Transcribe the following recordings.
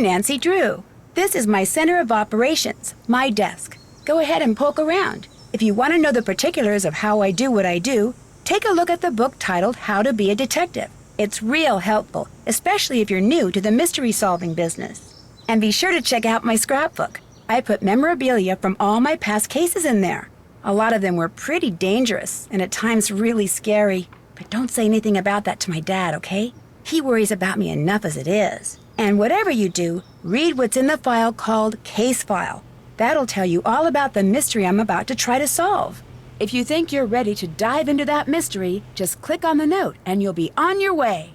I'm Nancy Drew. This is my center of operations, my desk. Go ahead and poke around. If you want to know the particulars of how I do what I do, take a look at the book titled How to Be a Detective. It's real helpful, especially if you're new to the mystery-solving business. And be sure to check out my scrapbook. I put memorabilia from all my past cases in there. A lot of them were pretty dangerous and at times really scary. But don't say anything about that to my dad, okay? He worries about me enough as it is. And whatever you do, read what's in the file called Case File. That'll tell you all about the mystery I'm about to try to solve. If you think you're ready to dive into that mystery, just click on the note and you'll be on your way.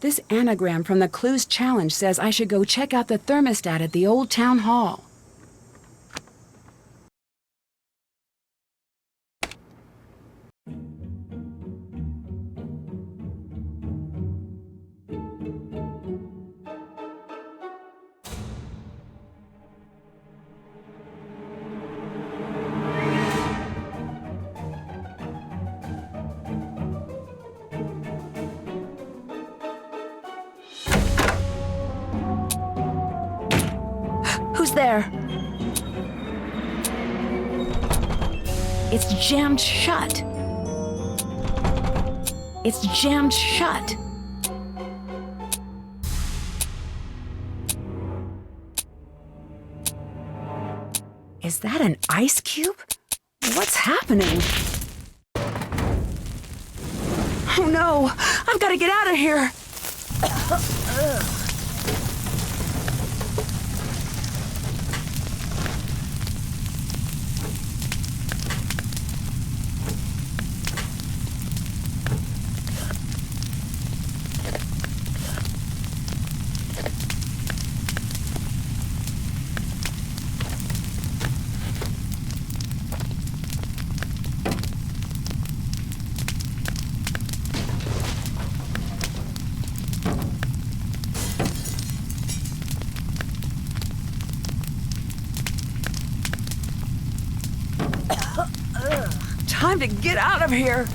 This anagram from the Clues Challenge says I should go check out the thermostat at the old town hall. Who's there? It's jammed shut. It's jammed shut. Is that an ice cube? What's happening? Oh no! I've got to get out of here! Time to get out of here.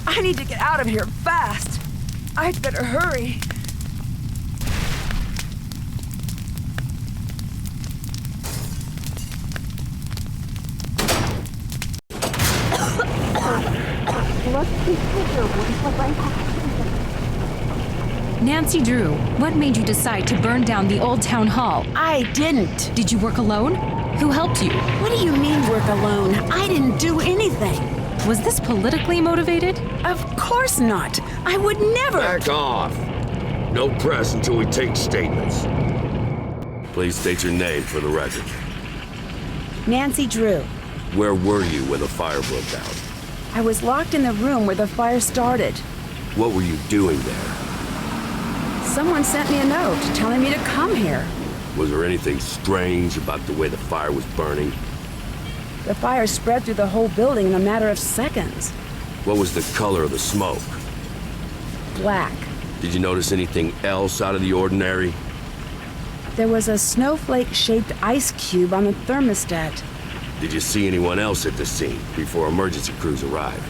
I need to get out of here fast. I'd better hurry. Nancy Drew, what made you decide to burn down the old town hall? I didn't. Did you work alone? Who helped you? What do you mean work alone? I didn't do anything. Was this politically motivated? Of course not. I would never. Back off. No press until we take statements. Please state your name for the record. Nancy Drew. Where were you when the fire broke out? I was locked in the room where the fire started. What were you doing there? Someone sent me a note telling me to come here. Was there anything strange about the way the fire was burning? The fire spread through the whole building in a matter of seconds. What was the color of the smoke? Black. Did you notice anything else out of the ordinary? There was a snowflake-shaped ice cube on the thermostat. Did you see anyone else at the scene before emergency crews arrived?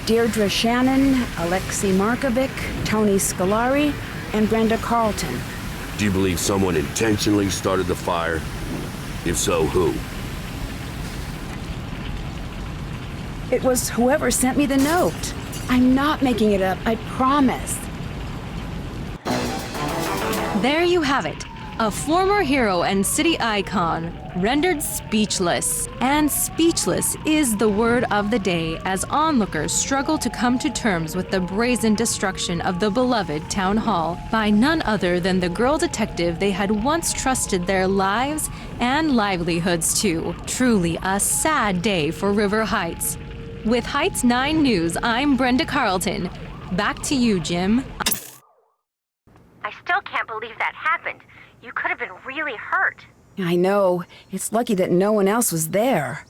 Deirdre Shannon, Alexei Markovic, Tony Scolari, and Brenda Carlton. Do you believe someone intentionally started the fire? If so, who? It was whoever sent me the note. I'm not making it up, I promise. There you have it. A former hero and city icon, rendered speechless. And speechless is the word of the day as onlookers struggle to come to terms with the brazen destruction of the beloved town hall by none other than the girl detective they had once trusted their lives and livelihoods to. Truly a sad day for River Heights. With Heights 9 News, I'm Brenda Carlton. Back to you, Jim. I still can't believe that happened. You could have been really hurt. I know. It's lucky that no one else was there.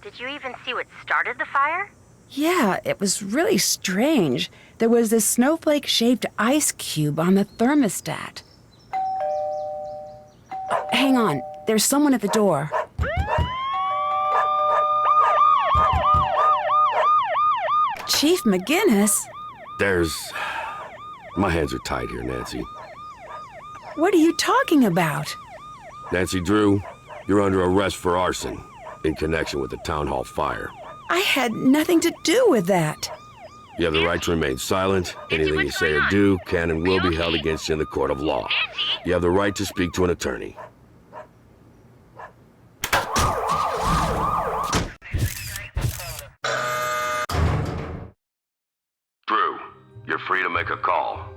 Did you even see what started the fire? Yeah, it was really strange. There was this snowflake-shaped ice cube on the thermostat. Hang on, there's someone at the door. Chief McGinnis? My hands are tied here, Nancy. What are you talking about? Nancy Drew, you're under arrest for arson in connection with the town hall fire. I had nothing to do with that. You have the right to remain silent. Anything you say or do can and will be held against you in the court of law. You have the right to speak to an attorney. Drew, you're free to make a call.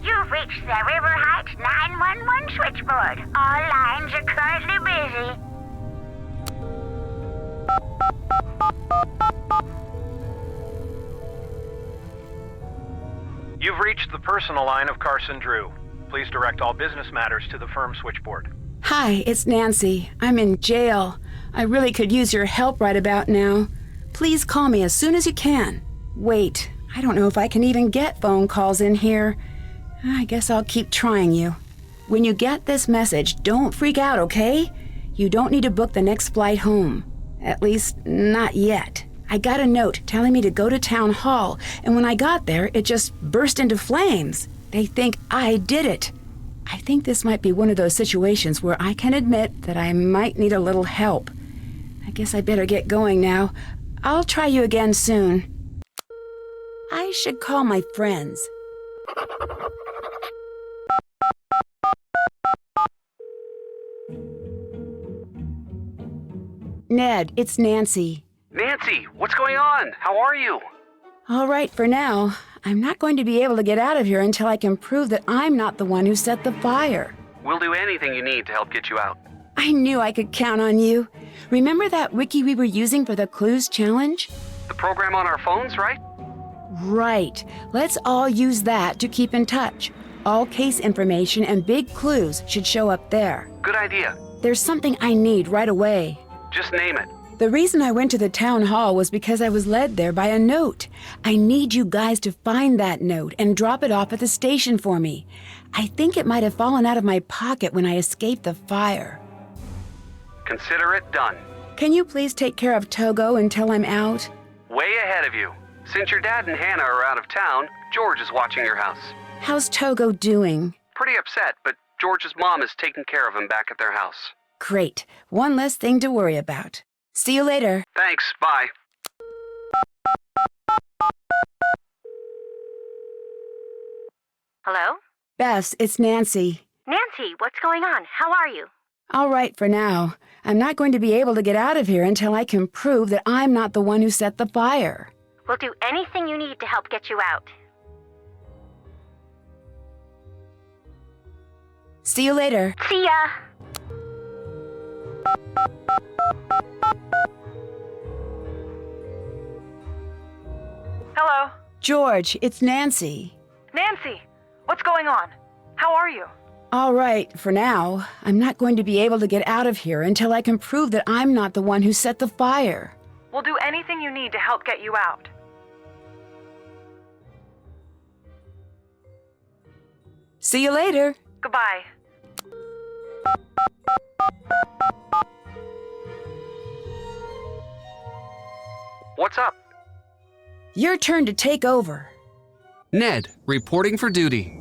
You've reached the River Heights 911 switchboard. All lines are currently busy. You've reached the personal line of Carson Drew. Please direct all business matters to the firm switchboard. Hi, it's Nancy. I'm in jail. I really could use your help right about now. Please call me as soon as you can. Wait, I don't know if I can even get phone calls in here. I guess I'll keep trying you. When you get this message, don't freak out, okay? You don't need to book the next flight home. At least, not yet. I got a note telling me to go to town hall, and when I got there, it just burst into flames. They think I did it. I think this might be one of those situations where I can admit that I might need a little help. I guess I better get going now. I'll try you again soon. I should call my friends. Ned, it's Nancy. Nancy, what's going on? How are you? All right, for now. I'm not going to be able to get out of here until I can prove that I'm not the one who set the fire. We'll do anything you need to help get you out. I knew I could count on you. Remember that wiki we were using for the clues challenge? The program on our phones, right? Right. Let's all use that to keep in touch. All case information and big clues should show up there. Good idea. There's something I need right away. Just name it. The reason I went to the town hall was because I was led there by a note. I need you guys to find that note and drop it off at the station for me. I think it might have fallen out of my pocket when I escaped the fire. Consider it done. Can you please take care of Togo until I'm out? Way ahead of you. Since your dad and Hannah are out of town, George is watching your house. How's Togo doing? Pretty upset, but George's mom is taking care of him back at their house. Great. One less thing to worry about. See you later. Thanks, bye. Hello? Bess, it's Nancy. Nancy, what's going on? How are you? All right for now. I'm not going to be able to get out of here until I can prove that I'm not the one who set the fire. We'll do anything you need to help get you out. See you later. See ya! Hello? George, it's Nancy. Nancy, what's going on? How are you? All right, for now. I'm not going to be able to get out of here until I can prove that I'm not the one who set the fire. We'll do anything you need to help get you out. See you later. Goodbye. What's up? Your turn to take over. Ned, reporting for duty.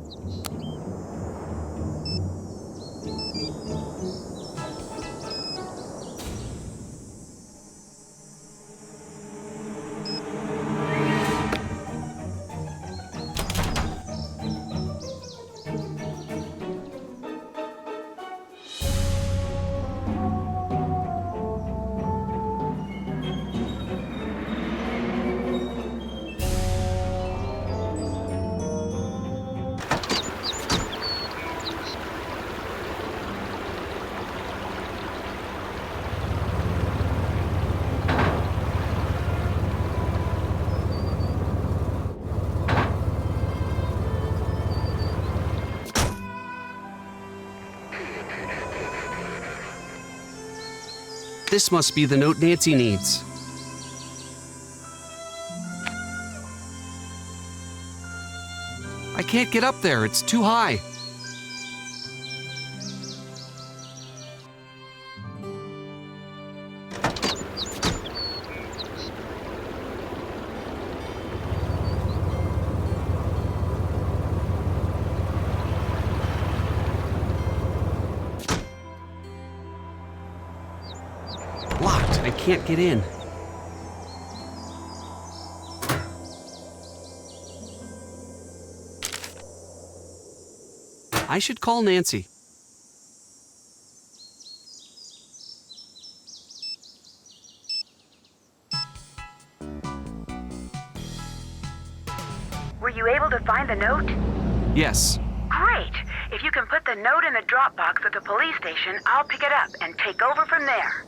This must be the note Nancy needs. I can't get up there, it's too high. Locked, I can't get in. I should call Nancy. Were you able to find the note? Yes. Great! If you can put the note in the drop box at the police station, I'll pick it up and take over from there.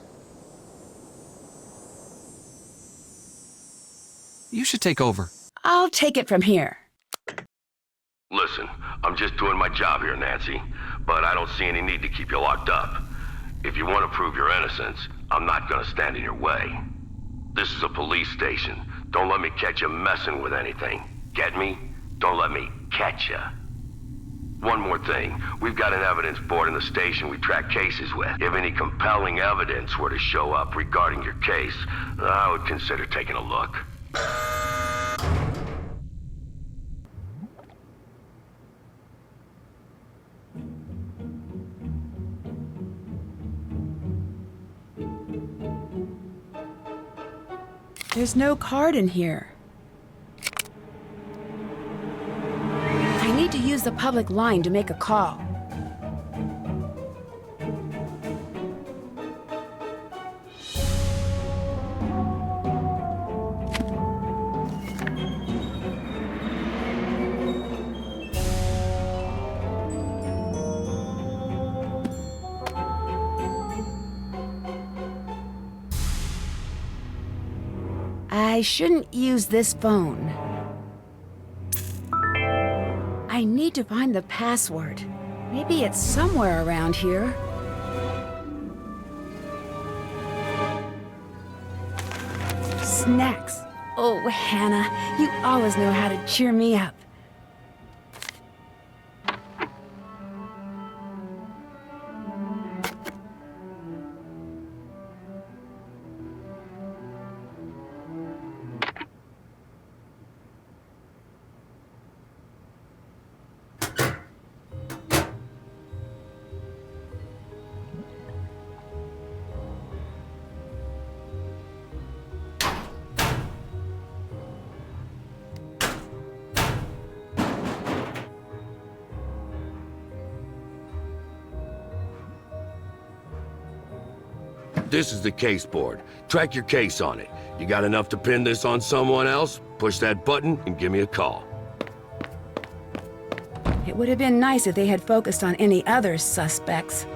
You should take over. I'll take it from here. Listen, I'm just doing my job here, Nancy, but I don't see any need to keep you locked up. If you want to prove your innocence, I'm not gonna stand in your way. This is a police station. Don't let me catch you messing with anything. Get me? Don't let me catch you. One more thing. We've got an evidence board in the station we track cases with. If any compelling evidence were to show up regarding your case, I would consider taking a look. There's no card in here. I need to use the public line to make a call. I shouldn't use this phone. I need to find the password. Maybe it's somewhere around here. Snacks. Oh, Hannah, you always know how to cheer me up. This is the case board. Track your case on it. You got enough to pin this on someone else? Push that button and give me a call. It would have been nice if they had focused on any other suspects.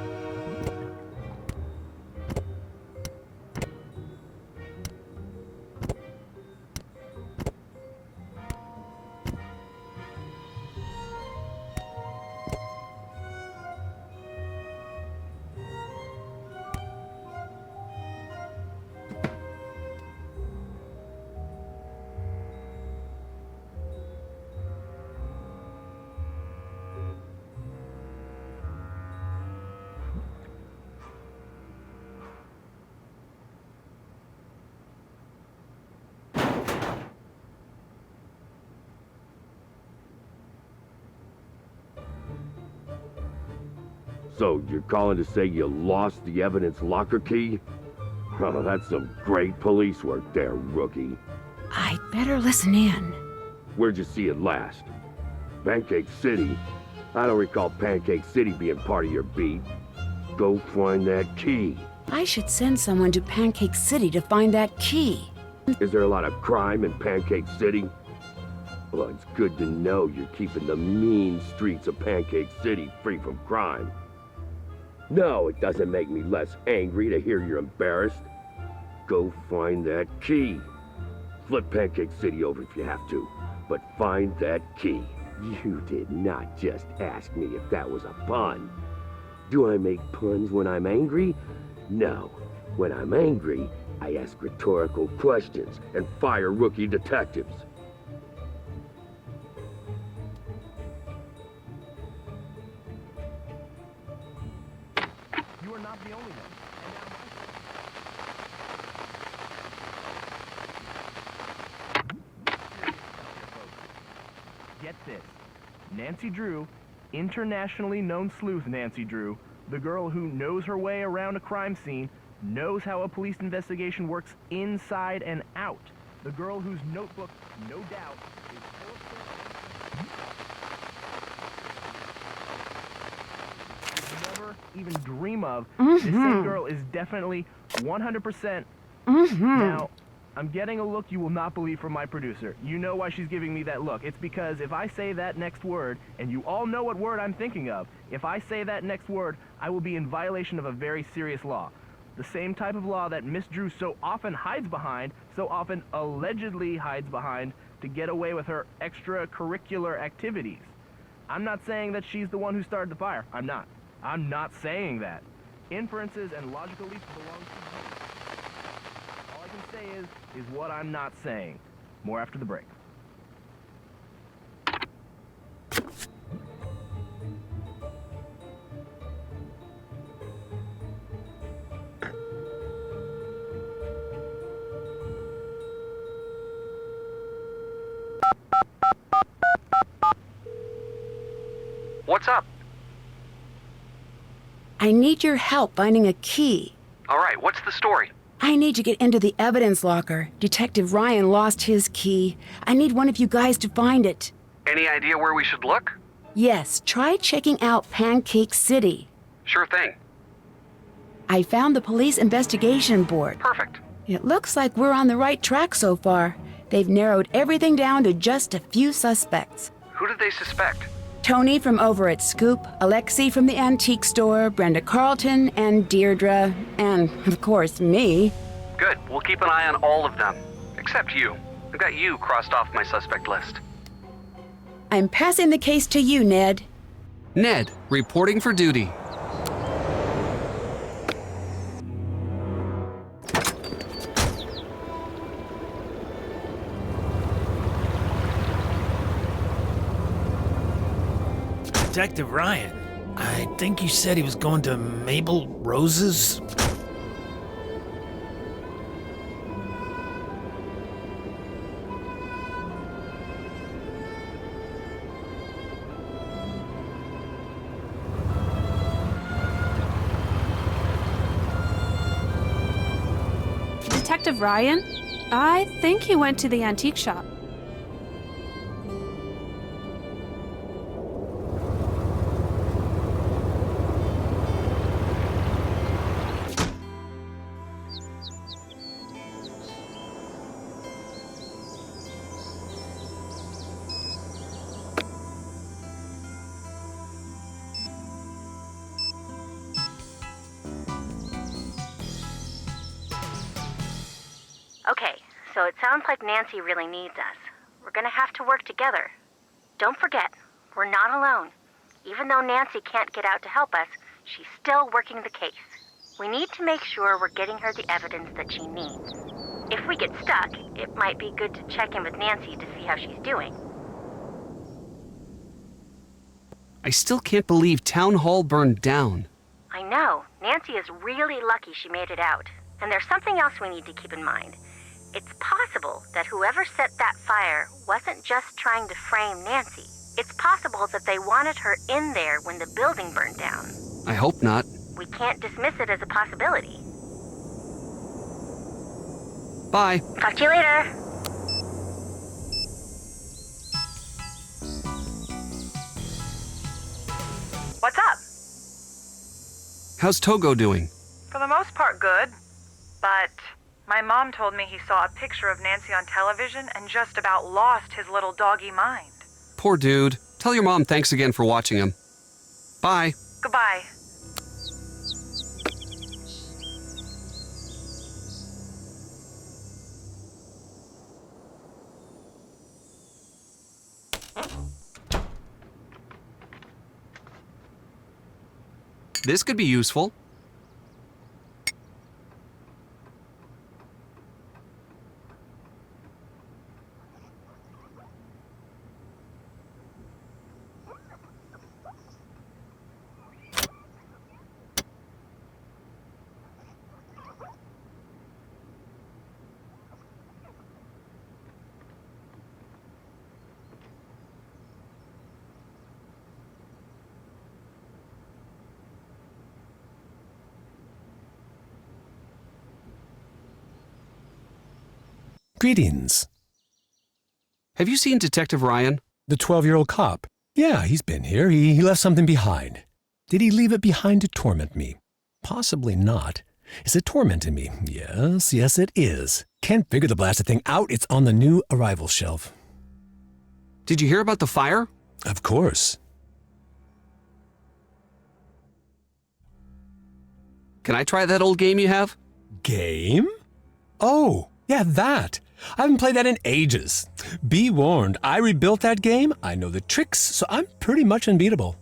So, you're calling to say you lost the evidence locker key? Oh, that's some great police work there, rookie. I'd better listen in. Where'd you see it last? Pancake City? I don't recall Pancake City being part of your beat. Go find that key. I should send someone to Pancake City to find that key. Is there a lot of crime in Pancake City? Well, it's good to know you're keeping the mean streets of Pancake City free from crime. No, it doesn't make me less angry to hear you're embarrassed. Go find that key. Flip Pancake City over if you have to, but find that key. You did not just ask me if that was a pun. Do I make puns when I'm angry? No. When I'm angry, I ask rhetorical questions and fire rookie detectives. You are not the only one. Get this. Nancy Drew, internationally known sleuth Nancy Drew, the girl who knows her way around a crime scene, knows how a police investigation works inside and out. The girl whose notebook, no doubt, is full of never even dream of. This same girl is definitely 100%. Now, I'm getting a look you will not believe from my producer. You know why she's giving me that look. It's because if I say that next word, and you all know what word I'm thinking of, if I say that next word, I will be in violation of a very serious law. The same type of law that Miss Drew so often hides behind, so often allegedly hides behind, to get away with her extracurricular activities. I'm not saying that she's the one who started the fire. I'm not. I'm not saying that. Inferences and logical leaps belong to you. All I can say is what I'm not saying. More after the break. What's up? I need your help finding a key. All right, what's the story? I need to get into the evidence locker. Detective Ryan lost his key. I need one of you guys to find it. Any idea where we should look? Yes, try checking out Pancake City. Sure thing. I found the police investigation board. Perfect. It looks like we're on the right track so far. They've narrowed everything down to just a few suspects. Who did they suspect? Tony from over at Scoop, Alexi from the antique store, Brenda Carlton, and Deirdre, and, of course, me. Good. We'll keep an eye on all of them. Except you. I've got you crossed off my suspect list. I'm passing the case to you, Ned. Ned, reporting for duty. Detective Ryan, I think you said he was going to Mabel Rose's? Detective Ryan? I think he went to the antique shop. Okay, so it sounds like Nancy really needs us. We're gonna have to work together. Don't forget, we're not alone. Even though Nancy can't get out to help us, she's still working the case. We need to make sure we're getting her the evidence that she needs. If we get stuck, it might be good to check in with Nancy to see how she's doing. I still can't believe Town Hall burned down. I know. Nancy is really lucky she made it out. And there's something else we need to keep in mind. It's possible that whoever set that fire wasn't just trying to frame Nancy. It's possible that they wanted her in there when the building burned down. I hope not. We can't dismiss it as a possibility. Bye. Talk to you later. What's up? How's Togo doing? For the most part, good. But my mom told me he saw a picture of Nancy on television and just about lost his little doggy mind. Poor dude. Tell your mom thanks again for watching him. Bye. Goodbye. This could be useful. Greetings. Have you seen Detective Ryan? The 12-year-old cop. Yeah, he's been here. He left something behind. Did he leave it behind to torment me? Possibly not. Is it tormenting me? Yes, it is. Can't figure the blasted thing out. It's on the new arrival shelf. Did you hear about the fire? Of course. Can I try that old game you have? Game? Oh, yeah, that. I haven't played that in ages. Be warned, I rebuilt that game. I know the tricks, so I'm pretty much unbeatable.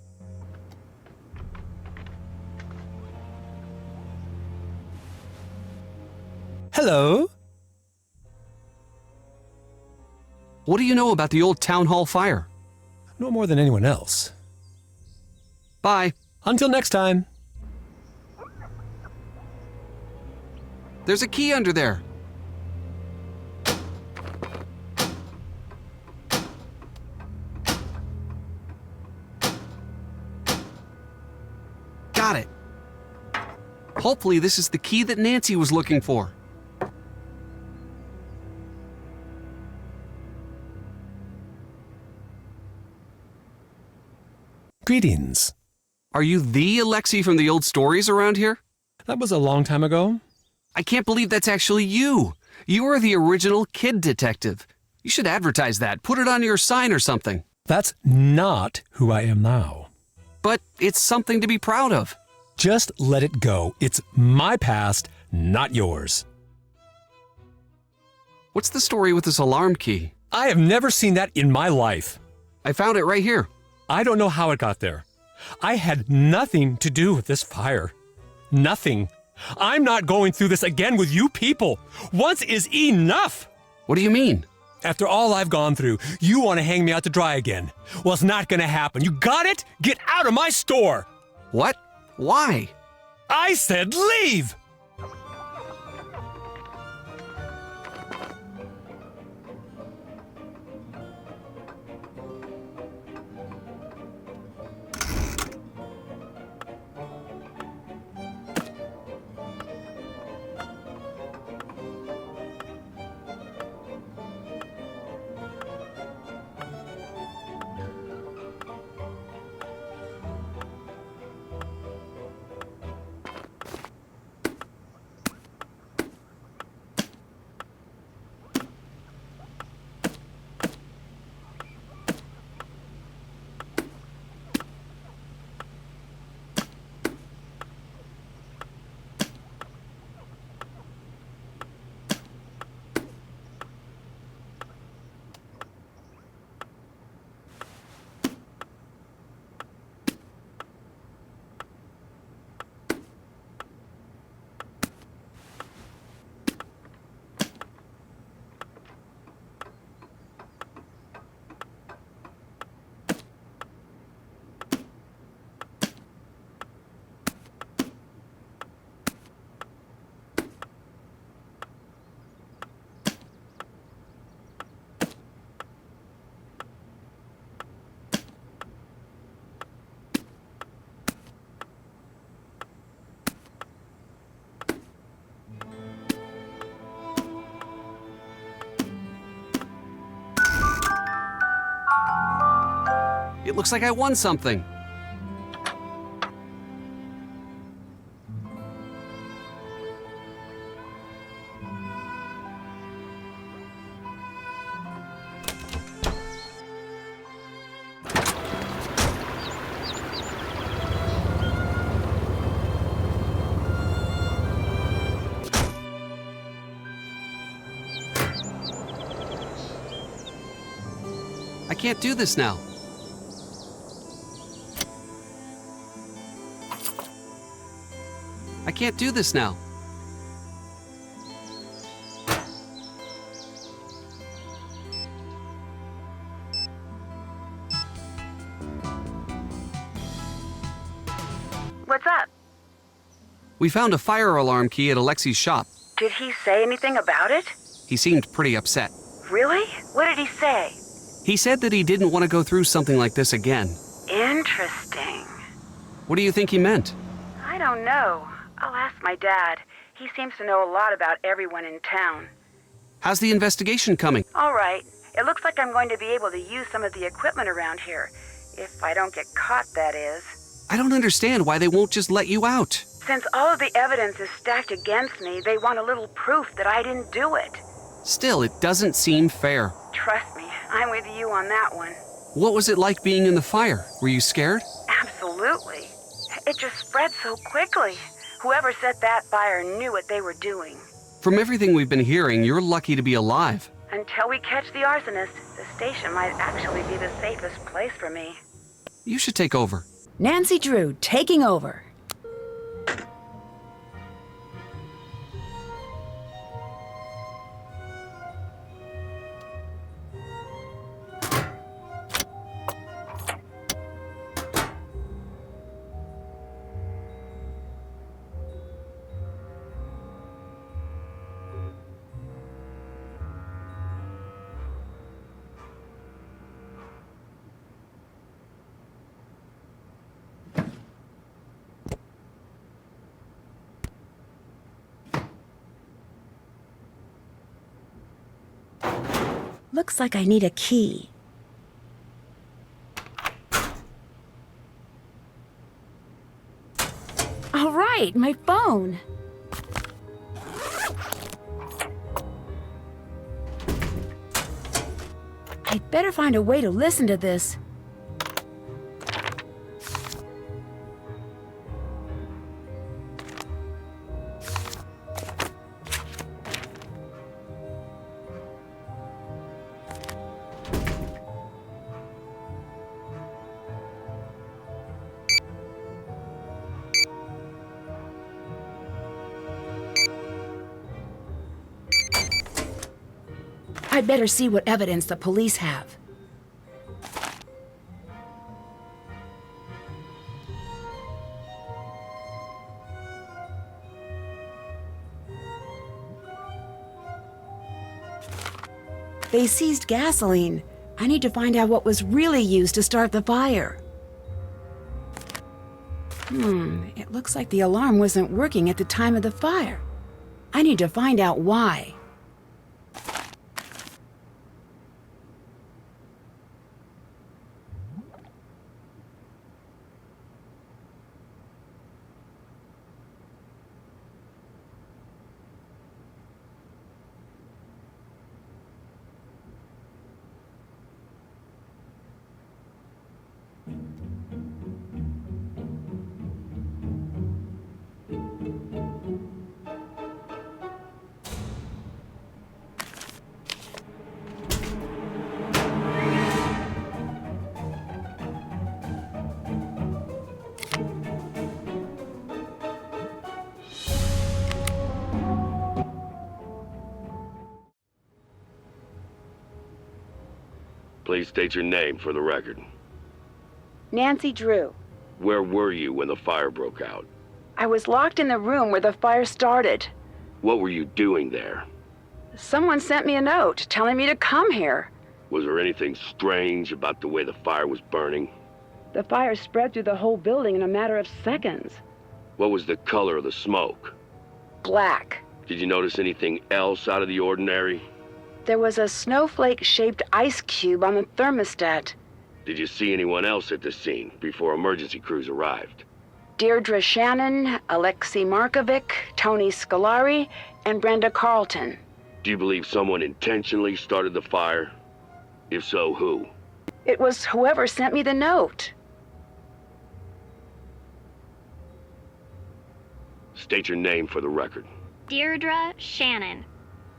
Hello? What do you know about the old town hall fire? No more than anyone else. Bye. Until next time. There's a key under there. Got it. Hopefully this is the key that Nancy was looking for. Greetings. Are you the Alexei from the old stories around here? That was a long time ago. I can't believe that's actually you. You are the original kid detective. You should advertise that. Put it on your sign or something. That's not who I am now. But it's something to be proud of. Just let it go. It's my past, not yours. What's the story with this alarm key? I have never seen that in my life. I found it right here. I don't know how it got there. I had nothing to do with this fire. Nothing. I'm not going through this again with you people. Once is enough. What do you mean? After all I've gone through, you want to hang me out to dry again. Well, it's not going to happen. You got it? Get out of my store. What? Why? I said leave! It looks like I won something. I can't do this now. I can't do this now. What's up? We found a fire alarm key at Alexei's shop. Did he say anything about it? He seemed pretty upset. Really? What did he say? He said that he didn't want to go through something like this again. Interesting. What do you think he meant? I don't know. I'll ask my dad. He seems to know a lot about everyone in town. How's the investigation coming? All right. It looks like I'm going to be able to use some of the equipment around here. If I don't get caught, that is. I don't understand why they won't just let you out. Since all of the evidence is stacked against me, they want a little proof that I didn't do it. Still, it doesn't seem fair. Trust me, I'm with you on that one. What was it like being in the fire? Were you scared? Absolutely. It just spread so quickly. Whoever set that fire knew what they were doing. From everything we've been hearing, you're lucky to be alive. Until we catch the arsonist, the station might actually be the safest place for me. You should take over. Nancy Drew taking over. Looks like I need a key. All right, my phone. I'd better find a way to listen to this. I'd better see what evidence the police have. They seized gasoline. I need to find out what was really used to start the fire. It looks like the alarm wasn't working at the time of the fire. I need to find out why. Please state your name for the record. Nancy Drew. Where were you when the fire broke out? I was locked in the room where the fire started. What were you doing there? Someone sent me a note telling me to come here. Was there anything strange about the way the fire was burning? The fire spread through the whole building in a matter of seconds. What was the color of the smoke? Black. Did you notice anything else out of the ordinary? There was a snowflake-shaped ice cube on the thermostat. Did you see anyone else at the scene before emergency crews arrived? Deirdre Shannon, Alexei Markovic, Tony Scolari, and Brenda Carlton. Do you believe someone intentionally started the fire? If so, who? It was whoever sent me the note. State your name for the record. Deirdre Shannon.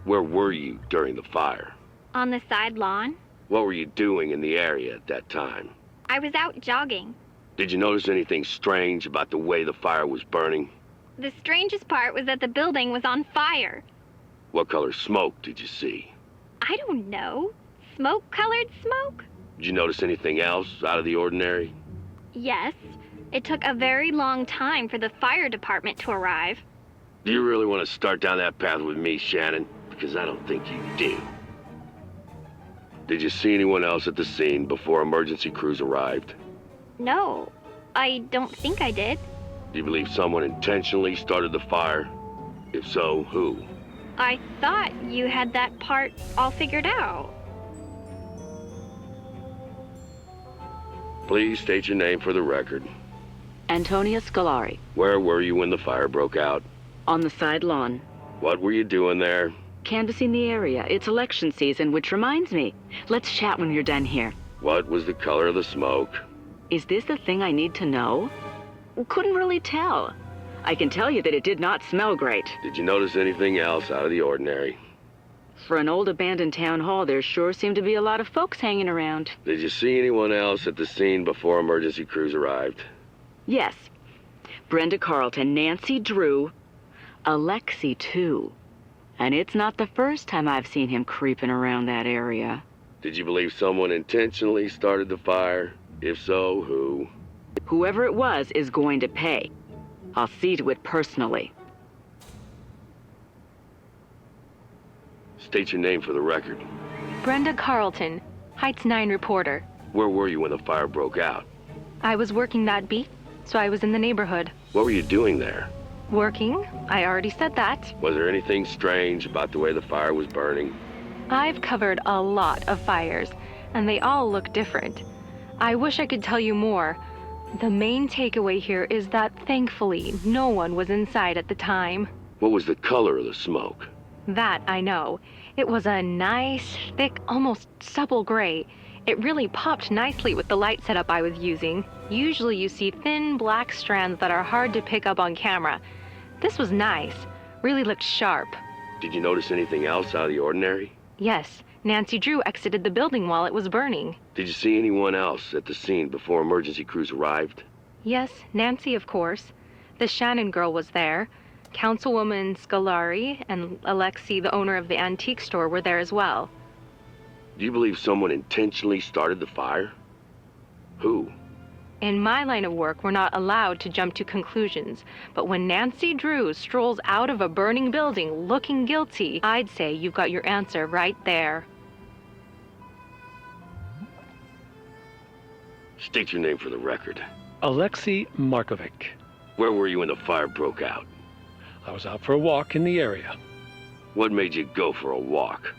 Where were you during the fire? On the side lawn. What were you doing in the area at that time? I was out jogging. Did you notice anything strange about the way the fire was burning? The strangest part was that the building was on fire. What color smoke did you see? I don't know. Smoke-colored smoke? Did you notice anything else out of the ordinary? Yes. It took a very long time for the fire department to arrive. Do you really want to start down that path with me, Shannon? Because I don't think you do. Did you see anyone else at the scene before emergency crews arrived? No, I don't think I did. Do you believe someone intentionally started the fire? If so, who? I thought you had that part all figured out. Please state your name for the record. Antonia Scolari. Where were you when the fire broke out? On the side lawn. What were you doing there? Canvassing the area. It's election season, which reminds me. Let's chat when you're done here. What was the color of the smoke? Is this the thing I need to know? Couldn't really tell. I can tell you that it did not smell great. Did you notice anything else out of the ordinary? For an old abandoned town hall, there sure seemed to be a lot of folks hanging around. Did you see anyone else at the scene before emergency crews arrived? Yes. Brenda Carlton, Nancy Drew, Alexi too. And it's not the first time I've seen him creeping around that area. Did you believe someone intentionally started the fire? If so, who? Whoever it was is going to pay. I'll see to it personally. State your name for the record. Brenda Carlton, Heights 9 reporter. Where were you when the fire broke out? I was working that beat, so I was in the neighborhood. What were you doing there? Working? I already said that. Was there anything strange about the way the fire was burning? I've covered a lot of fires, and they all look different. I wish I could tell you more. The main takeaway here is that thankfully no one was inside at the time. What was the color of the smoke? That I know. It was a nice, thick, almost supple gray. It really popped nicely with the light setup I was using. Usually you see thin black strands that are hard to pick up on camera. This was nice. Really looked sharp. Did you notice anything else out of the ordinary? Yes. Nancy Drew exited the building while it was burning. Did you see anyone else at the scene before emergency crews arrived? Yes, Nancy, of course. The Shannon girl was there. Councilwoman Scolari and Alexi, the owner of the antique store, were there as well. Do you believe someone intentionally started the fire? Who? In my line of work, we're not allowed to jump to conclusions. But when Nancy Drew strolls out of a burning building looking guilty, I'd say you've got your answer right there. State your name for the record. Alexei Markovic. Where were you when the fire broke out? I was out for a walk in the area. What made you go for a walk?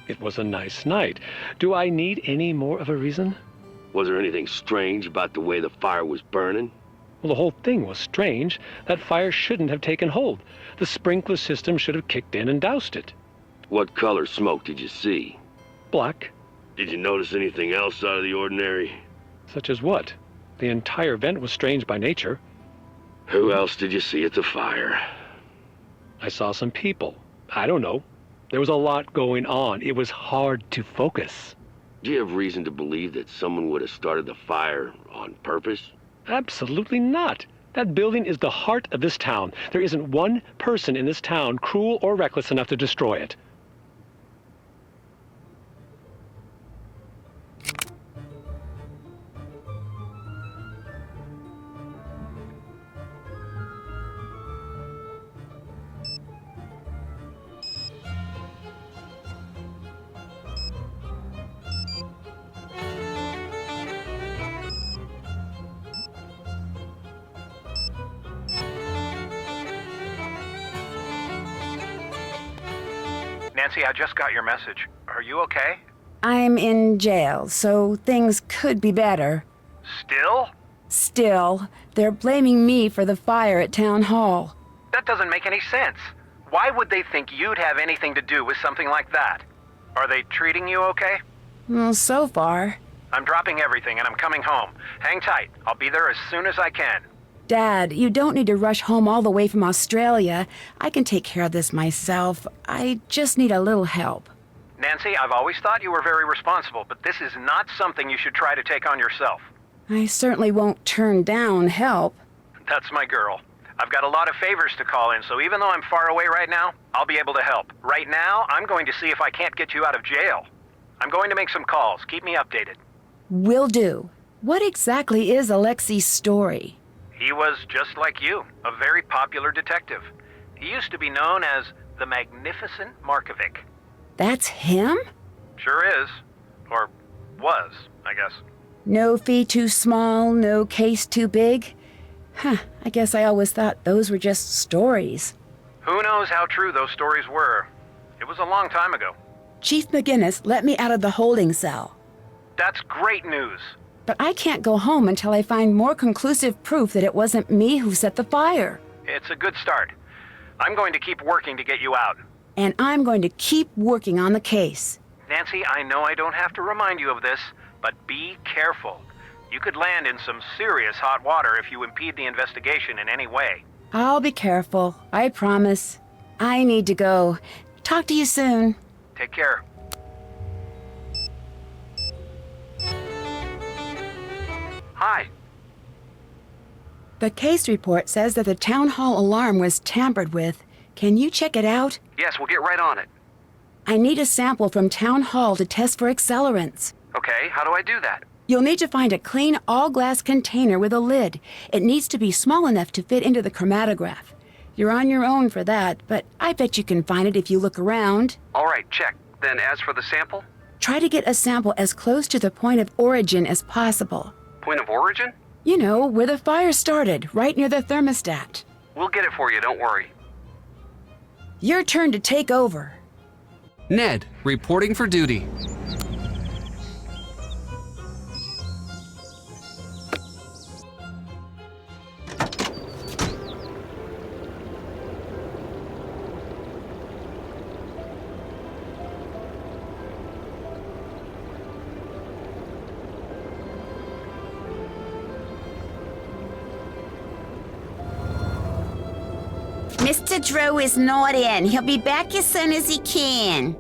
It was a nice night. Do I need any more of a reason? Was there anything strange about the way the fire was burning? Well, the whole thing was strange. That fire shouldn't have taken hold. The sprinkler system should have kicked in and doused it. What color smoke did you see? Black. Did you notice anything else out of the ordinary? Such as what? The entire vent was strange by nature. Who else did you see at the fire? I saw some people. I don't know. There was a lot going on. It was hard to focus. Do you have reason to believe that someone would have started the fire on purpose? Absolutely not. That building is the heart of this town. There isn't one person in this town cruel or reckless enough to destroy it. Nancy, I just got your message. Are you okay? I'm in jail, so things could be better. Still? Still, they're blaming me for the fire at Town Hall. That doesn't make any sense. Why would they think you'd have anything to do with something like that? Are they treating you okay? Well, so far. I'm dropping everything and I'm coming home. Hang tight. I'll be there as soon as I can. Dad, you don't need to rush home all the way from Australia. I can take care of this myself. I just need a little help. Nancy, I've always thought you were very responsible, but this is not something you should try to take on yourself. I certainly won't turn down help. That's my girl. I've got a lot of favors to call in, so even though I'm far away right now, I'll be able to help. Right now, I'm going to see if I can't get you out of jail. I'm going to make some calls. Keep me updated. Will do. What exactly is Alexi's story? He was just like you, a very popular detective. He used to be known as the Magnificent Markovic. That's him? Sure is. Or was, I guess. No fee too small, no case too big? Huh, I guess I always thought those were just stories. Who knows how true those stories were? was a long time ago. Chief McGinnis let me out of the holding cell. That's great news. But I can't go home until I find more conclusive proof that it wasn't me who set the fire. It's a good start. I'm going to keep working to get you out. And I'm going to keep working on the case. Nancy, I know I don't have to remind you of this, but be careful. You could land in some serious hot water if you impede the investigation in any way. I'll be careful, I promise. I need to go. Talk to you soon. Take care. Hi. The case report says that the town hall alarm was tampered with. Can you check it out? Yes, we'll get right on it. I need a sample from town hall to test for accelerants. Okay, how do I do that? You'll need to find a clean all-glass container with a lid. It needs to be small enough to fit into the chromatograph. You're on your own for that, but I bet you can find it if you look around. All right, check. Then as for the sample? Try to get a sample as close to the point of origin as possible. Point of origin? You know, where the fire started, right near the thermostat. We'll get it for you, don't worry. Your turn to take over. Ned, reporting for duty. Mr. Drew is not in. He'll be back as soon as he can.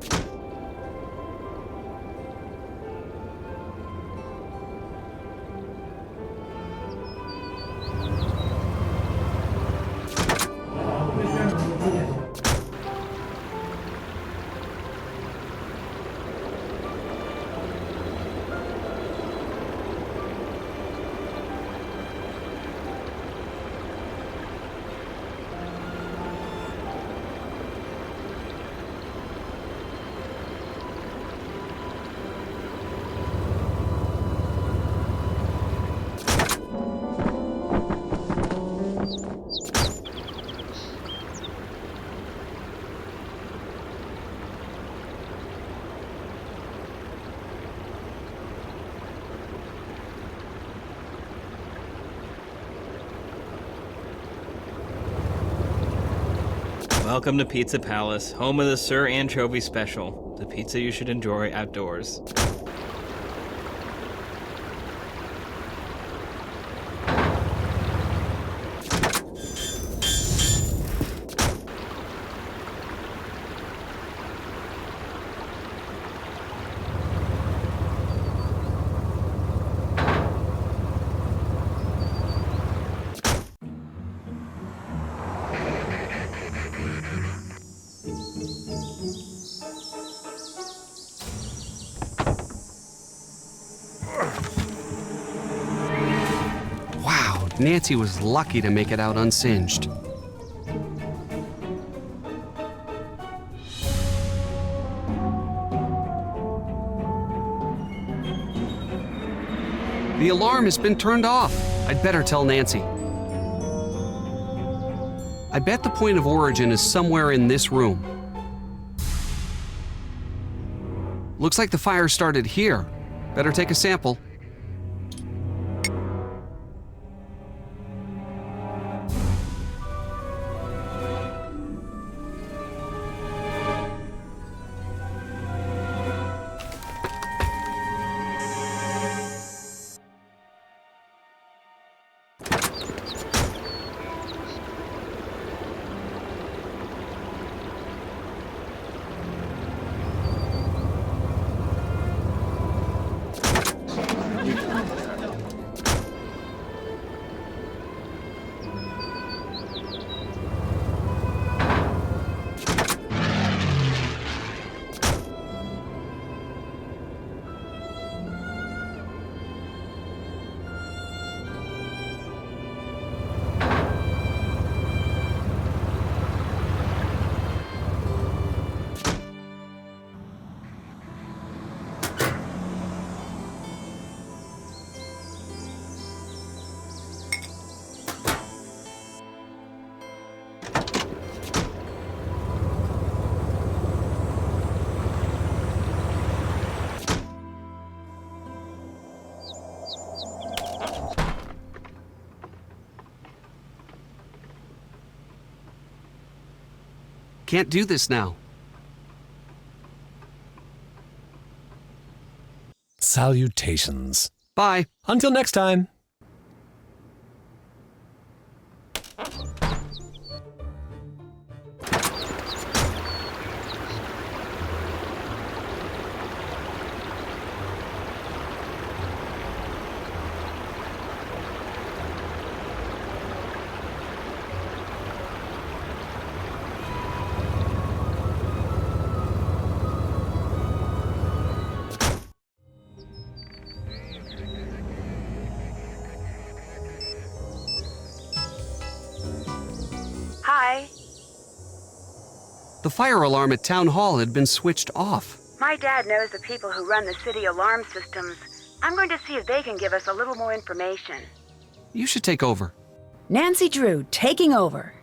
Welcome to Pizza Palace, home of the Sir Anchovy Special, the pizza you should enjoy outdoors. Nancy was lucky to make it out unsinged. The alarm has been turned off. I'd better tell Nancy. I bet the point of origin is somewhere in this room. Looks like the fire started here. Better take a sample. can't do this now. Salutations. Bye. Until next time. Hi. The fire alarm at Town Hall had been switched off. My dad knows the people who run the city alarm systems. I'm going to see if they can give us a little more information. You should take over. Nancy Drew taking over.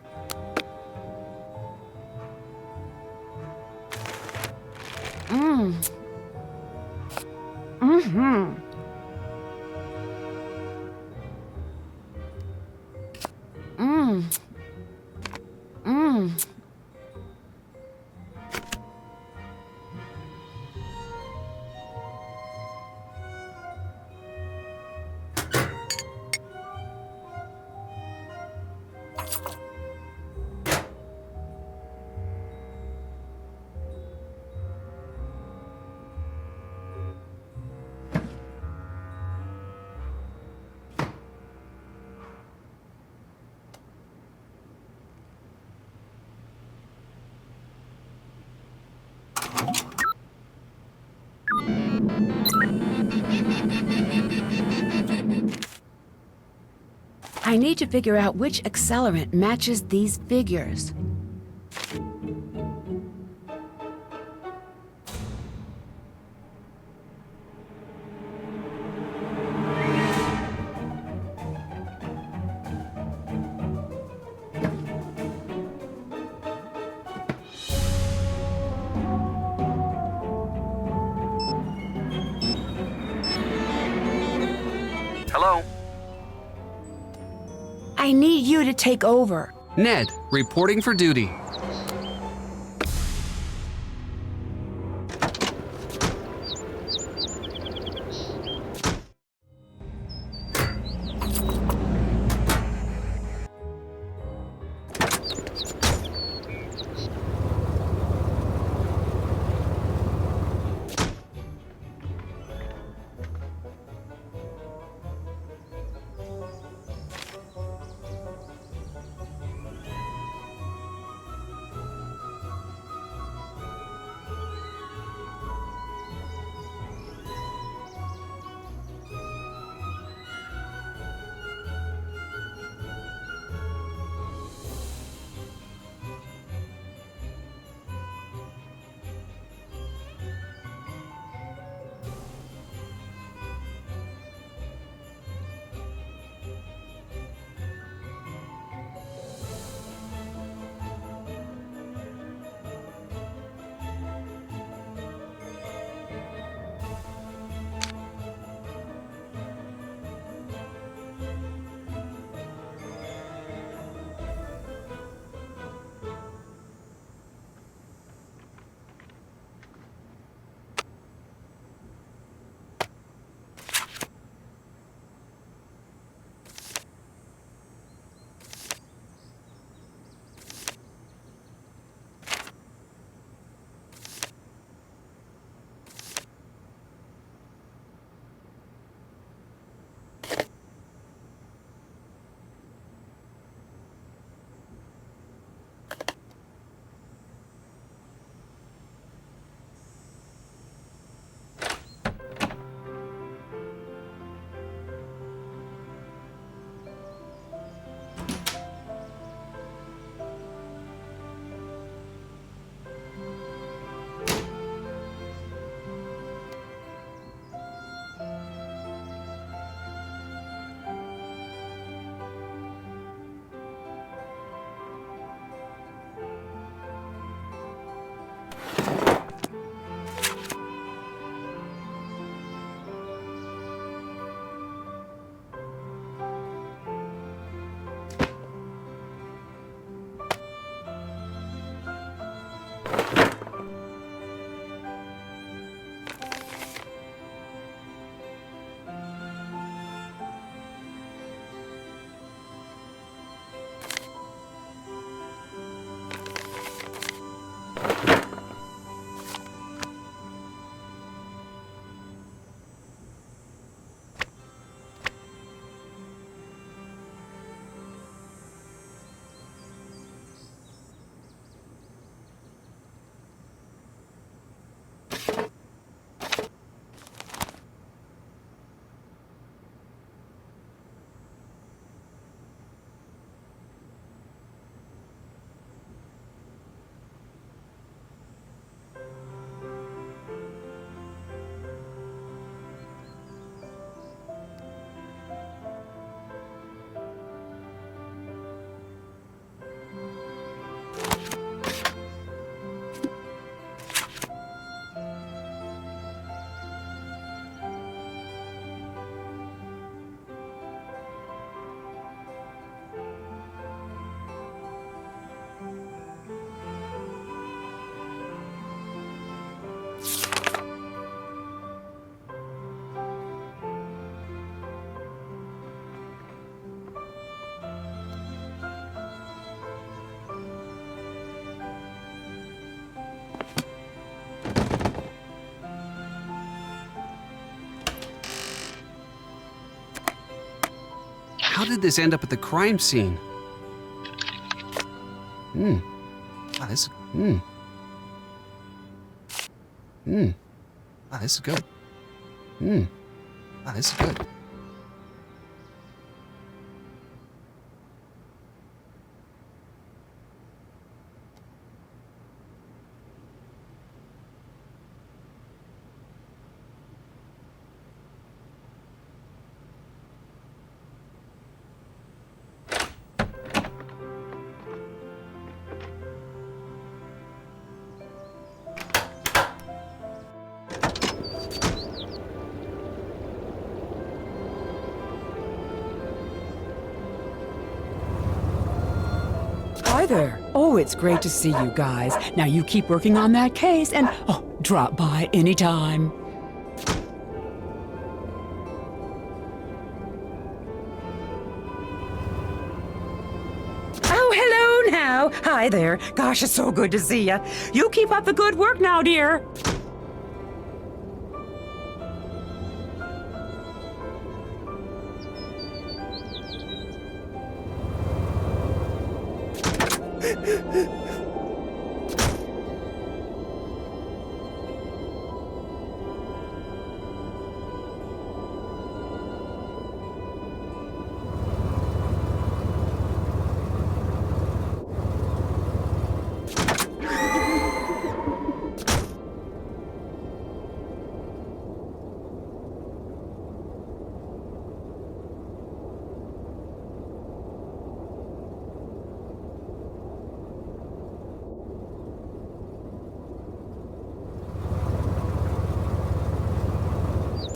I need to figure out which accelerant matches these figures. Hello? I need you to take over. Ned, reporting for duty. How did this end up at the crime scene? Wow, this wow, this is good. Wow, this is good. Hi there. Oh, it's great to see you guys. Now you keep working on that case and, drop by anytime. Oh, hello now. Hi there. Gosh, it's so good to see you. You keep up the good work now, dear.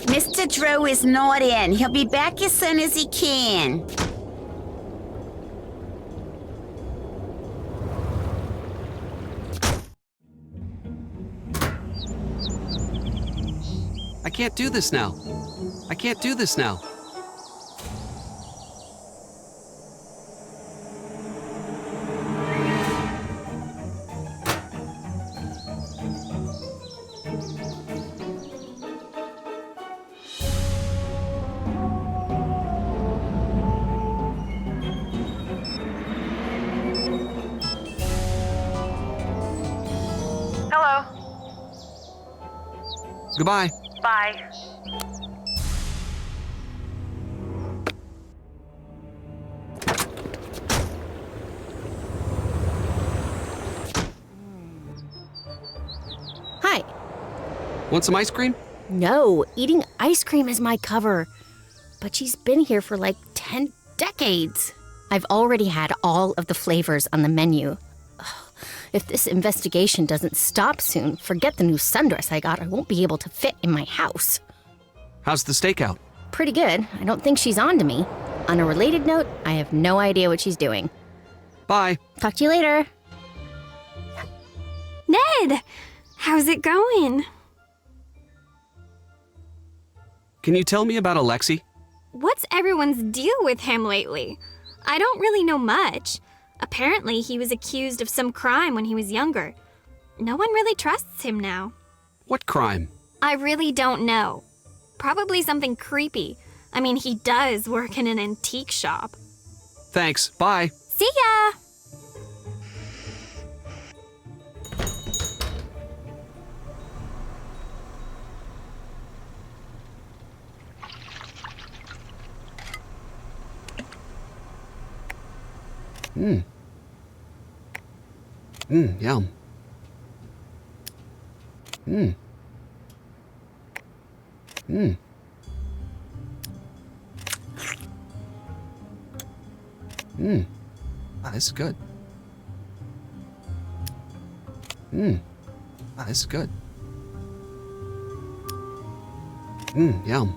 Mr. Drew is not in. He'll be back as soon as he can. I can't do this now. I can't do this now. Hello. Goodbye. Bye. Hi. Want some ice cream? No, eating ice cream is my cover. But she's been here for like 10 decades. I've already had all of the flavors on the menu. Ugh, if this investigation doesn't stop soon, forget the new sundress I got. I won't be able to fit in my house. How's the stakeout? Pretty good. I don't think she's on to me. On a related note, I have no idea what she's doing. Bye. Talk to you later. Ned! How's it going? Can you tell me about Alexi? What's everyone's deal with him lately? I don't really know much. Apparently, he was accused of some crime when he was younger. No one really trusts him now. What crime? I really don't know. Probably something creepy. I mean, he does work in an antique shop. Thanks. Bye. See ya! Yum. This is good. This is good. Yum.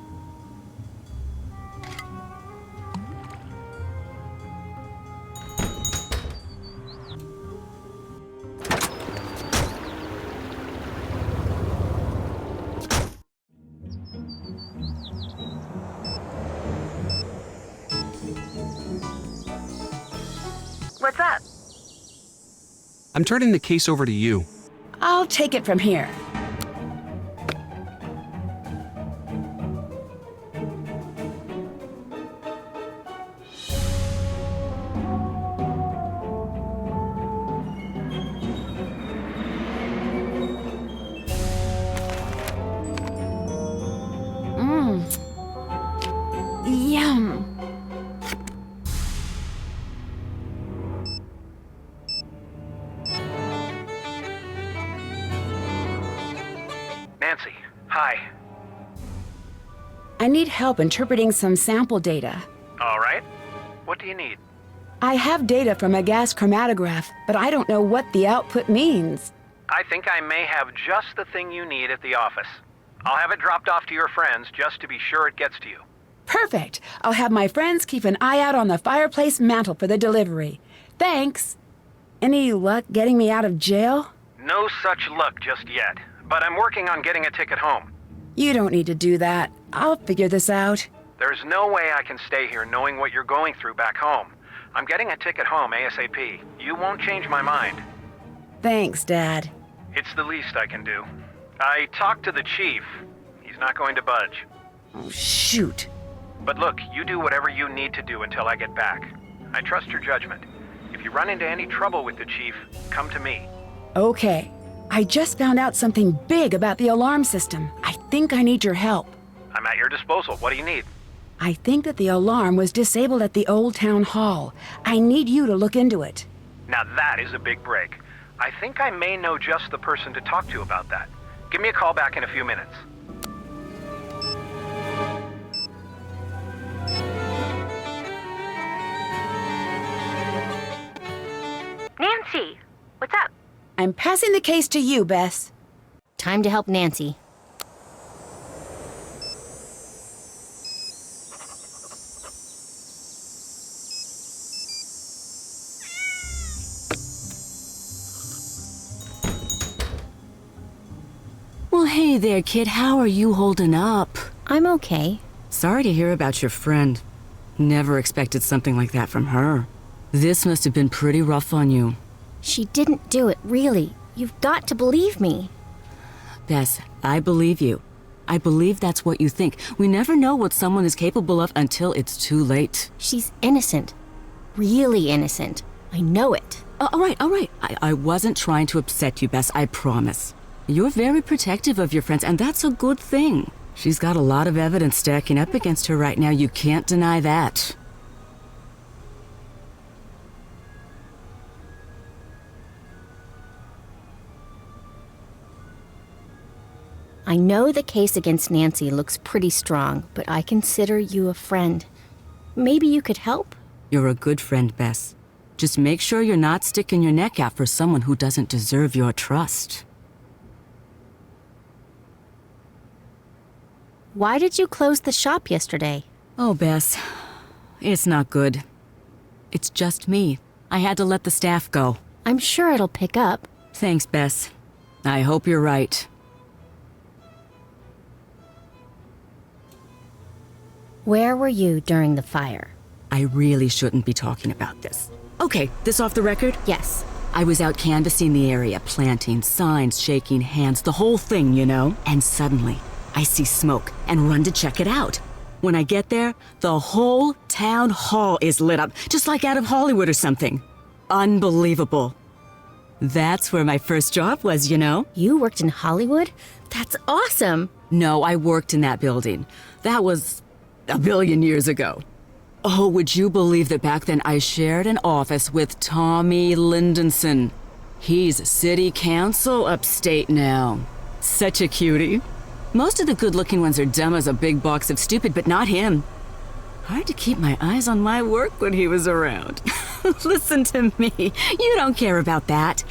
What's up? I'm turning the case over to you. I'll take it from here. Yum. Nancy, hi. I need help interpreting some sample data. All right. What do you need? I have data from a gas chromatograph, but I don't know what the output means. I think I may have just the thing you need at the office. I'll have it dropped off to your friends just to be sure it gets to you. Perfect. I'll have my friends keep an eye out on the fireplace mantle for the delivery. Thanks. Any luck getting me out of jail? No such luck just yet, but I'm working on getting a ticket home. You don't need to do that. I'll figure this out. There's no way I can stay here knowing what you're going through back home. I'm getting a ticket home ASAP. You won't change my mind. Thanks, Dad. It's the least I can do. I talked to the chief. He's not going to budge. Oh, shoot. But look, you do whatever you need to do until I get back. I trust your judgment. If you run into any trouble with the chief, come to me. Okay. I just found out something big about the alarm system. I think I need your help. I'm at your disposal. What do you need? I think that the alarm was disabled at the old town hall. I need you to look into it. Now that is a big break. I think I may know just the person to talk to about that. Give me a call back in a few minutes. Nancy, what's up? I'm passing the case to you, Bess. Time to help Nancy. Well, hey there, kid. How are you holding up? I'm okay. Sorry to hear about your friend. Never expected something like that from her. This must have been pretty rough on you. She didn't do it, really. You've got to believe me. Bess, I believe you. I believe that's what you think. We never know what someone is capable of until it's too late. She's innocent. Really innocent. I know it. All right. I wasn't trying to upset you, Bess, I promise. You're very protective of your friends, and that's a good thing. She's got a lot of evidence stacking up against her right now. You can't deny that. I know the case against Nancy looks pretty strong, but I consider you a friend. Maybe you could help? You're a good friend, Bess. Just make sure you're not sticking your neck out for someone who doesn't deserve your trust. Why did you close the shop yesterday? Oh, Bess, it's not good. It's just me. I had to let the staff go. I'm sure it'll pick up. Thanks, Bess. I hope you're right. Where were you during the fire? I really shouldn't be talking about this. Okay, this off the record? Yes. I was out canvassing the area, planting signs, shaking hands, the whole thing, you know? And suddenly, I see smoke and run to check it out. When I get there, the whole town hall is lit up, just like out of Hollywood or something. Unbelievable. That's where my first job was, you know? You worked in Hollywood? That's awesome. No, I worked in that building. That was a billion years ago. Oh, would you believe that back then I shared an office with Tommy Lindenson? He's city council upstate now. Such a cutie. Most of the good-looking ones are dumb as a big box of stupid, but not him. Hard to keep my eyes on my work when he was around. Listen to me. You don't care about that.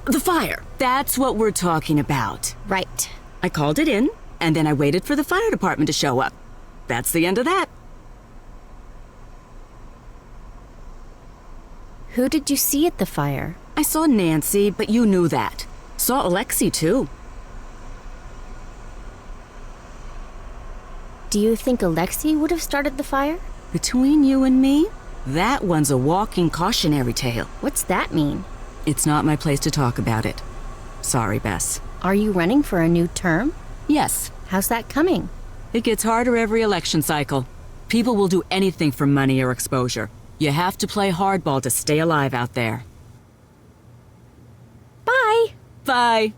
The fire. That's what we're talking about. Right. I called it in, and then I waited for the fire department to show up. That's the end of that. Who did you see at the fire? I saw Nancy, but you knew that. Saw Alexi, too. Do you think Alexi would have started the fire? Between you and me, that one's a walking cautionary tale. What's that mean? It's not my place to talk about it. Sorry, Bess. Are you running for a new term? Yes. How's that coming? It gets harder every election cycle. People will do anything for money or exposure. You have to play hardball to stay alive out there. Bye. Bye.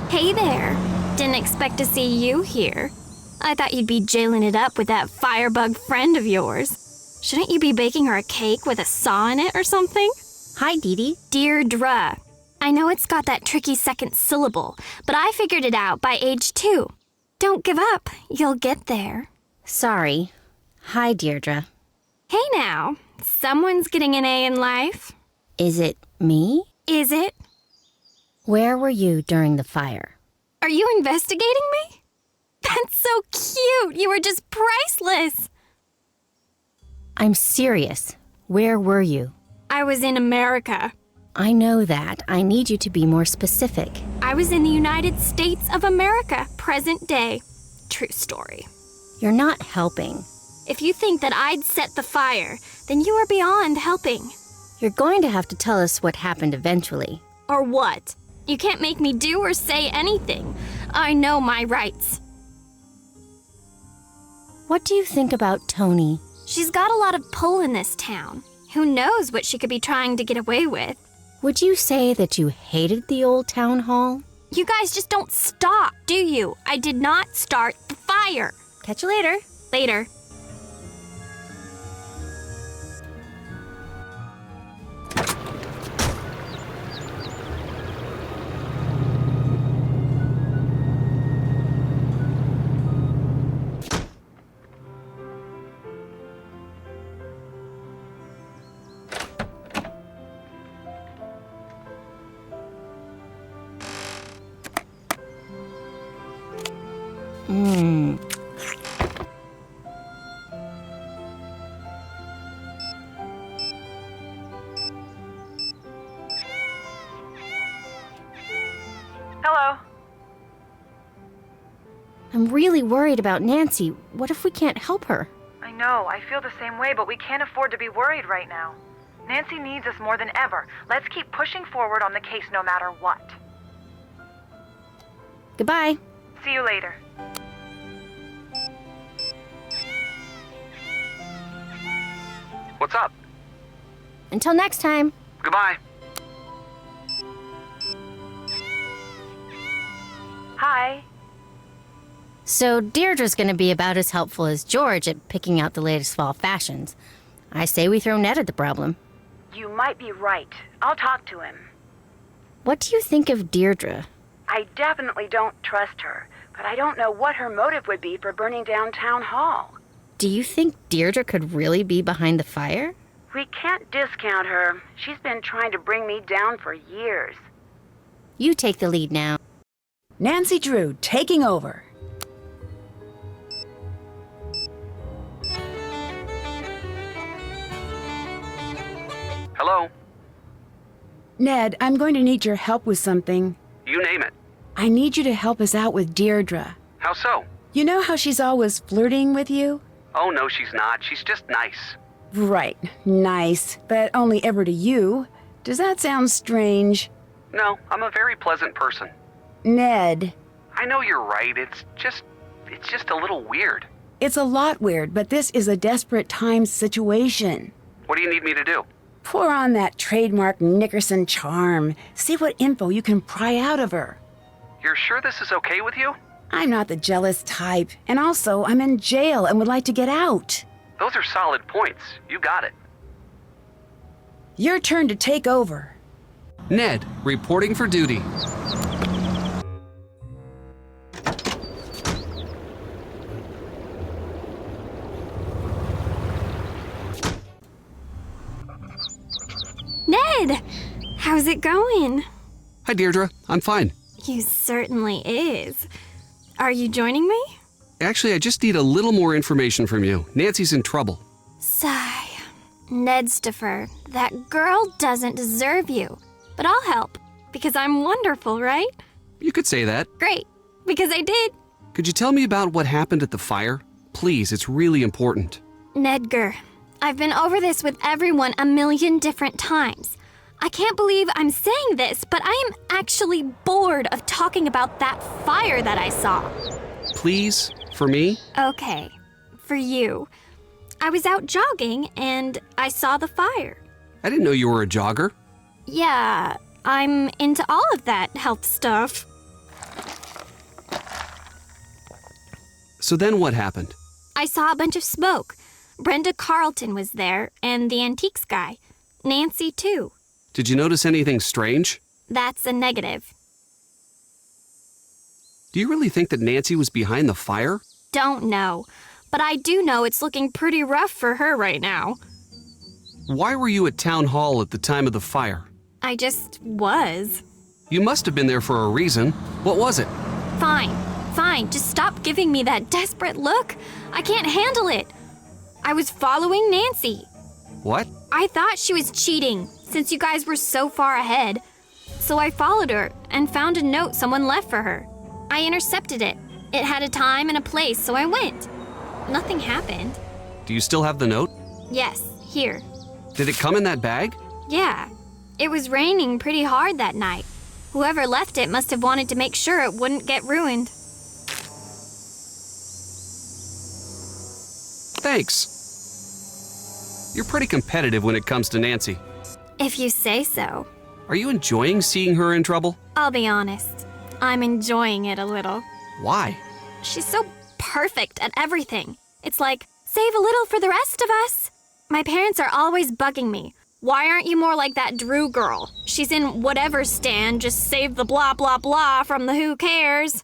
Hey there. Didn't expect to see you here. I thought you'd be jailing it up with that firebug friend of yours. Shouldn't you be baking her a cake with a saw in it or something? Hi, Dee Dee. Deirdre. I know it's got that tricky second syllable, but I figured it out by age 2. Don't give up. You'll get there. Sorry. Hi, Deirdre. Hey now. Someone's getting an A in life. Is it me? Is it? Where were you during the fire? Are you investigating me? That's so cute. You were just priceless. I'm serious. Where were you? I was in America. I know that. I need you to be more specific. I was in the United States of America, present day. True story. You're not helping. If you think that I'd set the fire, then you are beyond helping. You're going to have to tell us what happened eventually. Or what? You can't make me do or say anything. I know my rights. What do you think about Tony? She's got a lot of pull in this town. Who knows what she could be trying to get away with? Would you say that you hated the old town hall? You guys just don't stop, do you? I did not start the fire. Catch you later. Later. Hello. I'm really worried about Nancy. What if we can't help her? I know, I feel the same way, but we can't afford to be worried right now. Nancy needs us more than ever. Let's keep pushing forward on the case no matter what. Goodbye. See you later. What's up? Until next time. Goodbye. Hi. So Deirdre's gonna be about as helpful as George at picking out the latest fall fashions. I say we throw Ned at the problem. You might be right. I'll talk to him. What do you think of Deirdre? I definitely don't trust her, but I don't know what her motive would be for burning down Town Hall. Do you think Deirdre could really be behind the fire? We can't discount her. She's been trying to bring me down for years. You take the lead now. Nancy Drew taking over. Hello? Ned, I'm going to need your help with something. You name it. I need you to help us out with Deirdre. How so? You know how she's always flirting with you? Oh, no, she's not. She's just nice. Right, nice, but only ever to you. Does that sound strange? No, I'm a very pleasant person. Ned. I know you're right. It's just a little weird. It's a lot weird, but this is a desperate times situation. What do you need me to do? Pour on that trademark Nickerson charm. See what info you can pry out of her. You're sure this is okay with you? I'm not the jealous type, and also I'm in jail and would like to get out. Those are solid points. You got it. Your turn to take over. Ned, reporting for duty. Ned! How's it going? Hi, Deirdre. I'm fine. You certainly is. Are you joining me? Actually, I just need a little more information from you. Nancy's in trouble. Sigh. Nedstifer, that girl doesn't deserve you. But I'll help, because I'm wonderful, right? You could say that. Great, because I did. Could you tell me about what happened at the fire? Please, it's really important. Nedgar, I've been over this with everyone a million different times. I can't believe I'm saying this, but I am actually bored of talking about that fire that I saw. Please, for me? Okay, for you. I was out jogging and I saw the fire. I didn't know you were a jogger. Yeah, I'm into all of that health stuff. So then what happened? I saw a bunch of smoke. Brenda Carlton was there, and the antiques guy. Nancy, too. Did you notice anything strange? That's a negative. Do you really think that Nancy was behind the fire? Don't know, but I do know it's looking pretty rough for her right now. Why were you at Town Hall at the time of the fire? I just was. You must have been there for a reason. What was it? Fine, just stop giving me that desperate look. I can't handle it. I was following Nancy. What? I thought she was cheating, since you guys were so far ahead. So I followed her and found a note someone left for her. I intercepted it. It had a time and a place, so I went. Nothing happened. Do you still have the note? Yes, here. Did it come in that bag? Yeah. It was raining pretty hard that night. Whoever left it must have wanted to make sure it wouldn't get ruined. Thanks. You're pretty competitive when it comes to Nancy. If you say so. Are you enjoying seeing her in trouble? I'll be honest. I'm enjoying it a little. Why? She's so perfect at everything. It's like, save a little for the rest of us. My parents are always bugging me. Why aren't you more like that Drew girl? She's in whatever stand, just save the blah blah blah from the who cares.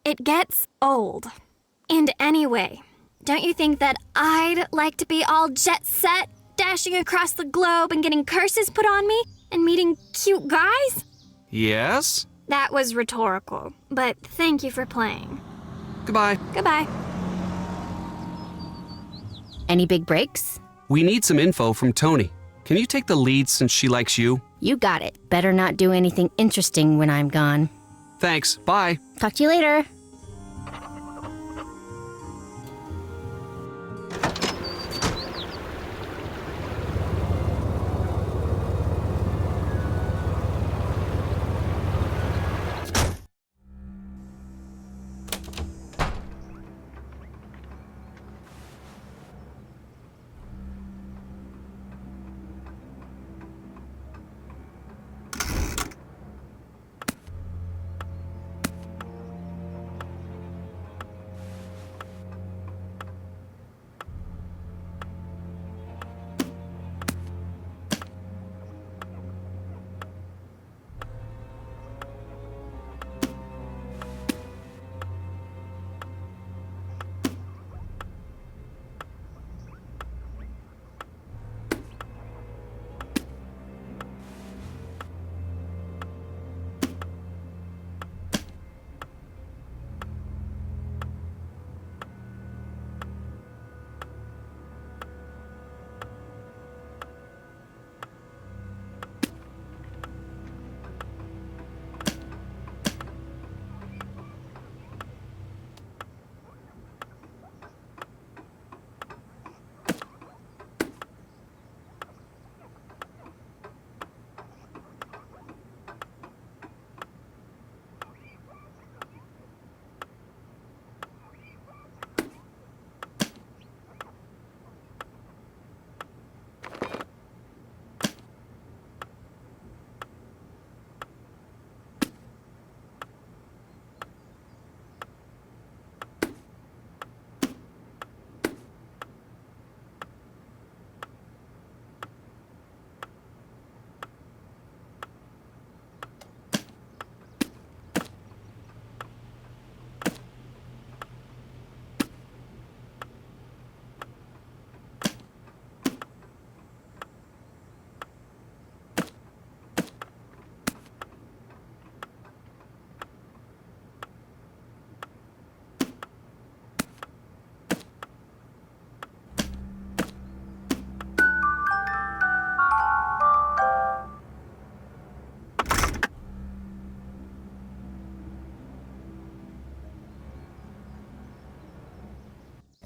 It gets old. And anyway, don't you think that I'd like to be all jet set, dashing across the globe and getting curses put on me and meeting cute guys? Yes? That was rhetorical, but thank you for playing. Goodbye. Goodbye. Any big breaks? We need some info from Tony. Can you take the lead since she likes you? You got it. Better not do anything interesting when I'm gone. Thanks. Bye. Talk to you later.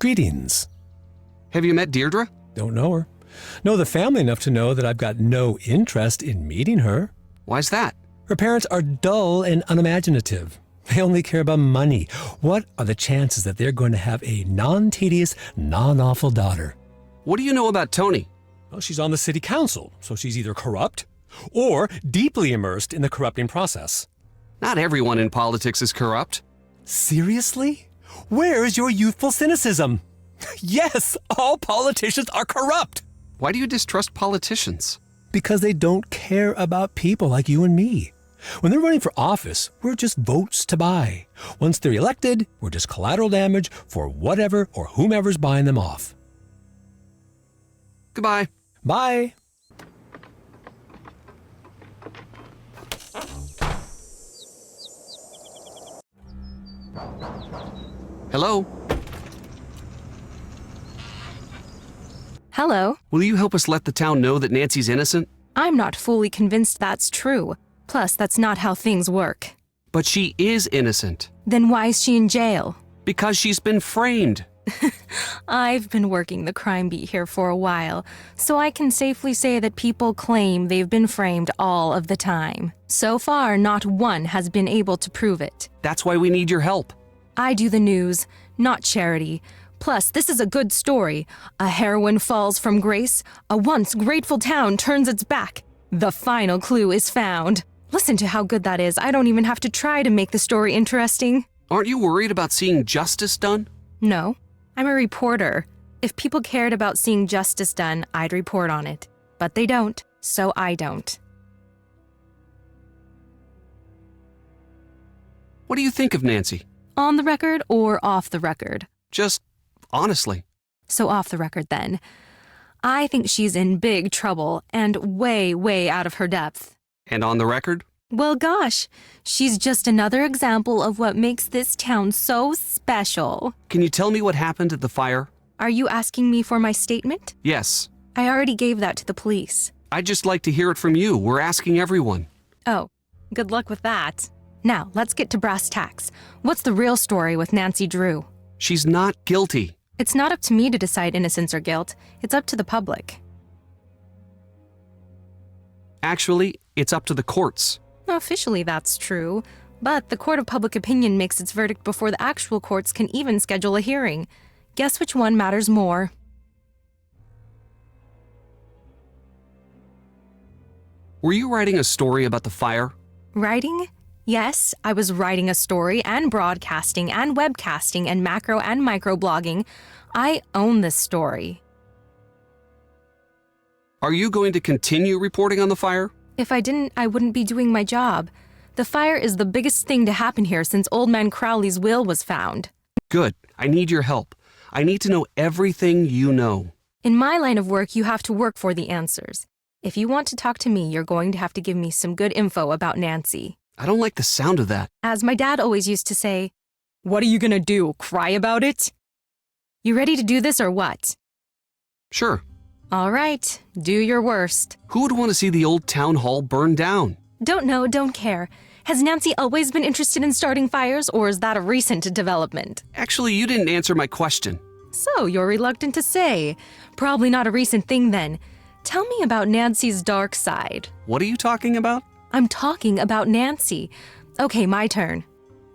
Greetings. Have you met Deirdre? Don't know her. Know the family enough to know that I've got no interest in meeting her. Why's that? Her parents are dull and unimaginative. They only care about money. What are the chances that they're going to have a non-tedious, non-awful daughter? What do you know about Tony? Well, she's on the city council, so she's either corrupt or deeply immersed in the corrupting process. Not everyone in politics is corrupt. Seriously? Where's your youthful cynicism? Yes, all politicians are corrupt. Why do you distrust politicians? Because they don't care about people like you and me. When they're running for office, we're just votes to buy. Once they're elected, we're just collateral damage for whatever or whomever's buying them off. Goodbye. Bye. Hello? Hello. Will you help us let the town know that Nancy's innocent? I'm not fully convinced that's true. Plus, that's not how things work. But she is innocent. Then why is she in jail? Because she's been framed. I've been working the crime beat here for a while, so I can safely say that people claim they've been framed all of the time. So far, not one has been able to prove it. That's why we need your help. I do the news, not charity. Plus, this is a good story. A heroine falls from grace. A once grateful town turns its back. The final clue is found. Listen to how good that is. I don't even have to try to make the story interesting. Aren't you worried about seeing justice done? No. I'm a reporter. If people cared about seeing justice done, I'd report on it. But they don't, so I don't. What do you think of Nancy? On the record or off the record? Just honestly. So off the record then. I think she's in big trouble and way, way out of her depth. And on the record? Well, gosh, she's just another example of what makes this town so special. Can you tell me what happened at the fire? Are you asking me for my statement? Yes. I already gave that to the police. I'd just like to hear it from you. We're asking everyone. Oh, good luck with that. Now, let's get to brass tacks. What's the real story with Nancy Drew? She's not guilty. It's not up to me to decide innocence or guilt. It's up to the public. Actually, it's up to the courts. Officially, that's true. But the court of public opinion makes its verdict before the actual courts can even schedule a hearing. Guess which one matters more? Were you writing a story about the fire? Writing? Yes, I was writing a story and broadcasting and webcasting and macro and micro blogging. I own this story. Are you going to continue reporting on the fire? If I didn't, I wouldn't be doing my job. The fire is the biggest thing to happen here since Old Man Crowley's will was found. Good. I need your help. I need to know everything you know. In my line of work, you have to work for the answers. If you want to talk to me, you're going to have to give me some good info about Nancy. I don't like the sound of that. As my dad always used to say, "What are you gonna do, cry about it?" You ready to do this or what? Sure. All right, do your worst. Who would want to see the old town hall burn down? Don't know, don't care. Has Nancy always been interested in starting fires, or is that a recent development? Actually, you didn't answer my question. So, you're reluctant to say. Probably not a recent thing then. Tell me about Nancy's dark side. What are you talking about? I'm talking about Nancy. Okay, my turn.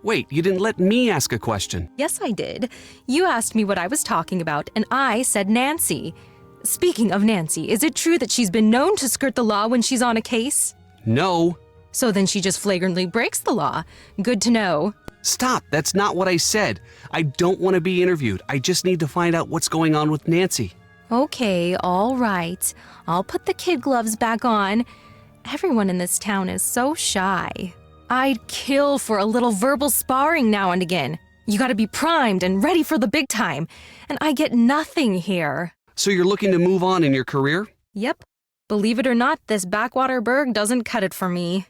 Wait, you didn't let me ask a question. Yes, I did. You asked me what I was talking about, and I said Nancy. Speaking of Nancy, is it true that she's been known to skirt the law when she's on a case? No. So then she just flagrantly breaks the law. Good to know. Stop, that's not what I said. I don't want to be interviewed. I just need to find out what's going on with Nancy. Okay, all right. I'll put the kid gloves back on. Everyone in this town is so shy. I'd kill for a little verbal sparring now and again. You gotta be primed and ready for the big time. And I get nothing here. So you're looking to move on in your career? Yep. Believe it or not, this backwater burg doesn't cut it for me.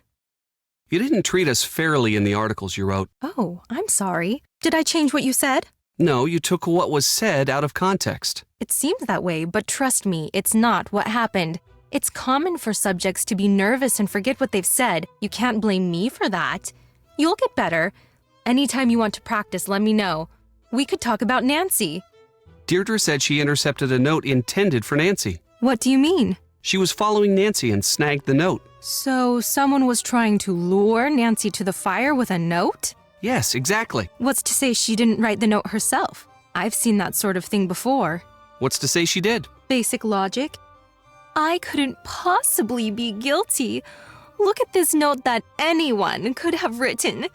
You didn't treat us fairly in the articles you wrote. Oh, I'm sorry. Did I change what you said? No, you took what was said out of context. It seems that way, but trust me, it's not what happened. It's common for subjects to be nervous and forget what they've said. You can't blame me for that. You'll get better. Anytime you want to practice, let me know. We could talk about Nancy. Deirdre said she intercepted a note intended for Nancy. What do you mean? She was following Nancy and snagged the note. So someone was trying to lure Nancy to the fire with a note? Yes, exactly. What's to say she didn't write the note herself? I've seen that sort of thing before. What's to say she did? Basic logic. I couldn't possibly be guilty. Look at this note that anyone could have written.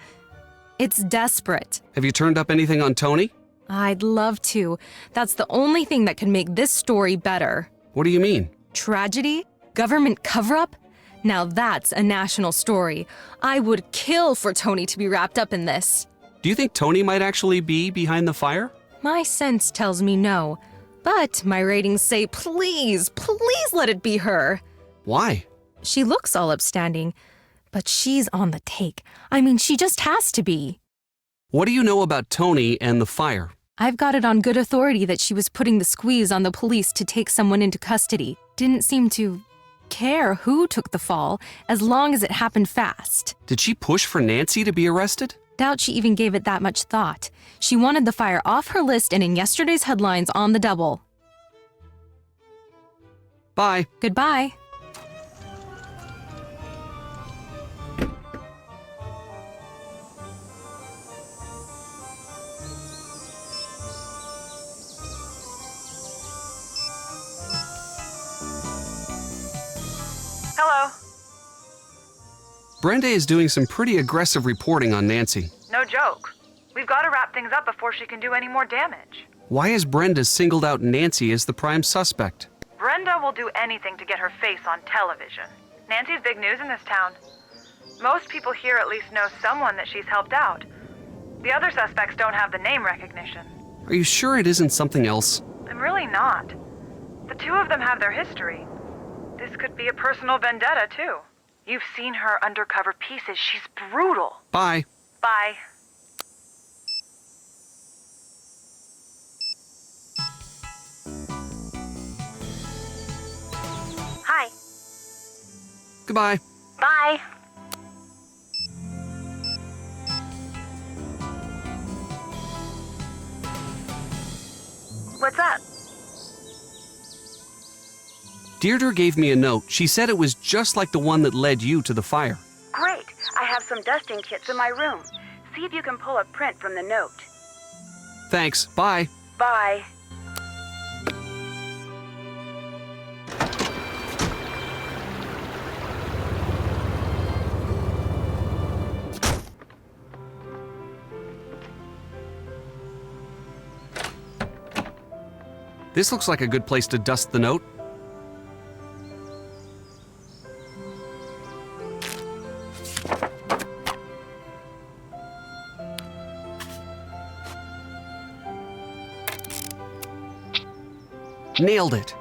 It's desperate. Have you turned up anything on Tony? I'd love to. That's the only thing that could make this story better. What do you mean? Tragedy? Government cover-up? Now that's a national story. I would kill for Tony to be wrapped up in this. Do you think Tony might actually be behind the fire? My sense tells me no. But my ratings say please, please let it be her. Why? She looks all upstanding, but she's on the take. I mean, she just has to be. What do you know about Tony and the fire? I've got it on good authority that she was putting the squeeze on the police to take someone into custody. Didn't seem to care who took the fall, as long as it happened fast. Did she push for Nancy to be arrested? Doubt she even gave it that much thought. She wanted the fire off her list and in yesterday's headlines on the double. Bye. Goodbye. Hello. Brenda is doing some pretty aggressive reporting on Nancy. No joke. We've got to wrap things up before she can do any more damage. Why has Brenda singled out Nancy as the prime suspect? Brenda will do anything to get her face on television. Nancy's big news in this town. Most people here at least know someone that she's helped out. The other suspects don't have the name recognition. Are you sure it isn't something else? I'm really not. The two of them have their history. This could be a personal vendetta, too. You've seen her undercover pieces. She's brutal. Bye. Bye. Hi. Goodbye. Bye. What's up? Deirdre gave me a note. She said it was just like the one that led you to the fire. Great. I have some dusting kits in my room. See if you can pull a print from the note. Thanks. Bye. Bye. This looks like a good place to dust the note. Nailed it.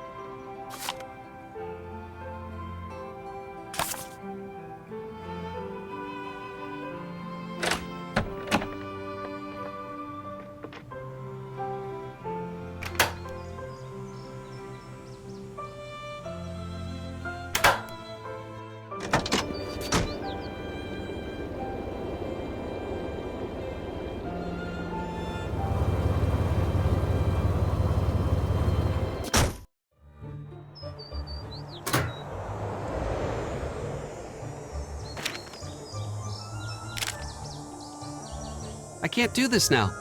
I can't do this now.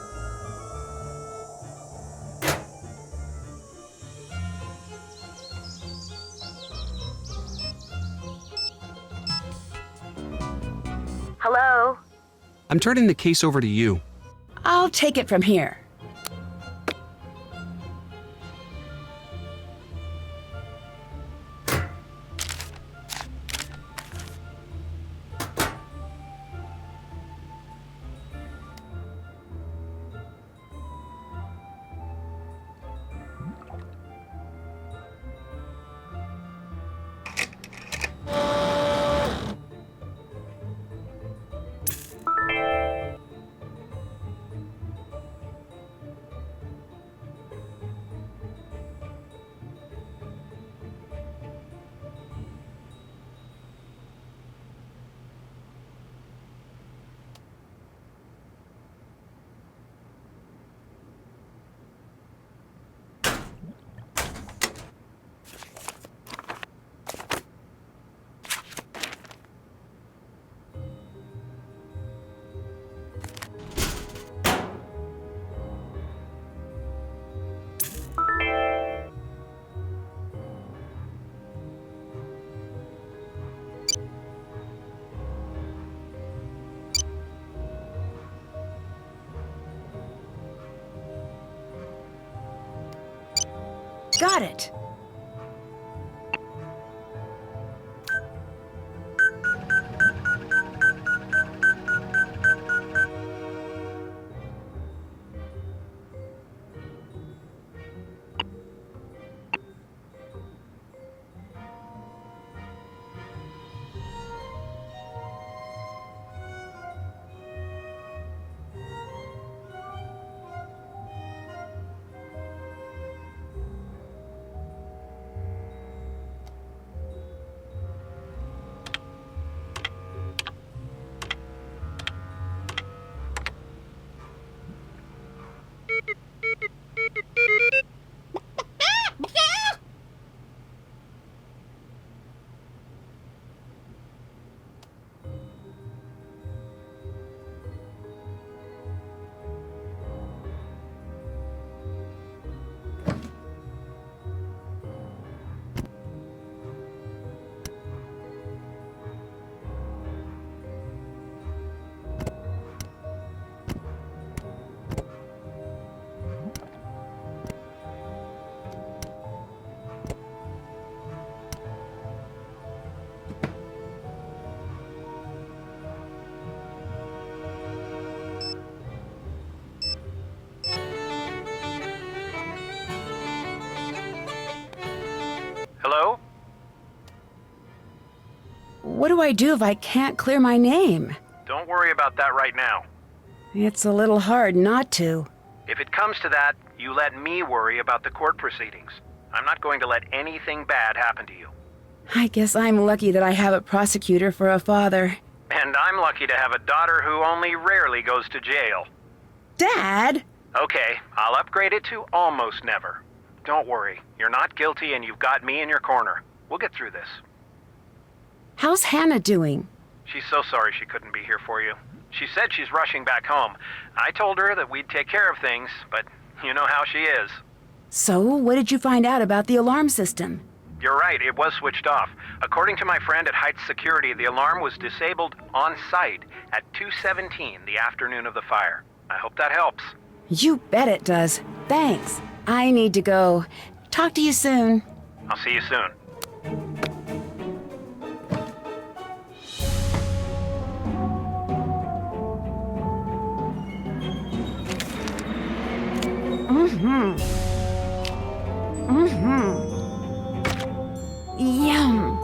Hello? I'm turning the case over to you. I'll take it from here. Got it. what do I do if I can't clear my name? Don't worry about that right now. It's a little hard not to. If it comes to that, you let me worry about the court proceedings. I'm not going to let anything bad happen to you. I guess I'm lucky that I have a prosecutor for a father. And I'm lucky to have a daughter who only rarely goes to jail. Dad! Okay, I'll upgrade it to almost never. Don't worry, you're not guilty and you've got me in your corner. We'll get through this. How's Hannah doing? She's so sorry she couldn't be here for you. She said she's rushing back home. I told her that we'd take care of things, but you know how she is. So, what did you find out about the alarm system? You're right, it was switched off. According to my friend at Heights Security, the alarm was disabled on site at 2:17 the afternoon of the fire. I hope that helps. You bet it does. Thanks. I need to go. Talk to you soon. I'll see you soon. Yum.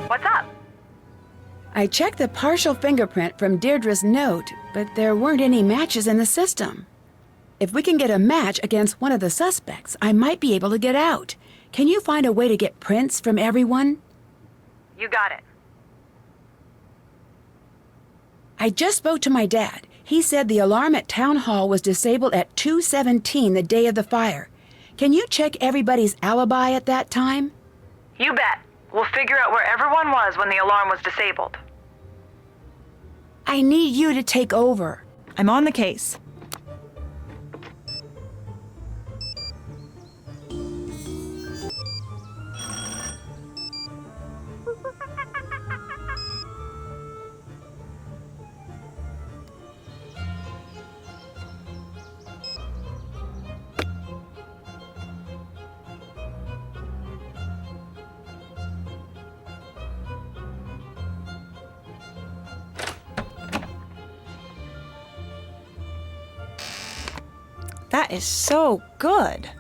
What's up? I checked the partial fingerprint from Deirdre's note, but there weren't any matches in the system. If we can get a match against one of the suspects, I might be able to get out. Can you find a way to get prints from everyone? You got it. I just spoke to my dad. He said the alarm at Town Hall was disabled at 2:17 the day of the fire. Can you check everybody's alibi at that time? You bet. We'll figure out where everyone was when the alarm was disabled. I need you to take over. I'm on the case. That is so good.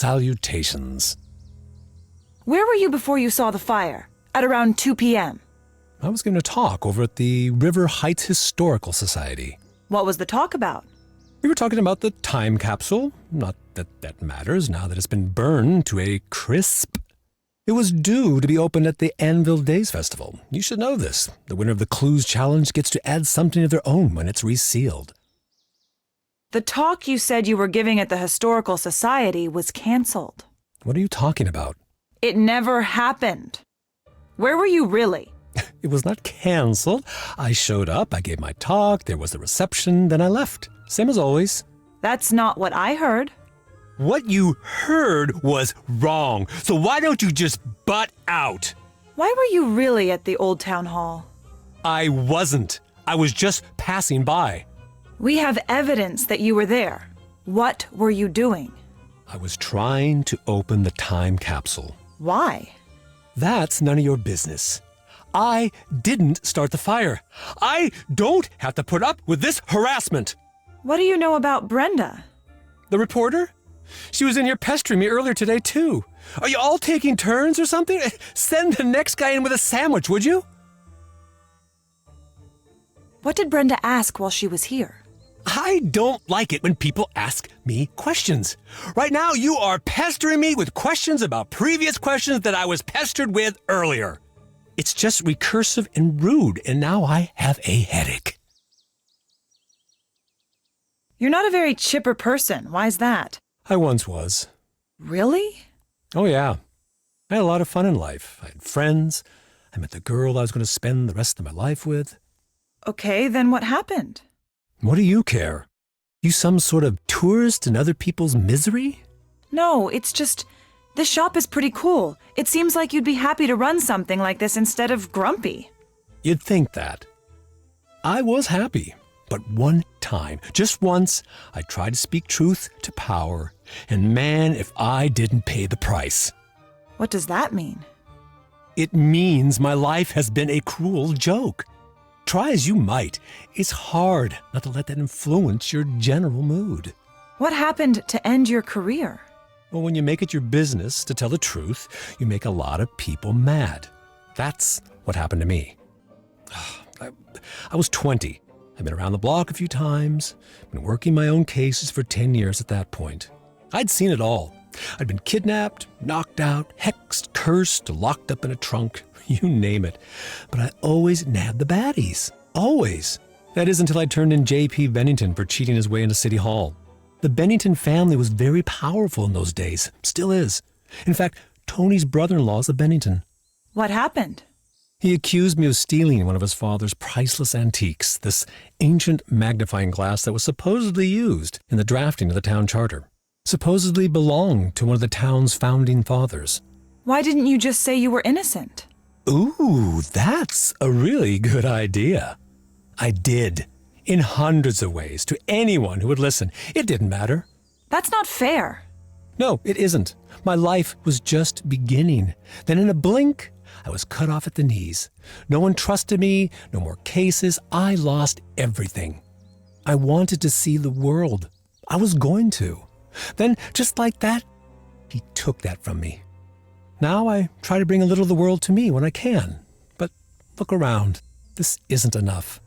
Salutations. Where were you before you saw the fire? At around 2 p.m. I was going to talk over at the River Heights Historical Society. What was the talk about? We were talking about the time capsule. Not that that matters now that it's been burned to a crisp. It was due to be opened at the Anvil Days Festival. You should know this. The winner of the Clues Challenge gets to add something of their own when it's resealed. The talk you said you were giving at the Historical Society was canceled. What are you talking about? It never happened. Where were you really? It was not canceled. I showed up, I gave my talk, there was the reception, then I left. Same as always. That's not what I heard. What you heard was wrong, so why don't you just butt out? Why were you really at the Old Town Hall? I wasn't. I was just passing by. We have evidence that you were there. What were you doing? I was trying to open the time capsule. Why? That's none of your business. I didn't start the fire. I don't have to put up with this harassment. What do you know about Brenda? The reporter? She was in here pestering me earlier today, too. Are you all taking turns or something? Send the next guy in with a sandwich, would you? What did Brenda ask while she was here? I don't like it when people ask me questions. Right now, you are pestering me with questions about previous questions that I was pestered with earlier. It's just recursive and rude, and now I have a headache. You're not a very chipper person. Why's that? I once was. Really? Oh, yeah. I had a lot of fun in life. I had friends. I met the girl I was going to spend the rest of my life with. Okay, then what happened? What do you care? You some sort of tourist in other people's misery? No, it's just, this shop is pretty cool. It seems like you'd be happy to run something like this instead of grumpy. You'd think that. I was happy. But one time, just once, I tried to speak truth to power. And man, if I didn't pay the price. What does that mean? It means my life has been a cruel joke. Try as you might, it's hard not to let that influence your general mood. What happened to end your career? Well, when you make it your business to tell the truth, you make a lot of people mad. That's what happened to me. I was 20. I'd been around the block a few times, been working my own cases for 10 years at that point. I'd seen it all. I'd been kidnapped, knocked out, hexed, cursed, locked up in a trunk, you name it. But I always nabbed the baddies. Always. That is until I turned in J.P. Bennington for cheating his way into City Hall. The Bennington family was very powerful in those days. Still is. In fact, Tony's brother-in-law is a Bennington. What happened? He accused me of stealing one of his father's priceless antiques, this ancient magnifying glass that was supposedly used in the drafting of the town charter. Supposedly belonged to one of the town's founding fathers. Why didn't you just say you were innocent? Ooh, that's a really good idea. I did. In hundreds of ways, to anyone who would listen. It didn't matter. That's not fair. No, it isn't. My life was just beginning. Then in a blink, I was cut off at the knees. No one trusted me, no more cases. I lost everything. I wanted to see the world. I was going to. Then, just like that, he took that from me. Now I try to bring a little of the world to me when I can. But look around. This isn't enough.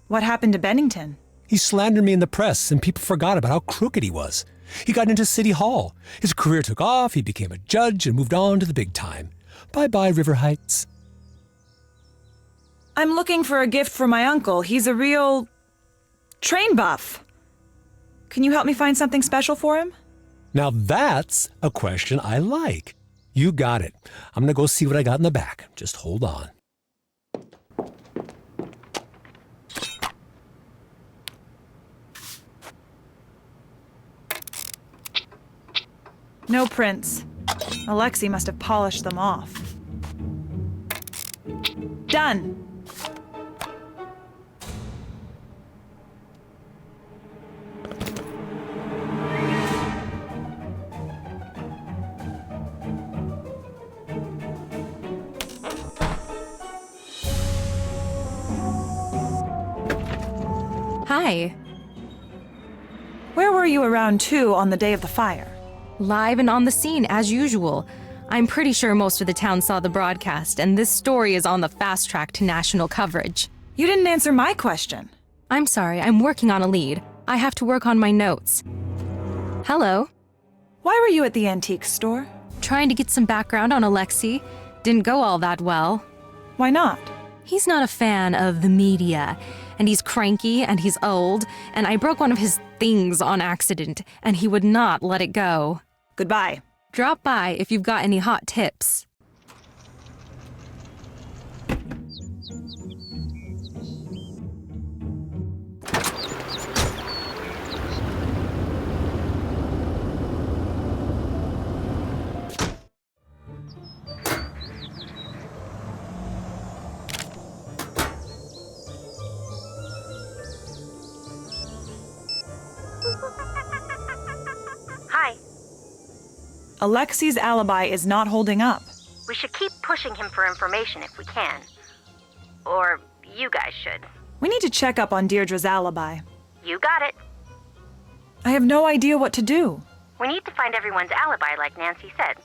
What happened to Bennington? He slandered me in the press, and people forgot about how crooked he was. He got into City Hall. His career took off, he became a judge, and moved on to the big time. Bye-bye, River Heights. I'm looking for a gift for my uncle. He's a real train buff. Can you help me find something special for him? Now that's a question I like. You got it. I'm gonna go see what I got in the back. Just hold on. No prints. Alexi must have polished them off. Done. Hi. Where were you around 2 on the day of the fire? live and on the scene as usual. I'm pretty sure most of the town saw the broadcast, and this story is on the fast track to national coverage. You didn't answer my question. I'm sorry, I'm working on a lead. I have to work on my notes. Hello? Why were you at the antique store? Trying to get some background on Alexei. Didn't go all that well. Why not? He's not a fan of the media, and he's cranky, and he's old, and I broke one of his things on accident, and he would not let it go. Goodbye. Drop by if you've got any hot tips. Hi. Alexei's alibi is not holding up. We should keep pushing him for information if we can. Or you guys should. We need to check up on Deirdre's alibi. You got it. I have no idea what to do. We need to find everyone's alibi like Nancy said.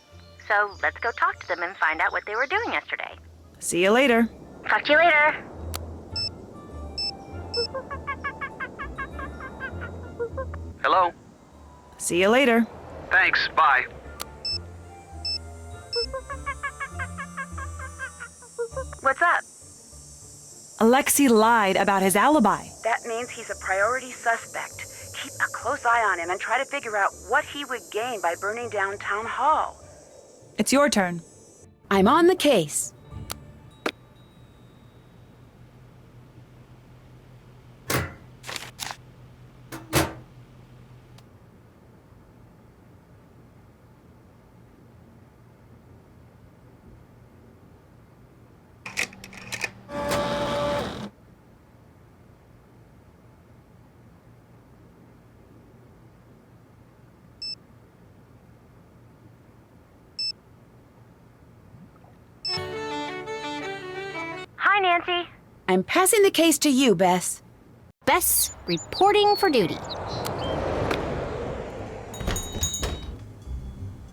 So let's go talk to them and find out what they were doing yesterday. See you later. Talk to you later. Hello? See you later. Thanks, bye. What's up? Alexei lied about his alibi. That means he's a priority suspect. Keep a close eye on him and try to figure out what he would gain by burning down Town Hall. It's your turn. I'm on the case. Hi, Nancy. I'm passing the case to you, Bess. Bess, reporting for duty.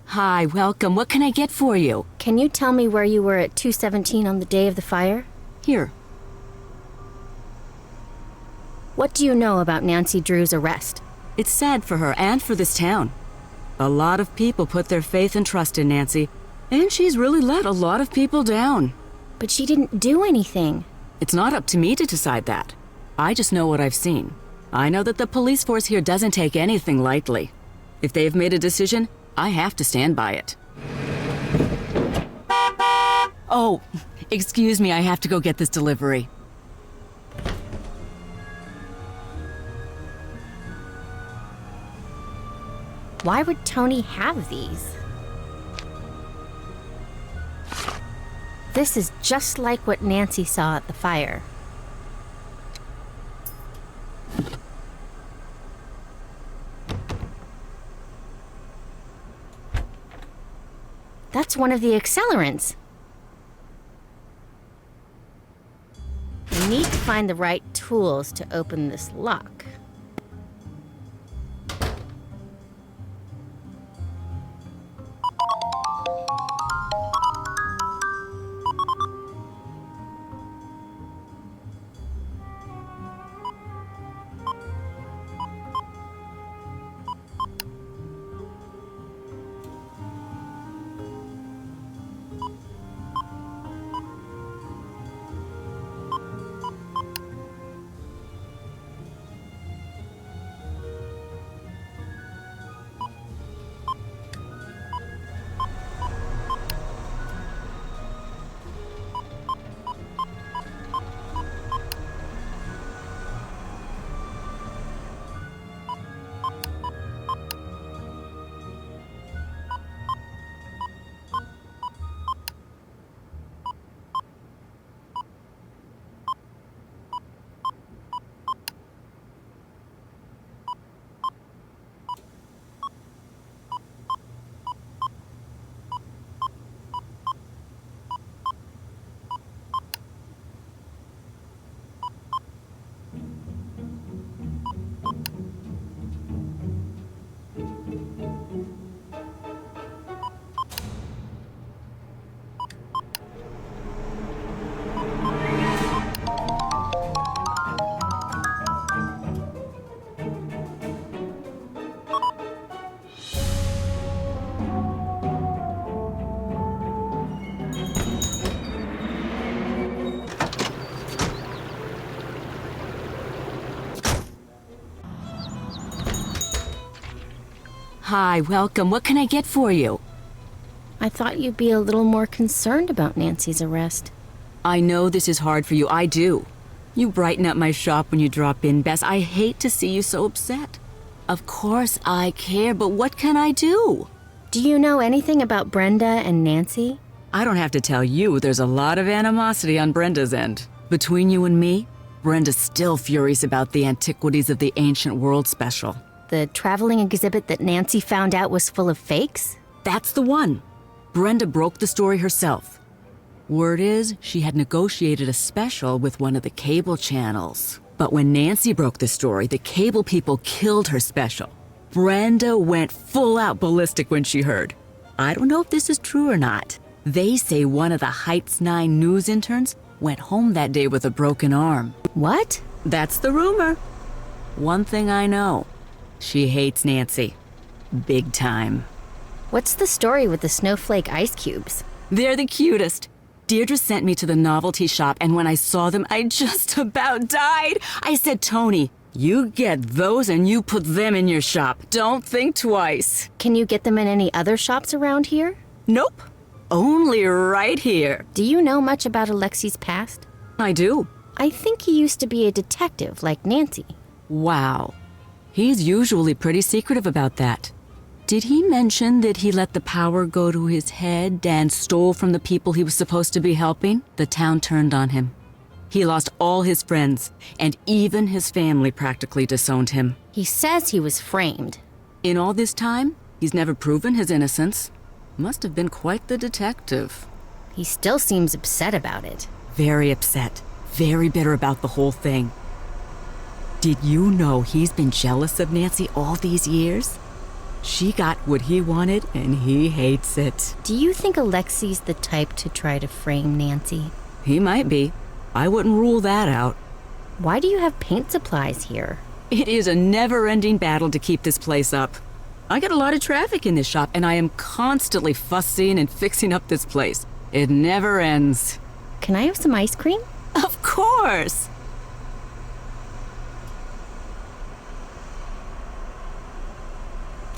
Hi, welcome. What can I get for you? Can you tell me where you were at 217 on the day of the fire? Here. What do you know about Nancy Drew's arrest? It's sad for her and for this town. A lot of people put their faith and trust in Nancy, and she's really let a lot of people down. But she didn't do anything. It's not up to me to decide that. I just know what I've seen. I know that the police force here doesn't take anything lightly. If they've made a decision, I have to stand by it. Oh, excuse me, I have to go get this delivery. Why would Tony have these? This is just like what Nancy saw at the fire. That's one of the accelerants. We need to find the right tools to open this lock. Hi, welcome. What can I get for you? I thought you'd be a little more concerned about Nancy's arrest. I know this is hard for you. I do. You brighten up my shop when you drop in, Bess. I hate to see you so upset. Of course I care, but what can I do? Do you know anything about Brenda and Nancy? I don't have to tell you, there's a lot of animosity on Brenda's end. Between you and me, Brenda's still furious about the Antiquities of the Ancient World special. The traveling exhibit that Nancy found out was full of fakes? That's the one. Brenda broke the story herself. Word is, she had negotiated a special with one of the cable channels. But when Nancy broke the story, the cable people killed her special. Brenda went full out ballistic when she heard. I don't know if this is true or not. They say one of the Heights 9 news interns went home that day with a broken arm. What? That's the rumor. One thing I know, she hates Nancy. Big time. What's the story with the snowflake ice cubes? They're the cutest. Deirdre sent me to the novelty shop, and when I saw them, I just about died. I said, Tony, you get those and you put them in your shop. Don't think twice. Can you get them in any other shops around here? Nope. Only right here. Do you know much about Alexi's past? I do. I think he used to be a detective like Nancy. Wow. He's usually pretty secretive about that. Did he mention that he let the power go to his head and stole from the people he was supposed to be helping? The town turned on him. He lost all his friends, and even his family practically disowned him. He says he was framed. In all this time, he's never proven his innocence. Must have been quite the detective. He still seems upset about it. Very upset. Very bitter about the whole thing. Did you know he's been jealous of Nancy all these years? She got what he wanted, and he hates it. Do you think Alexi's the type to try to frame Nancy? He might be. I wouldn't rule that out. Why do you have paint supplies here? It is a never-ending battle to keep this place up. I get a lot of traffic in this shop, and I am constantly fussing and fixing up this place. It never ends. Can I have some ice cream? Of course!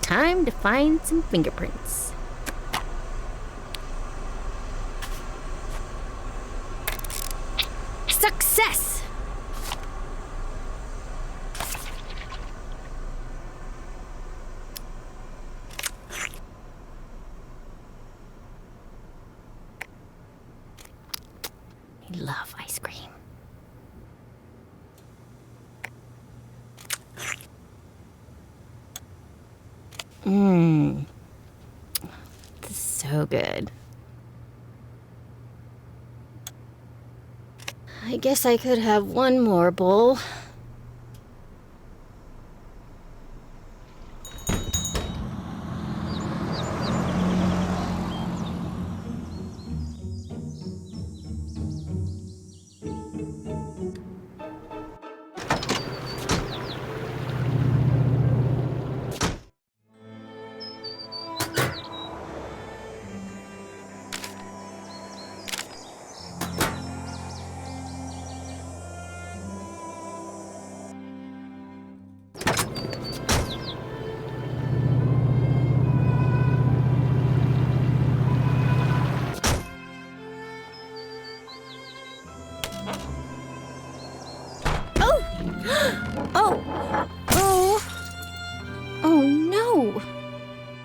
Time to find some fingerprints. Success! I love ice cream. This is so good. I guess I could have one more bowl.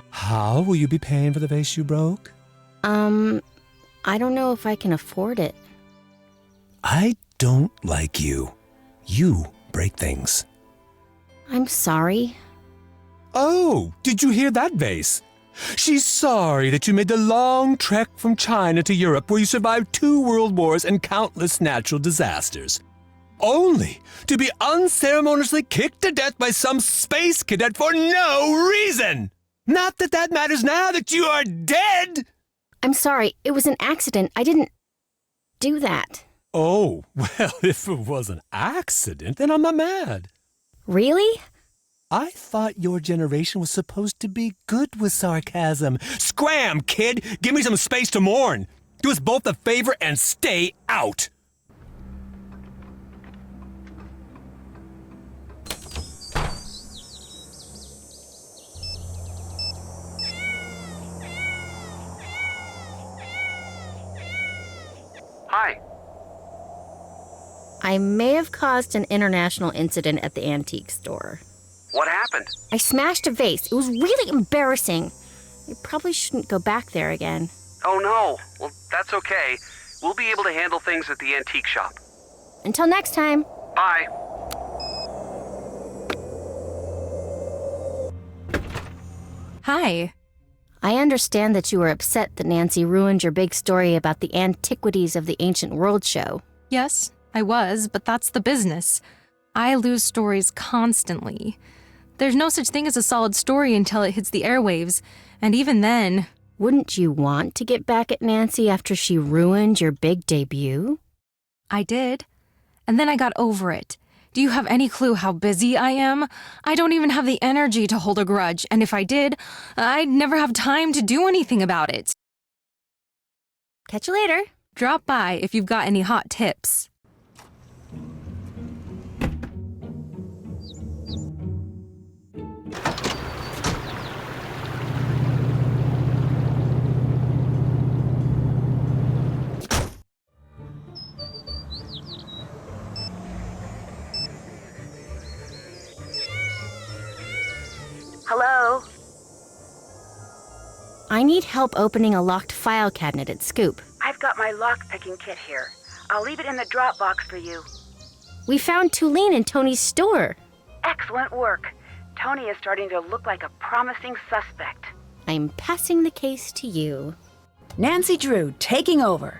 How will you be paying for the vase you broke? I don't know if I can afford it. I don't like you. You break things. I'm sorry. Oh, did you hear that vase? She's sorry that you made the long trek from China to Europe where you survived 2 world wars and countless natural disasters. Only to be unceremoniously kicked to death by some space cadet for no reason! Not that that matters now that you are dead! I'm sorry, it was an accident. I didn't do that. Oh, well, if it was an accident, then I'm not mad. Really? I thought your generation was supposed to be good with sarcasm. Scram, kid! Give me some space to mourn! Do us both a favor and stay out! I may have caused an international incident at the antique store. What happened? I smashed a vase. It was really embarrassing. I probably shouldn't go back there again. Oh no. Well, that's okay. We'll be able to handle things at the antique shop. Until next time. Bye. Hi. I understand that you were upset that Nancy ruined your big story about the antiquities of the ancient world show. Yes, I was, but that's the business. I lose stories constantly. There's no such thing as a solid story until it hits the airwaves, and even then... Wouldn't you want to get back at Nancy after she ruined your big debut? I did. And then I got over it. Do you have any clue how busy I am? I don't even have the energy to hold a grudge, and if I did, I'd never have time to do anything about it. Catch you later. Drop by if you've got any hot tips. Hello? I need help opening a locked file cabinet at Scoop. I've got my lock-picking kit here. I'll leave it in the drop box for you. We found Tulane in Tony's store. Excellent work. Tony is starting to look like a promising suspect. I'm passing the case to you. Nancy Drew taking over.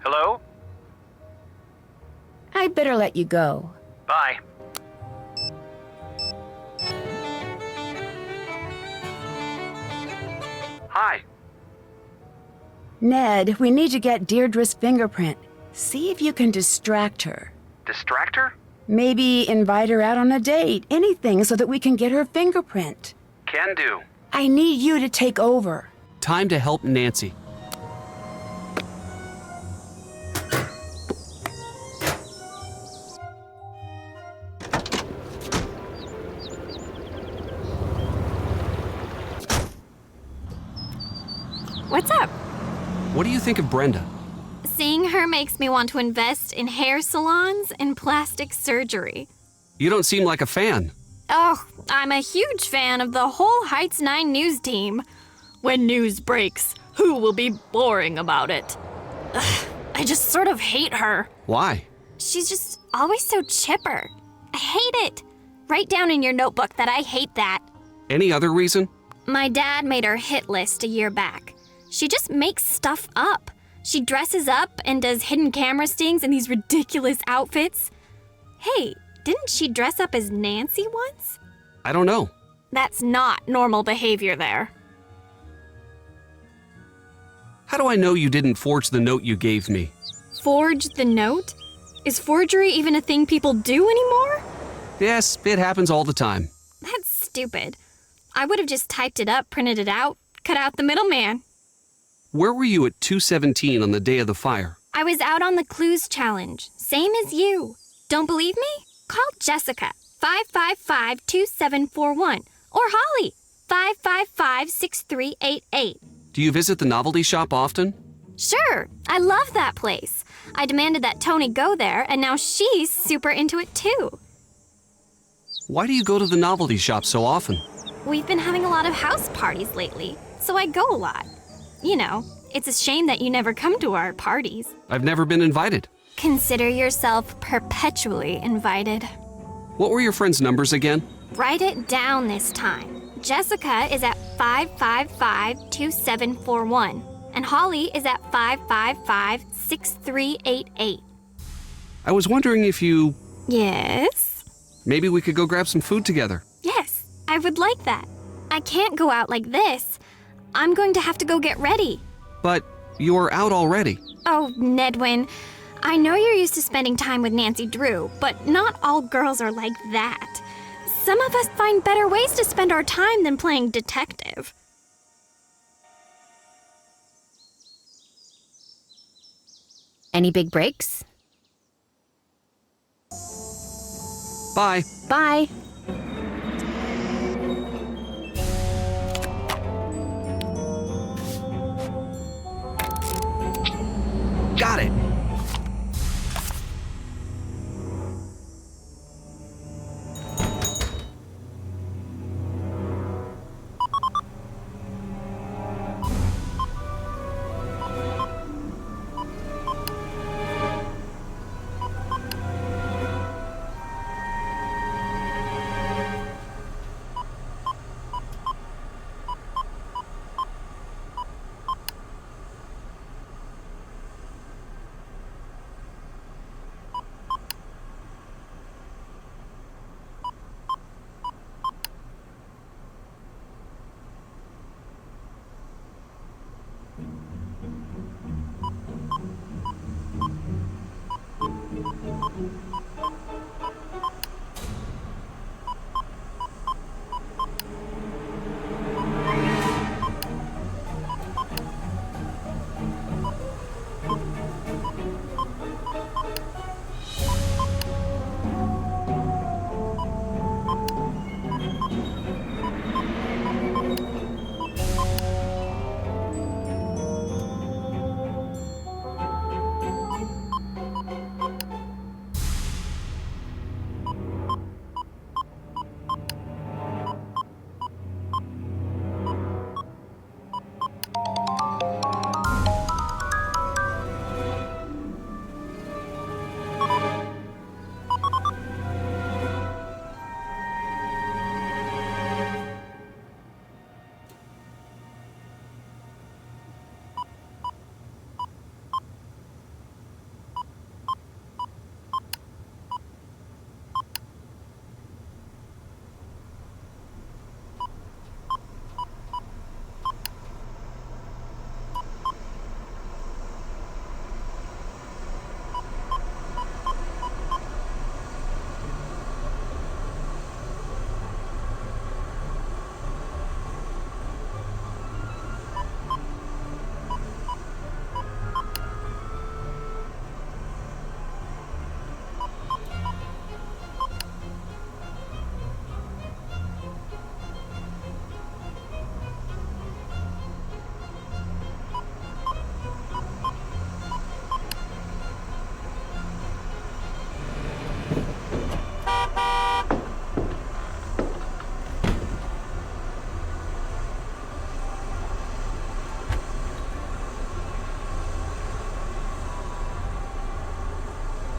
Hello? I'd better let you go. Bye. Hi. Ned, we need to get Deirdre's fingerprint. See if you can distract her. Distract her? Maybe invite her out on a date. Anything so that we can get her fingerprint. Can do. I need you to take over. Time to help Nancy. What's up? What do you think of Brenda? Seeing her makes me want to invest in hair salons and plastic surgery. You don't seem like a fan. Oh, I'm a huge fan of the whole Heights 9 news team. When news breaks, who will be boring about it? Ugh, I just sort of hate her. Why? She's just always so chipper. I hate it. Write down in your notebook that I hate that. Any other reason? My dad made her hit list a year back. She just makes stuff up. She dresses up and does hidden camera stings in these ridiculous outfits. Hey, didn't she dress up as Nancy once? I don't know. That's not normal behavior there. How do I know you didn't forge the note you gave me? Forge the note? Is forgery even a thing people do anymore? Yes, it happens all the time. That's stupid. I would have just typed it up, printed it out, cut out the middleman. Where were you at 2:17 on the day of the fire? I was out on the clues challenge, same as you. Don't believe me? Call Jessica, 555-2741, or Holly, 555-6388. Do you visit the novelty shop often? Sure, I love that place. I demanded that Tony go there, and now she's super into it too. Why do you go to the novelty shop so often? We've been having a lot of house parties lately, so I go a lot. You know, it's a shame that you never come to our parties. I've never been invited. Consider yourself perpetually invited. What were your friends' numbers again? Write it down this time. Jessica is at 555-2741, and Holly is at 555-6388. I was wondering if you... Yes? Maybe we could go grab some food together. Yes, I would like that. I can't go out like this. I'm going to have to go get ready. But you're out already. Oh, Nedwin, I know you're used to spending time with Nancy Drew, but not all girls are like that. Some of us find better ways to spend our time than playing detective. Any big breaks? Bye. Bye. Got it.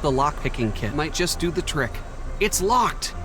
The lock-picking kit might just do the trick. It's locked!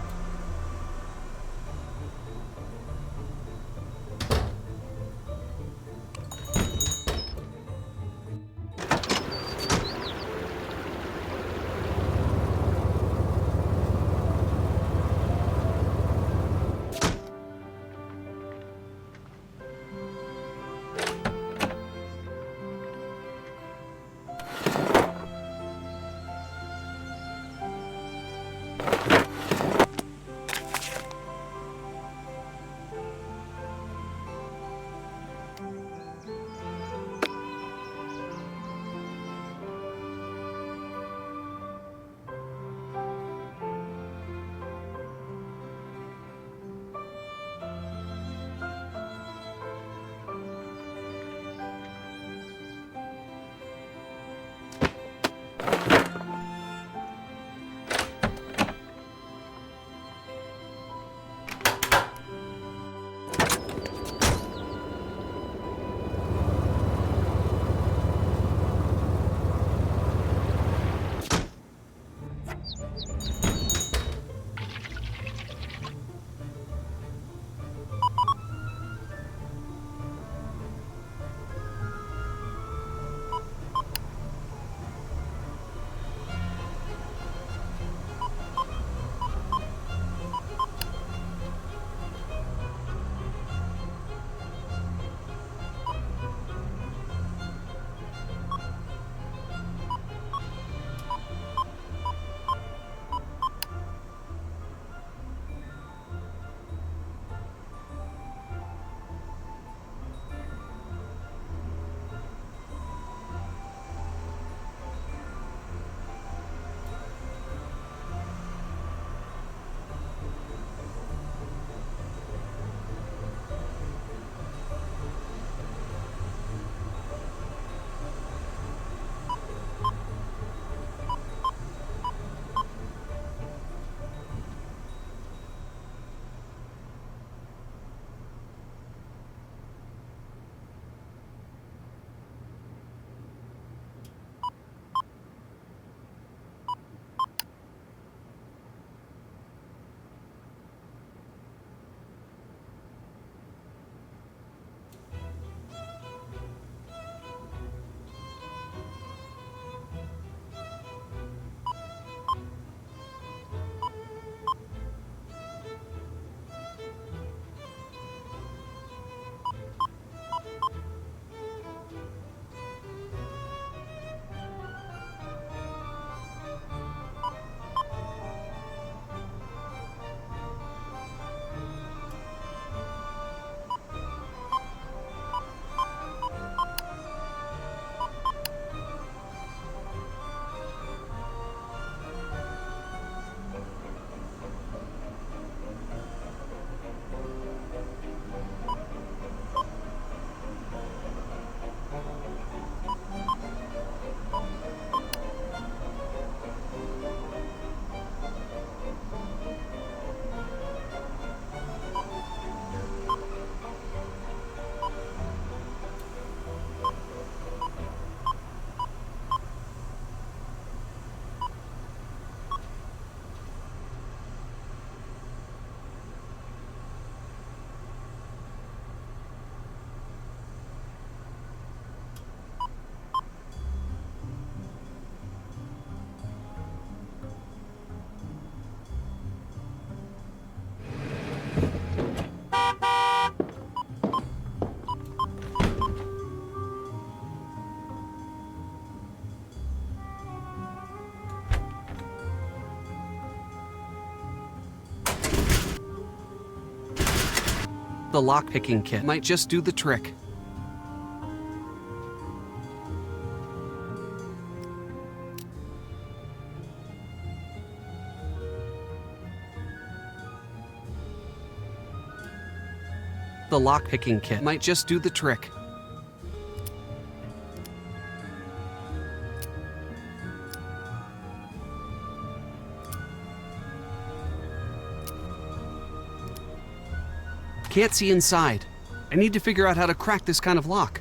The lockpicking kit might just do the trick. The lockpicking kit might just do the trick. Can't see inside. I need to figure out how to crack this kind of lock.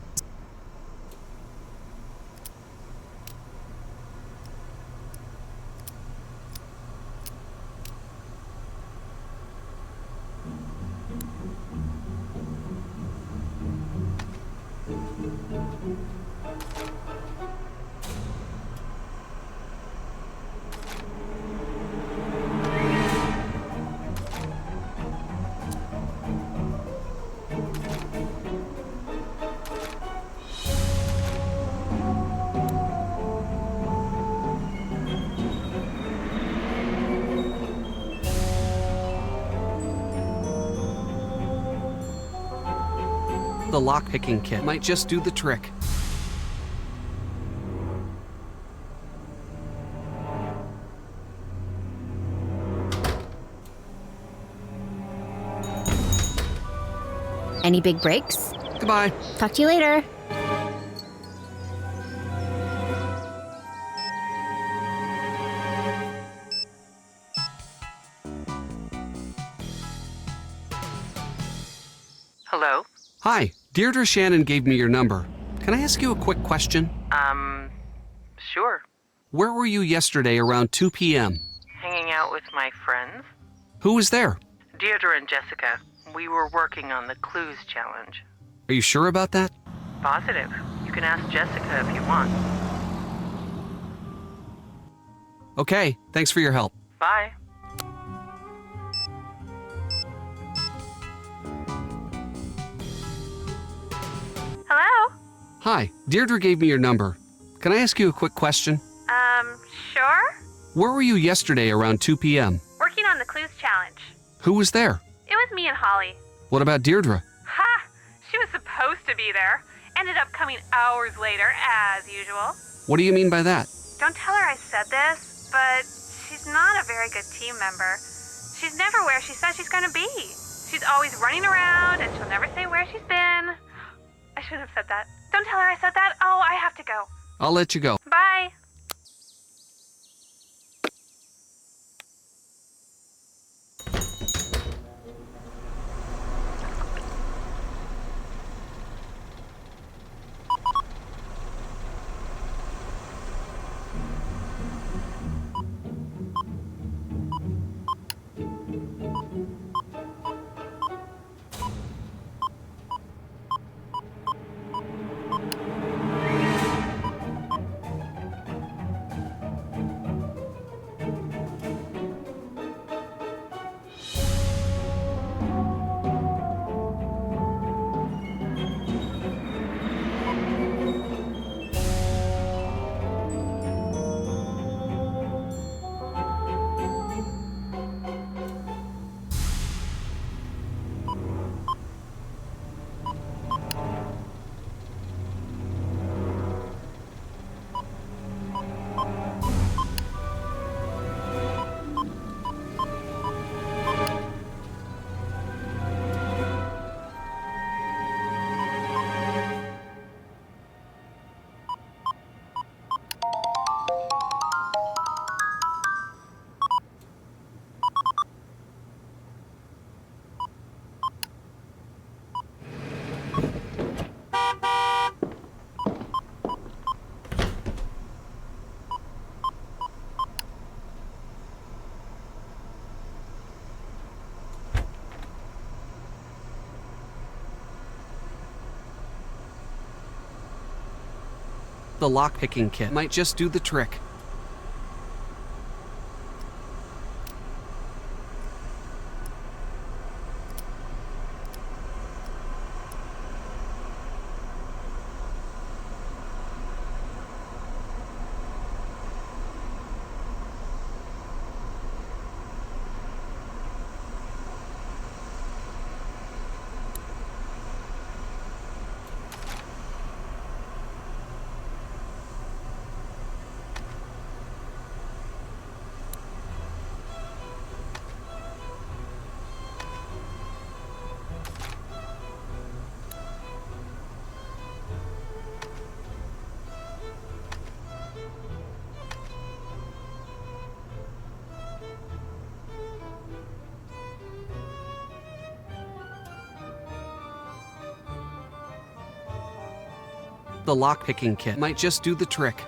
The lockpicking kit might just do the trick. Any big breaks? Goodbye. Talk to you later. Hello? Hi, Deirdre Shannon gave me your number. Can I ask you a quick question? Sure. Where were you yesterday around 2 p.m.? Hanging out with my friends. Who was there? Deirdre and Jessica. We were working on the clues challenge. Are you sure about that? Positive. You can ask Jessica if you want. Okay, thanks for your help. Bye. Hello? Hi, Deirdre gave me your number. Can I ask you a quick question? Sure? Where were you yesterday around 2 p.m.? Working on the clues challenge. Who was there? It was me and Holly. What about Deirdre? Ha! She was supposed to be there. Ended up coming hours later, as usual. What do you mean by that? Don't tell her I said this, but she's not a very good team member. She's never where she says she's gonna be. She's always running around, and she'll never say where she's been. I shouldn't have said that. Don't tell her I said that. Oh, I have to go. I'll let you go. Bye. The lockpicking kit might just do the trick. the lock-picking kit. Might just do the trick.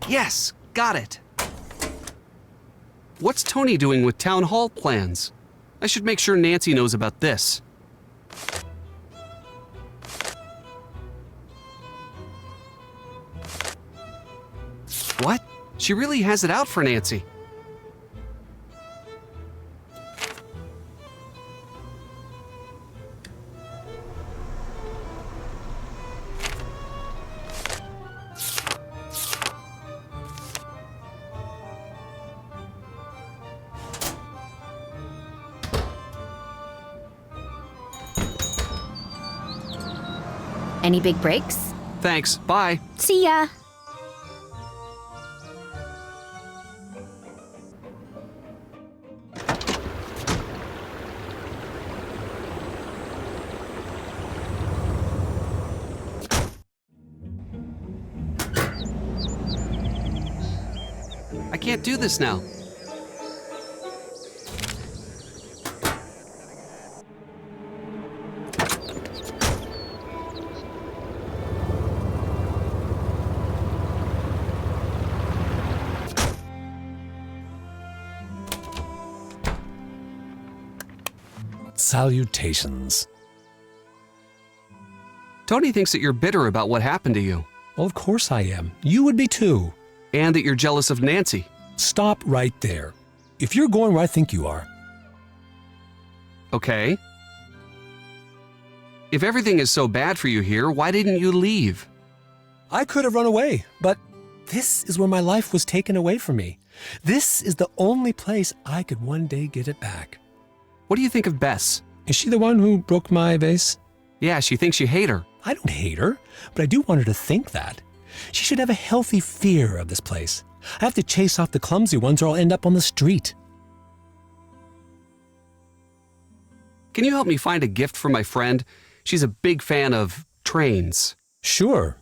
Yes, got it. What's Tony doing with town hall plans? I should make sure Nancy knows about this. What? She really has it out for Nancy. Any big breaks? Thanks, bye. See ya. I can't do this now. Salutations. Tony thinks that you're bitter about what happened to you. Well, of course I am. You would be too. And that you're jealous of Nancy. Stop right there. If you're going where I think you are. Okay. If everything is so bad for you here, why didn't you leave? I could have run away, but this is where my life was taken away from me. This is the only place I could one day get it back. What do you think of Bess? Is she the one who broke my vase? Yeah, she thinks you hate her. I don't hate her, but I do want her to think that. She should have a healthy fear of this place. I have to chase off the clumsy ones or I'll end up on the street. Can you help me find a gift for my friend? She's a big fan of trains. Sure.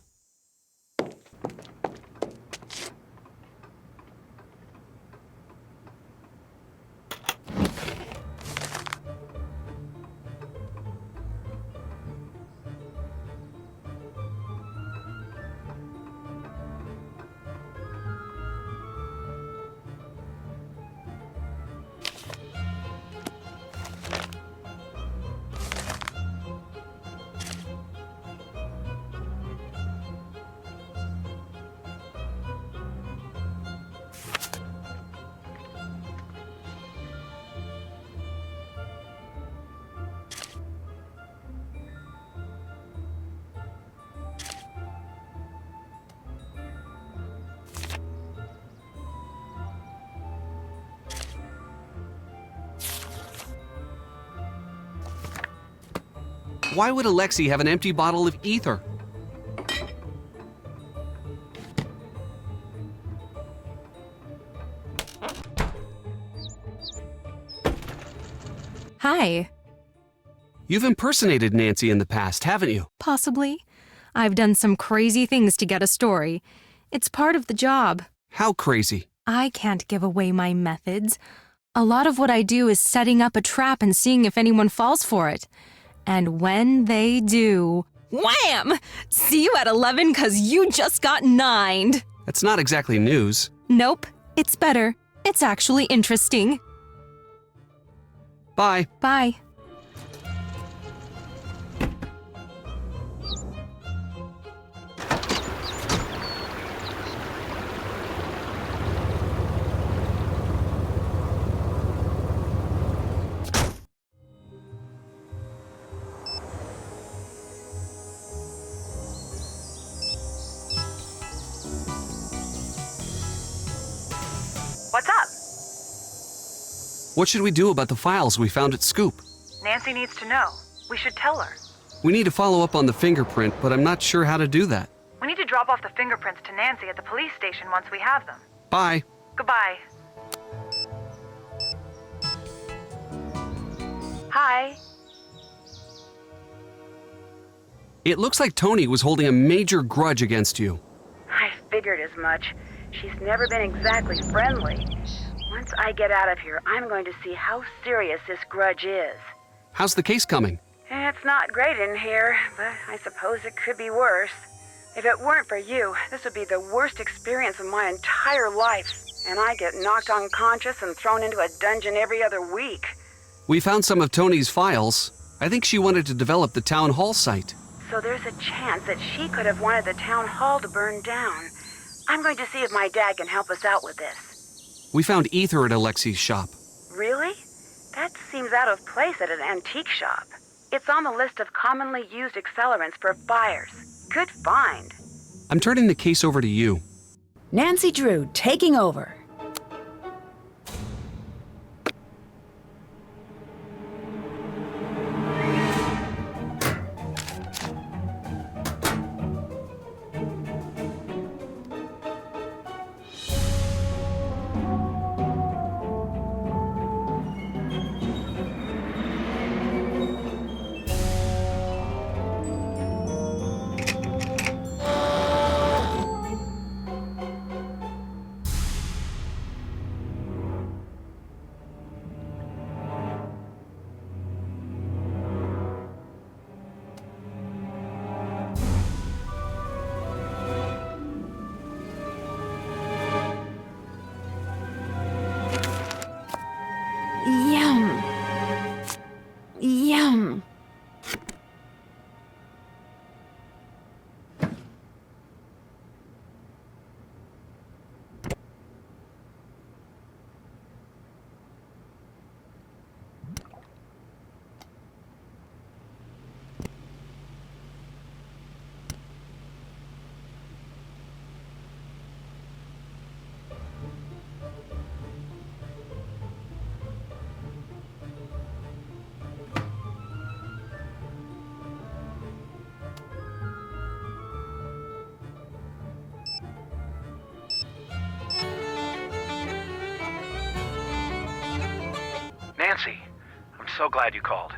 Why would Alexei have an empty bottle of ether? Hi. You've impersonated Nancy in the past, haven't you? Possibly. I've done some crazy things to get a story. It's part of the job. How crazy? I can't give away my methods. A lot of what I do is setting up a trap and seeing if anyone falls for it. And when they do, wham! See you at 11 'cause you just got 9'd. That's not exactly news. Nope, it's better. It's actually interesting. Bye. Bye. What should we do about the files we found at Scoop? Nancy needs to know. We should tell her. We need to follow up on the fingerprint, but I'm not sure how to do that. We need to drop off the fingerprints to Nancy at the police station once we have them. Bye. Goodbye. Hi. It looks like Tony was holding a major grudge against you. I figured as much. She's never been exactly friendly. Once I get out of here, I'm going to see how serious this grudge is. How's the case coming? It's not great in here, but I suppose it could be worse. If it weren't for you, this would be the worst experience of my entire life, and I get knocked unconscious and thrown into a dungeon every other week. We found some of Tony's files. I think she wanted to develop the town hall site. So there's a chance that she could have wanted the town hall to burn down. I'm going to see if my dad can help us out with this. We found ether at Alexi's shop. Really? That seems out of place at an antique shop. It's on the list of commonly used accelerants for fires. Good find. I'm turning the case over to you. Nancy Drew taking over. Yum. Yum. Nancy, I'm so glad you called.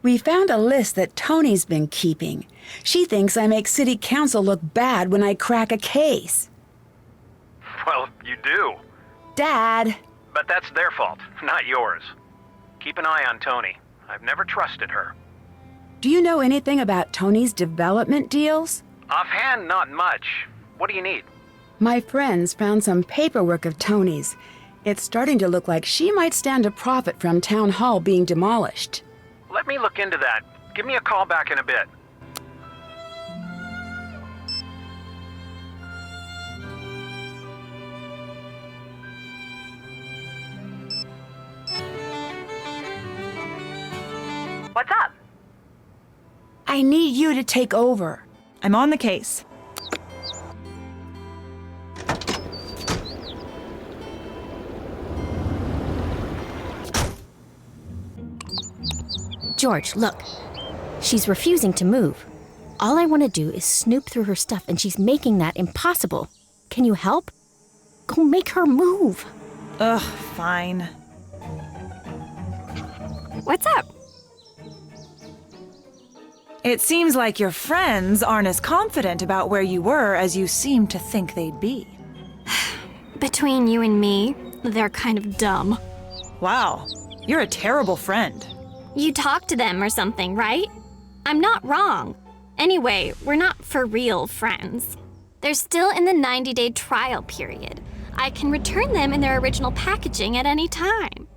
We found a list that Tony's been keeping. She thinks I make city council look bad when I crack a case. Well, you do. Dad! But that's their fault, not yours. Keep an eye on Tony. I've never trusted her. Do you know anything about Tony's development deals? Offhand, not much. What do you need? My friends found some paperwork of Tony's. It's starting to look like she might stand to profit from Town Hall being demolished. Let me look into that. Give me a call back in a bit. What's up? I need you to take over. I'm on the case. George, look. She's refusing to move. All I want to do is snoop through her stuff, and she's making that impossible. Can you help? Go make her move. Ugh, fine. What's up? It seems like your friends aren't as confident about where you were as you seem to think they'd be. Between you and me, they're kind of dumb. Wow, you're a terrible friend. You talk to them or something, right? I'm not wrong. Anyway, we're not for real friends. They're still in the 90-day trial period. I can return them in their original packaging at any time.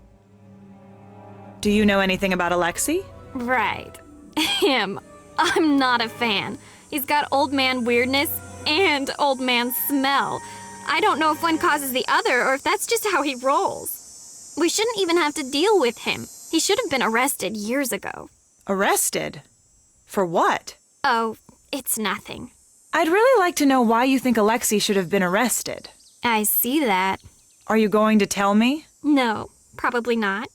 Do you know anything about Alexei? Right. Him. I'm not a fan. He's got old man weirdness and old man smell. I don't know if one causes the other or if that's just how he rolls. We shouldn't even have to deal with him. He should have been arrested years ago. Arrested? For what? Oh, it's nothing. I'd really like to know why you think Alexei should have been arrested. I see that. Are you going to tell me? No, probably not.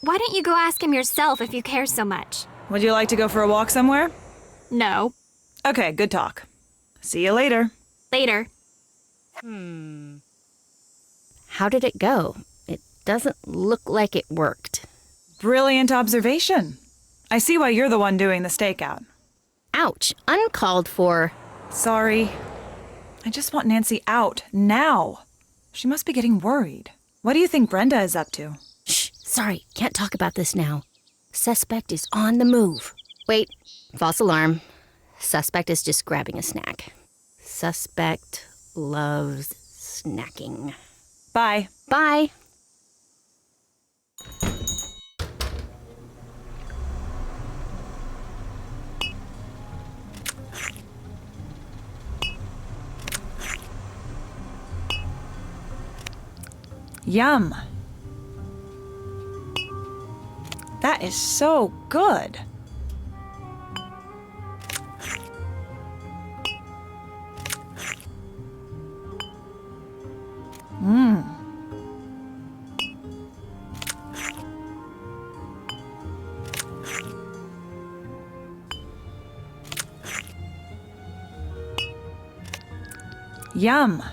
Why don't you go ask him yourself if you care so much? Would you like to go for a walk somewhere? No. Okay, good talk. See you later. Later. How did it go? It doesn't look like it worked. Brilliant observation. I see why you're the one doing the stakeout. Ouch, uncalled for. Sorry. I just want Nancy out, now. She must be getting worried. What do you think Brenda is up to? Shh, sorry, can't talk about this now. Suspect is on the move. Wait, false alarm. Suspect is just grabbing a snack. Suspect loves snacking. Bye. Bye. Yum. That is so good. Mmm. Yum.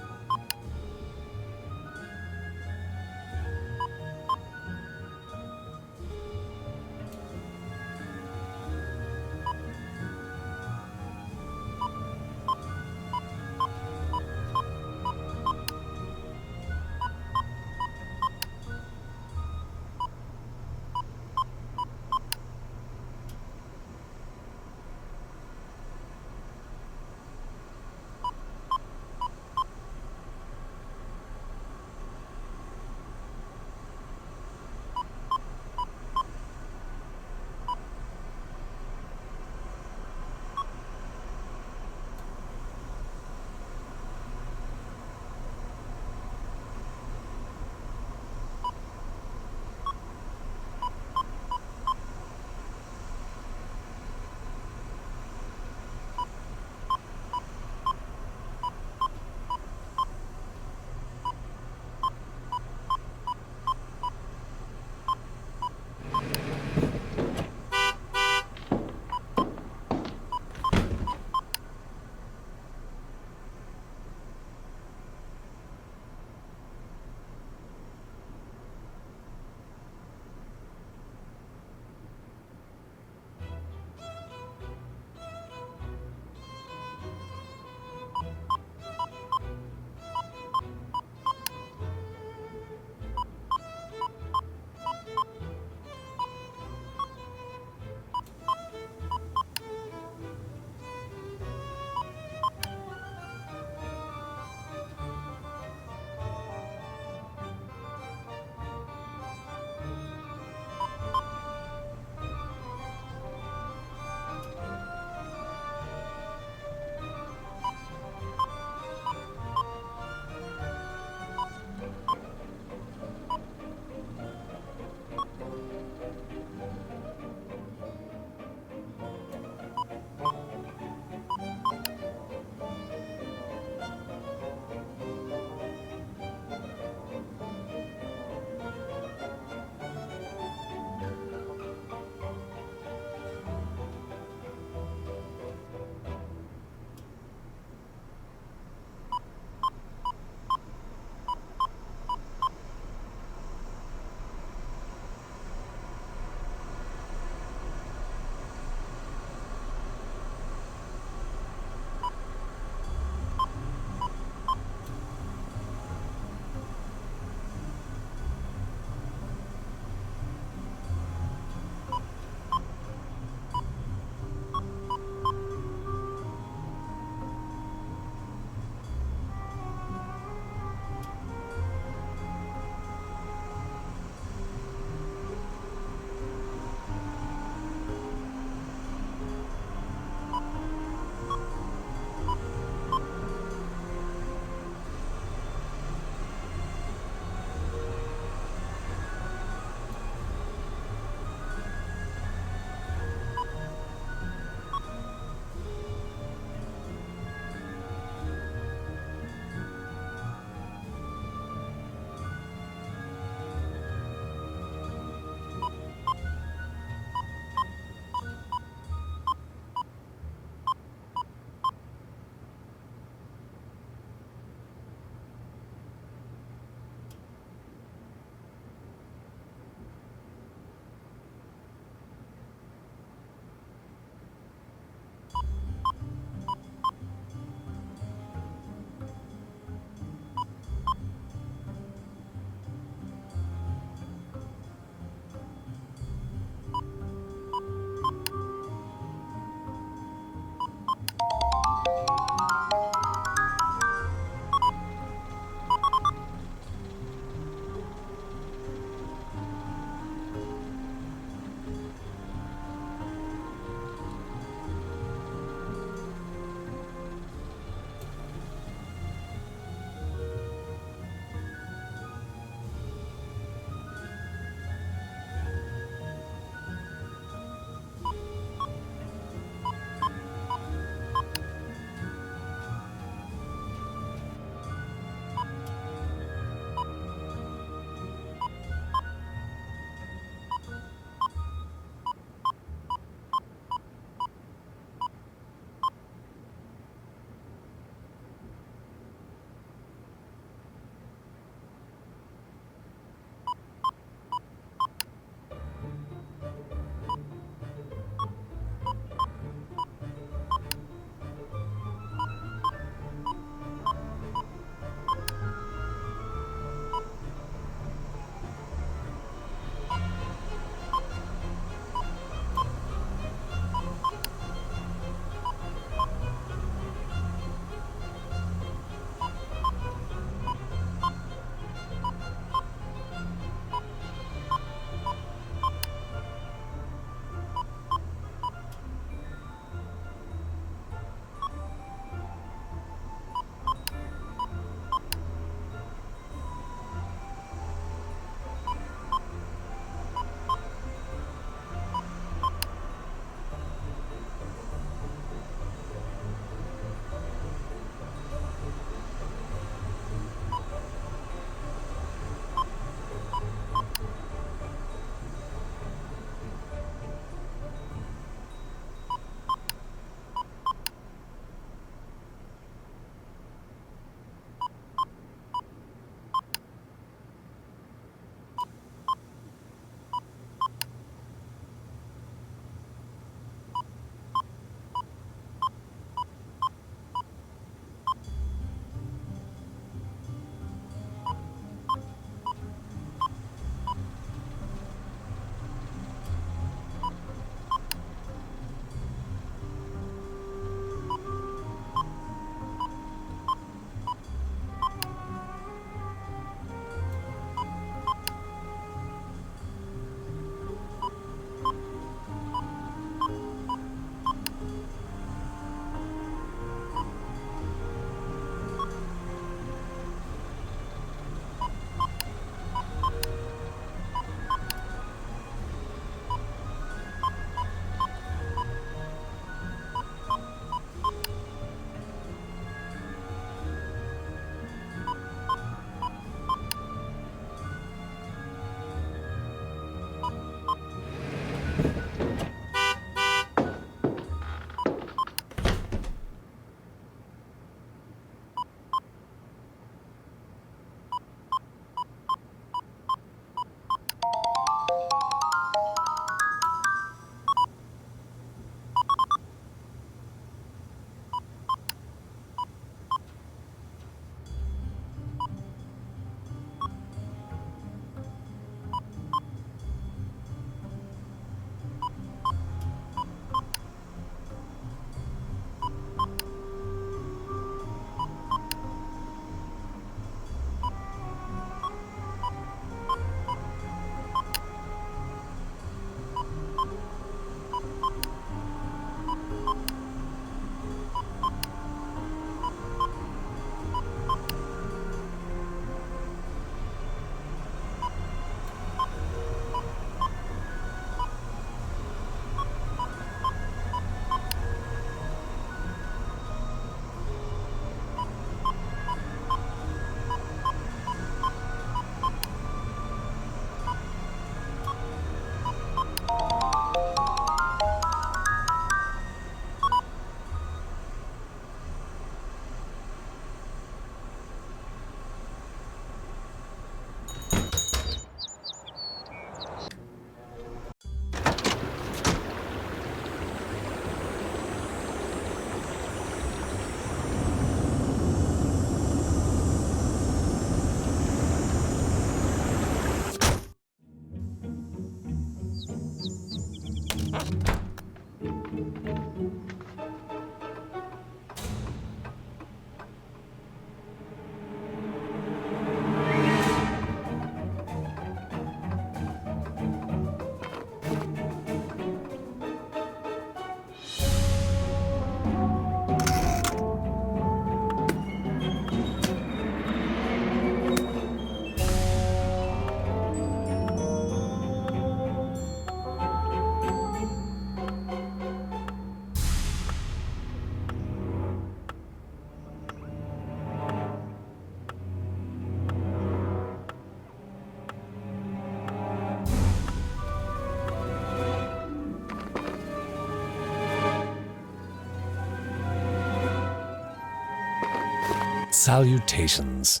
Salutations.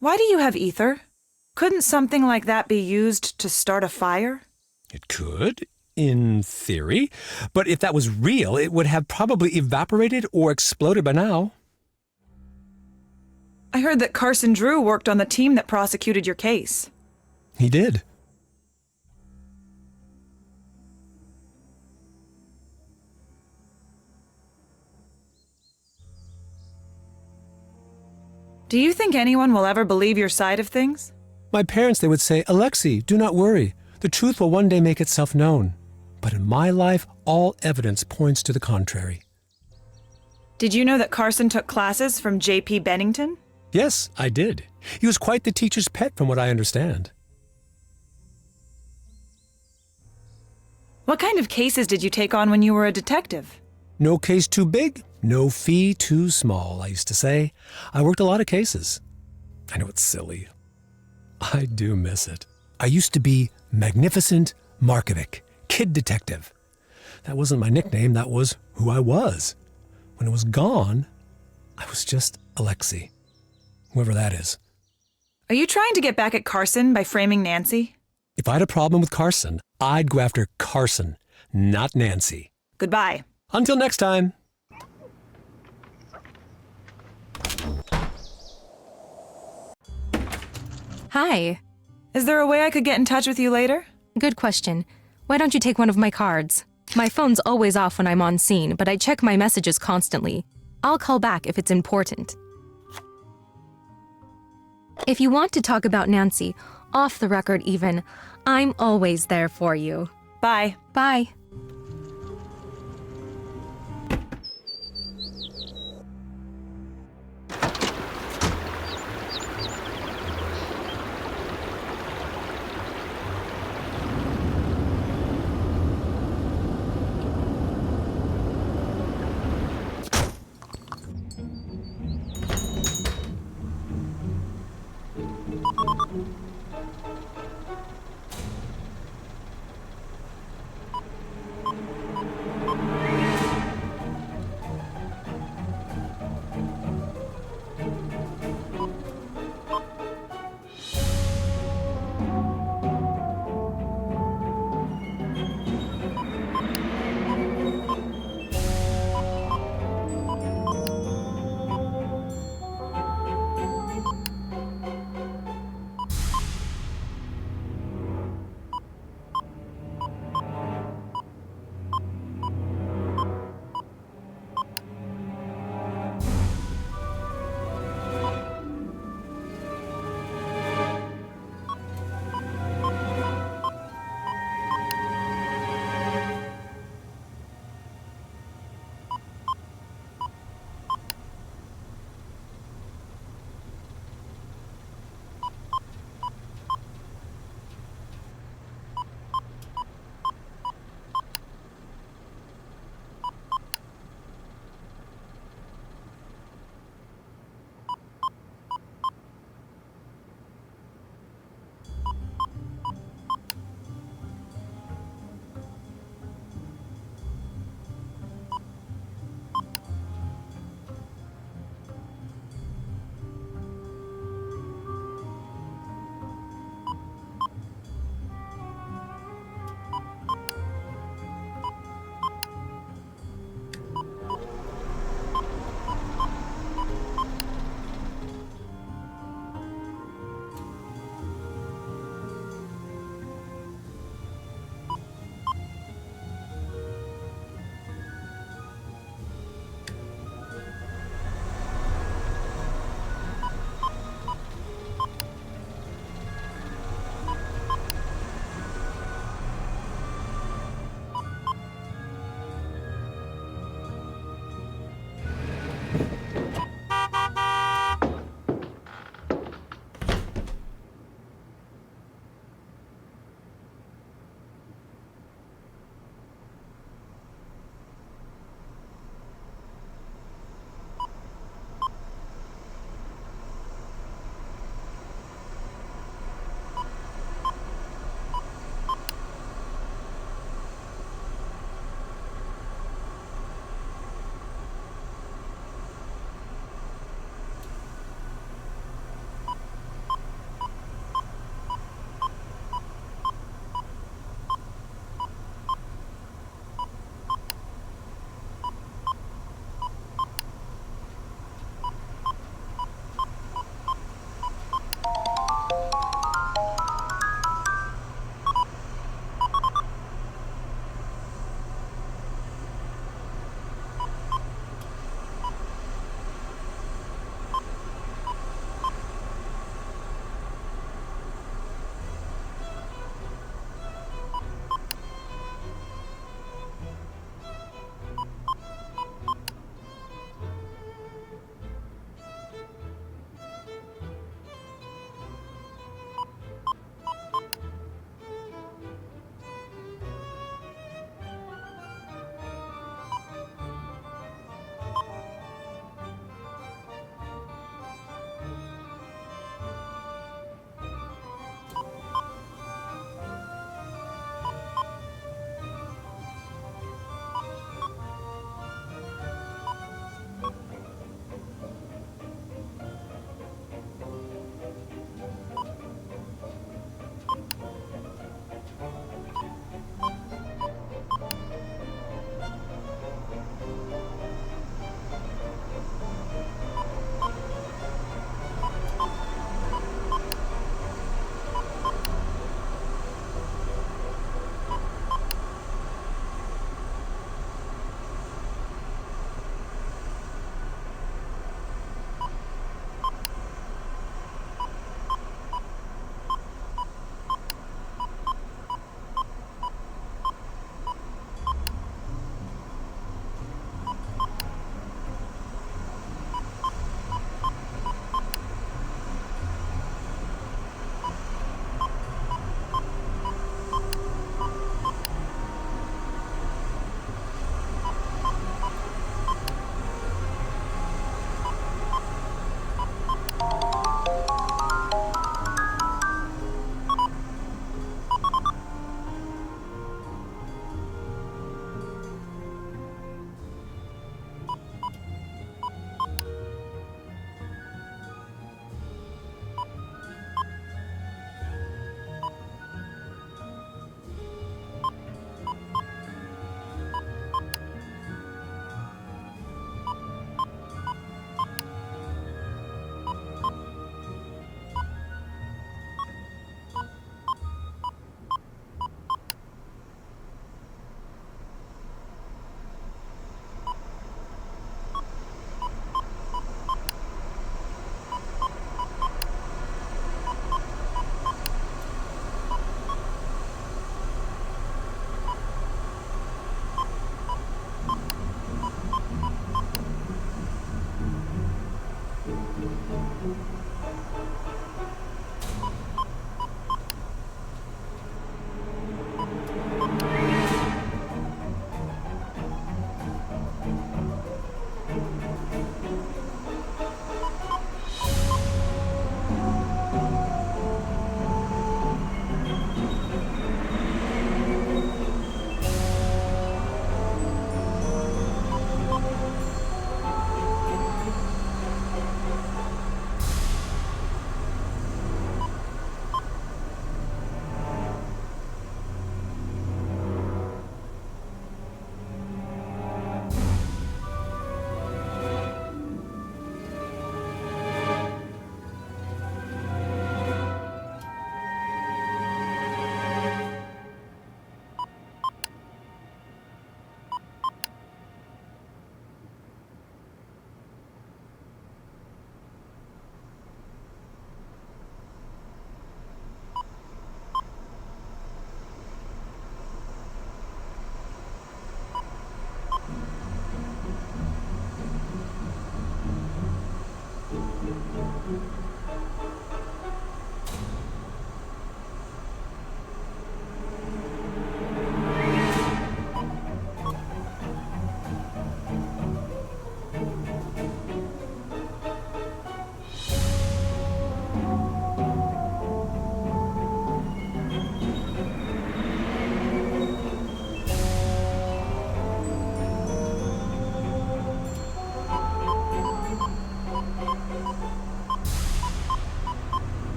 Why do you have ether? Couldn't something like that be used to start a fire? It could, in theory. But if that was real, it would have probably evaporated or exploded by now. I heard that Carson Drew worked on the team that prosecuted your case. He did. Do you think anyone will ever believe your side of things? My parents, they would say, Alexei, do not worry. The truth will one day make itself known. But in my life, all evidence points to the contrary. Did you know that Carson took classes from J.P. Bennington? Yes, I did. He was quite the teacher's pet from what I understand. What kind of cases did you take on when you were a detective? No case too big, no fee too small, I used to say. I worked a lot of cases. I know it's silly. I do miss it. I used to be Magnificent Markovic, kid detective. That wasn't my nickname, that was who I was. When it was gone, I was just Alexei, whoever that is. Are you trying to get back at Carson by framing Nancy? If I had a problem with Carson, I'd go after Carson, not Nancy. Goodbye. Until next time. Hi. Is there a way I could get in touch with you later? Good question. Why don't you take one of my cards? My phone's always off when I'm on scene, but I check my messages constantly. I'll call back if it's important. If you want to talk about Nancy, off the record even, I'm always there for you. Bye. Bye.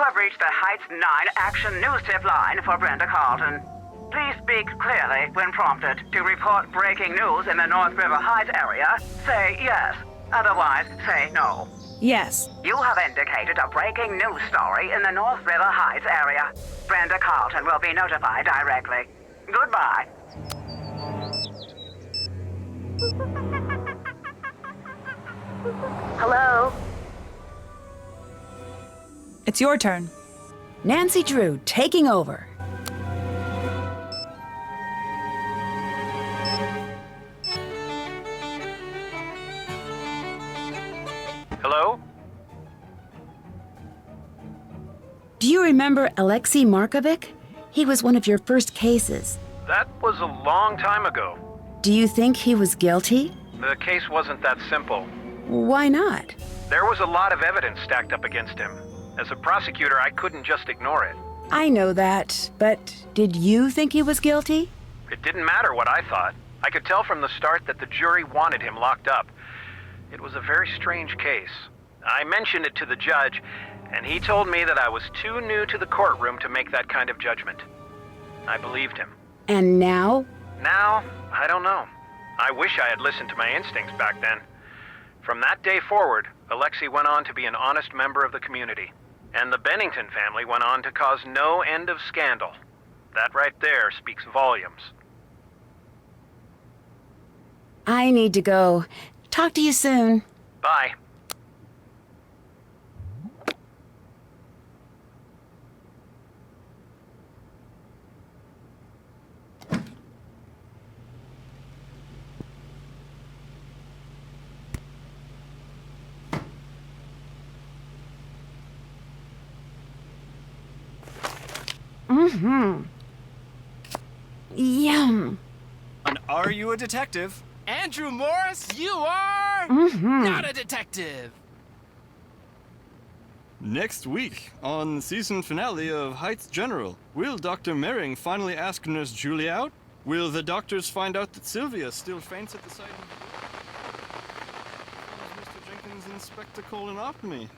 have reached the Heights 9 Action News Tip line for Brenda Carlton. Please speak clearly when prompted. To report breaking news in the North River Heights area, say yes. Otherwise, say no. Yes. You have indicated a breaking news story in the North River Heights area. Brenda Carlton will be notified directly. Goodbye. Hello? It's your turn. Nancy Drew taking over. Hello? Do you remember Alexei Markovic? He was one of your first cases. That was a long time ago. Do you think he was guilty? The case wasn't that simple. Why not? There was a lot of evidence stacked up against him. As a prosecutor, I couldn't just ignore it. I know that, but did you think he was guilty? It didn't matter what I thought. I could tell from the start that the jury wanted him locked up. It was a very strange case. I mentioned it to the judge, and he told me that I was too new to the courtroom to make that kind of judgment. I believed him. And now? Now, I don't know. I wish I had listened to my instincts back then. From that day forward, Alexei went on to be an honest member of the community. And the Bennington family went on to cause no end of scandal. That right there speaks volumes. I need to go. Talk to you soon. Bye. Yum. And are you a detective? Andrew Morris, you are not a detective. Next week, on the season finale of Heights General, will Dr. Mering finally ask Nurse Julie out? Will the doctors find out that Sylvia still faints at the sight of Mr. Jenkins' Inspector colonotomy?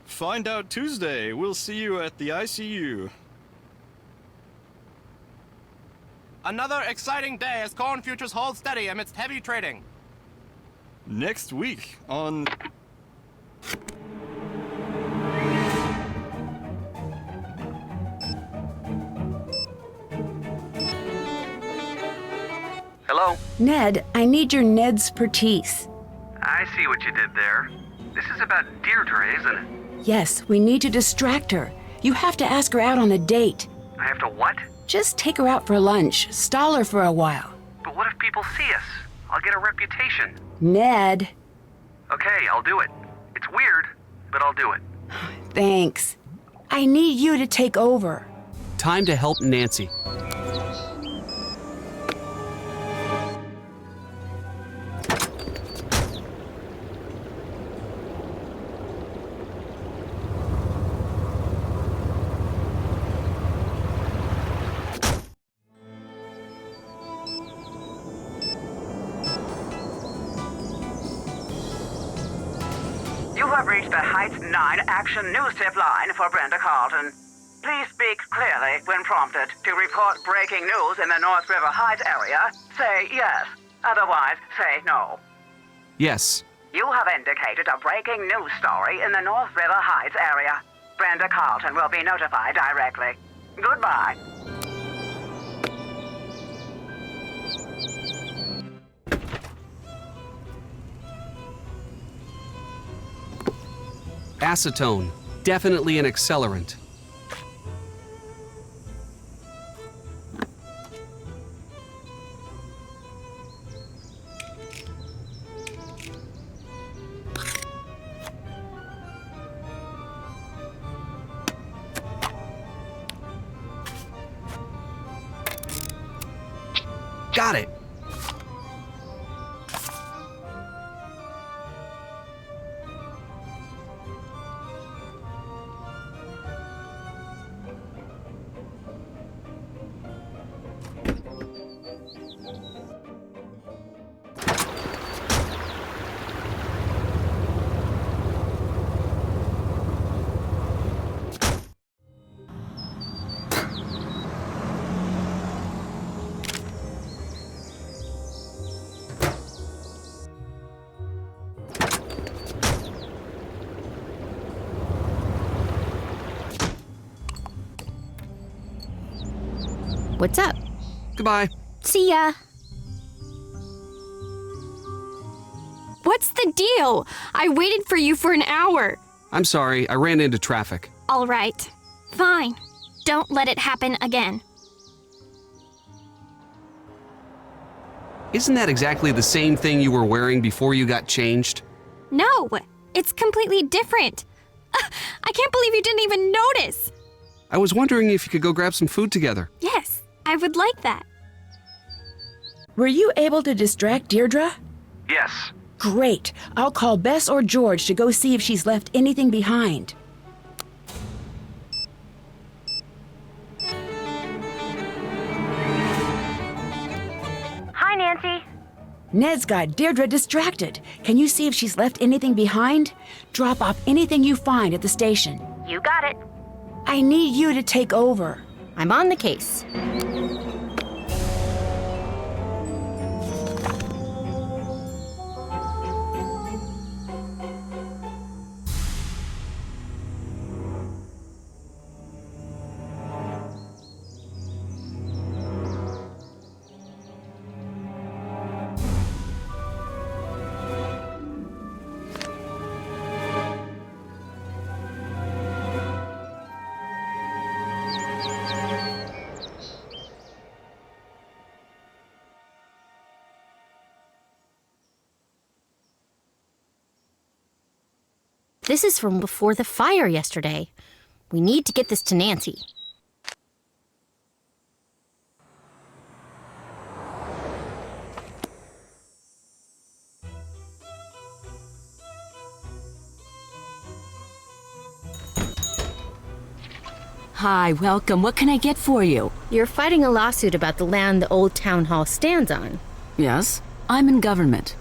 Find out Tuesday. We'll see you at the ICU. Another exciting day as corn futures hold steady amidst heavy trading. Next week on... Hello? Ned, I need your Ned's Pertise. I see what you did there. This is about Deirdre, isn't it? Yes, we need to distract her. You have to ask her out on a date. I have to what? Just take her out for lunch. Stall her for a while. But what if people see us? I'll get a reputation. Ned. Okay, I'll do it. It's weird, but I'll do it. Thanks. I need you to take over. Time to help Nancy. You have reached the Heights 9 Action News Tip line for Brenda Carlton. Please speak clearly when prompted. To report breaking news in the North River Heights area, say yes. Otherwise, say no. Yes. You have indicated a breaking news story in the North River Heights area. Brenda Carlton will be notified directly. Goodbye. Acetone. Definitely an accelerant. Got it. What's up? Goodbye. See ya. What's the deal? I waited for you for an hour. I'm sorry, I ran into traffic. All right. Fine. Don't let it happen again. Isn't that exactly the same thing you were wearing before you got changed? No, it's completely different. I can't believe you didn't even notice. I was wondering if you could go grab some food together. Yes, I would like that. Were you able to distract Deirdre? Yes. Great. I'll call Bess or George to go see if she's left anything behind. Hi, Nancy. Ned's got Deirdre distracted. Can you see if she's left anything behind? Drop off anything you find at the station. You got it. I need you to take over. I'm on the case. This is from before the fire yesterday. We need to get this to Nancy. Hi, welcome. What can I get for you? You're fighting a lawsuit about the land the old town hall stands on. Yes, I'm in government.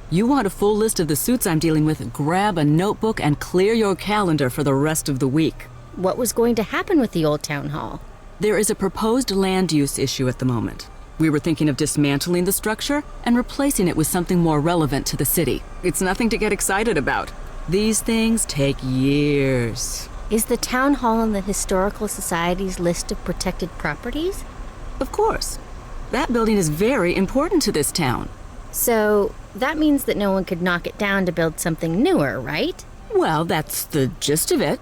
You want a full list of the suits I'm dealing with, grab a notebook and clear your calendar for the rest of the week. What was going to happen with the old town hall? There is a proposed land use issue at the moment. We were thinking of dismantling the structure and replacing it with something more relevant to the city. It's nothing to get excited about. These things take years. Is the town hall on the Historical Society's list of protected properties? Of course. That building is very important to this town. So, that means that no one could knock it down to build something newer, right? Well, that's the gist of it.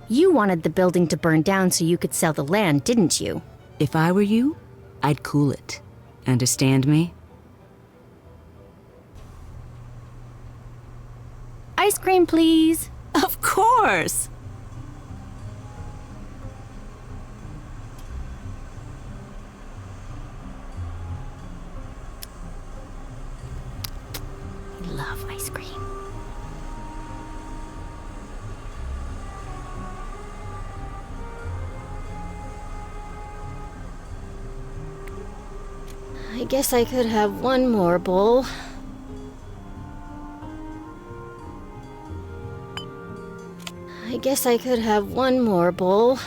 You wanted the building to burn down so you could sell the land, didn't you? If I were you, I'd cool it. Understand me? Ice cream, please. Of course! I love ice cream. I guess I could have one more bowl. I guess I could have one more bowl.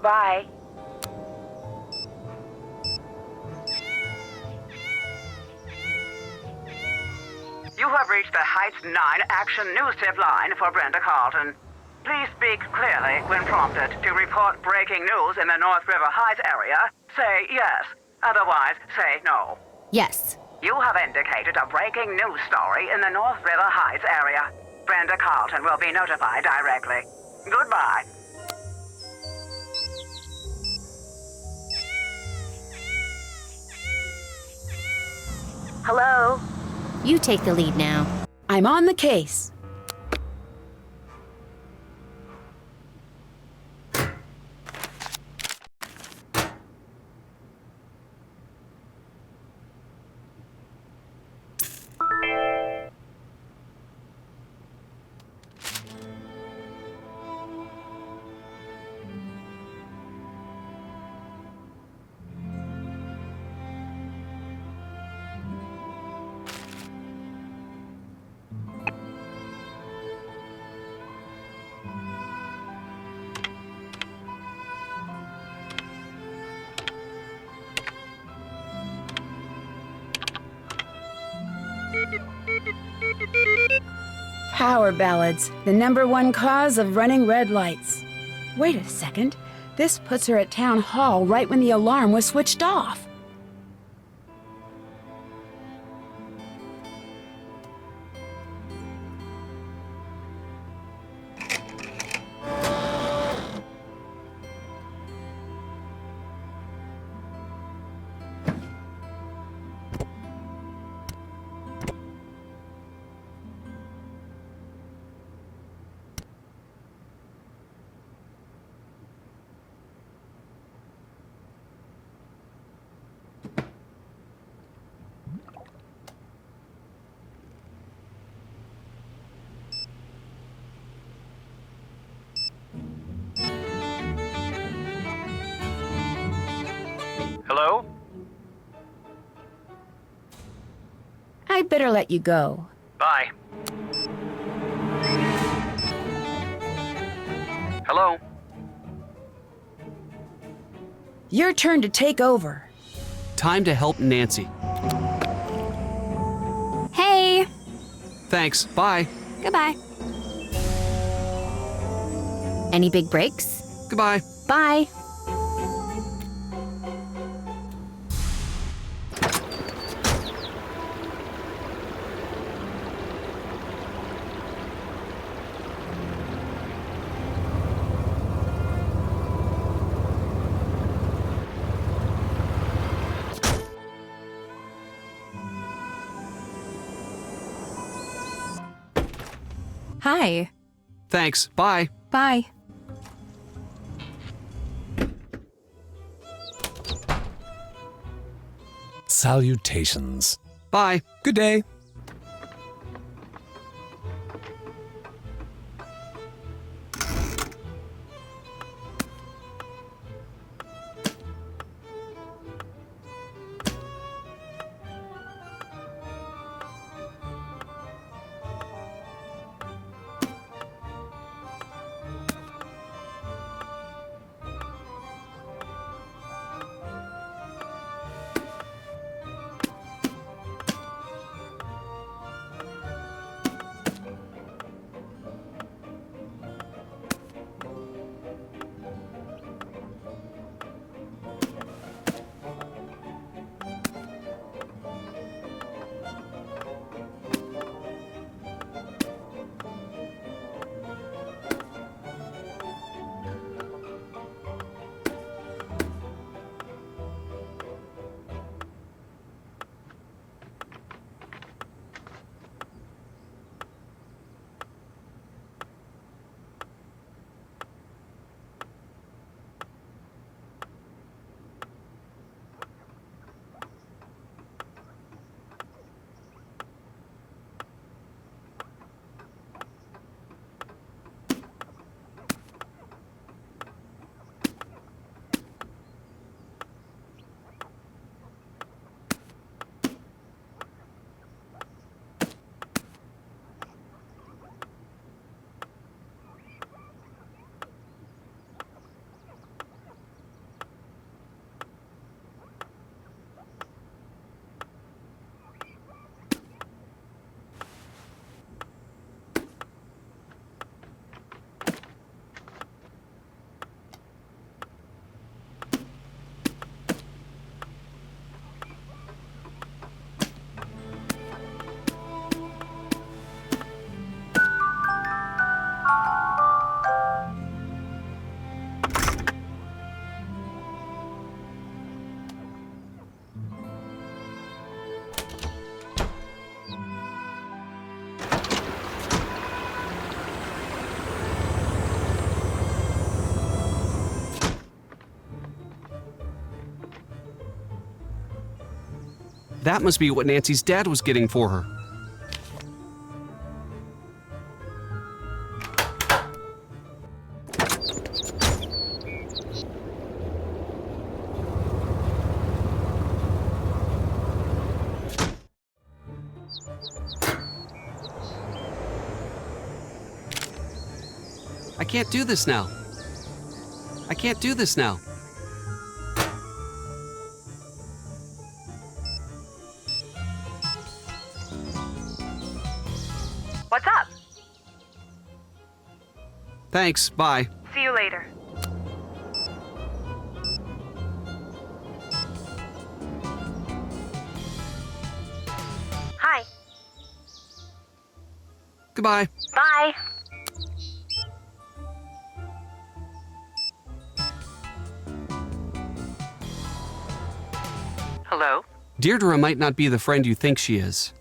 Goodbye. You have reached the Heights 9 Action News Tip line for Brenda Carlton. Please speak clearly when prompted. To report breaking news in the North River Heights area, say yes. Otherwise, say no. Yes. You have indicated a breaking news story in the North River Heights area. Brenda Carlton will be notified directly. Goodbye. Hello? You take the lead now. I'm on the case. Power ballads, the #1 cause of running red lights. Wait a second. This puts her at town hall right when the alarm was switched off. Hello? I'd better let you go. Bye. Hello? Your turn to take over. Time to help Nancy. Hey! Thanks. Bye. Goodbye. Any big breaks? Goodbye. Bye. Hi. Thanks. Bye. Bye. Salutations. Bye. Good day. That must be what Nancy's dad was getting for her. I can't do this now. I can't do this now. What's up? Thanks, bye. See you later. Hi. Goodbye. Bye. Hello? Deirdre might not be the friend you think she is.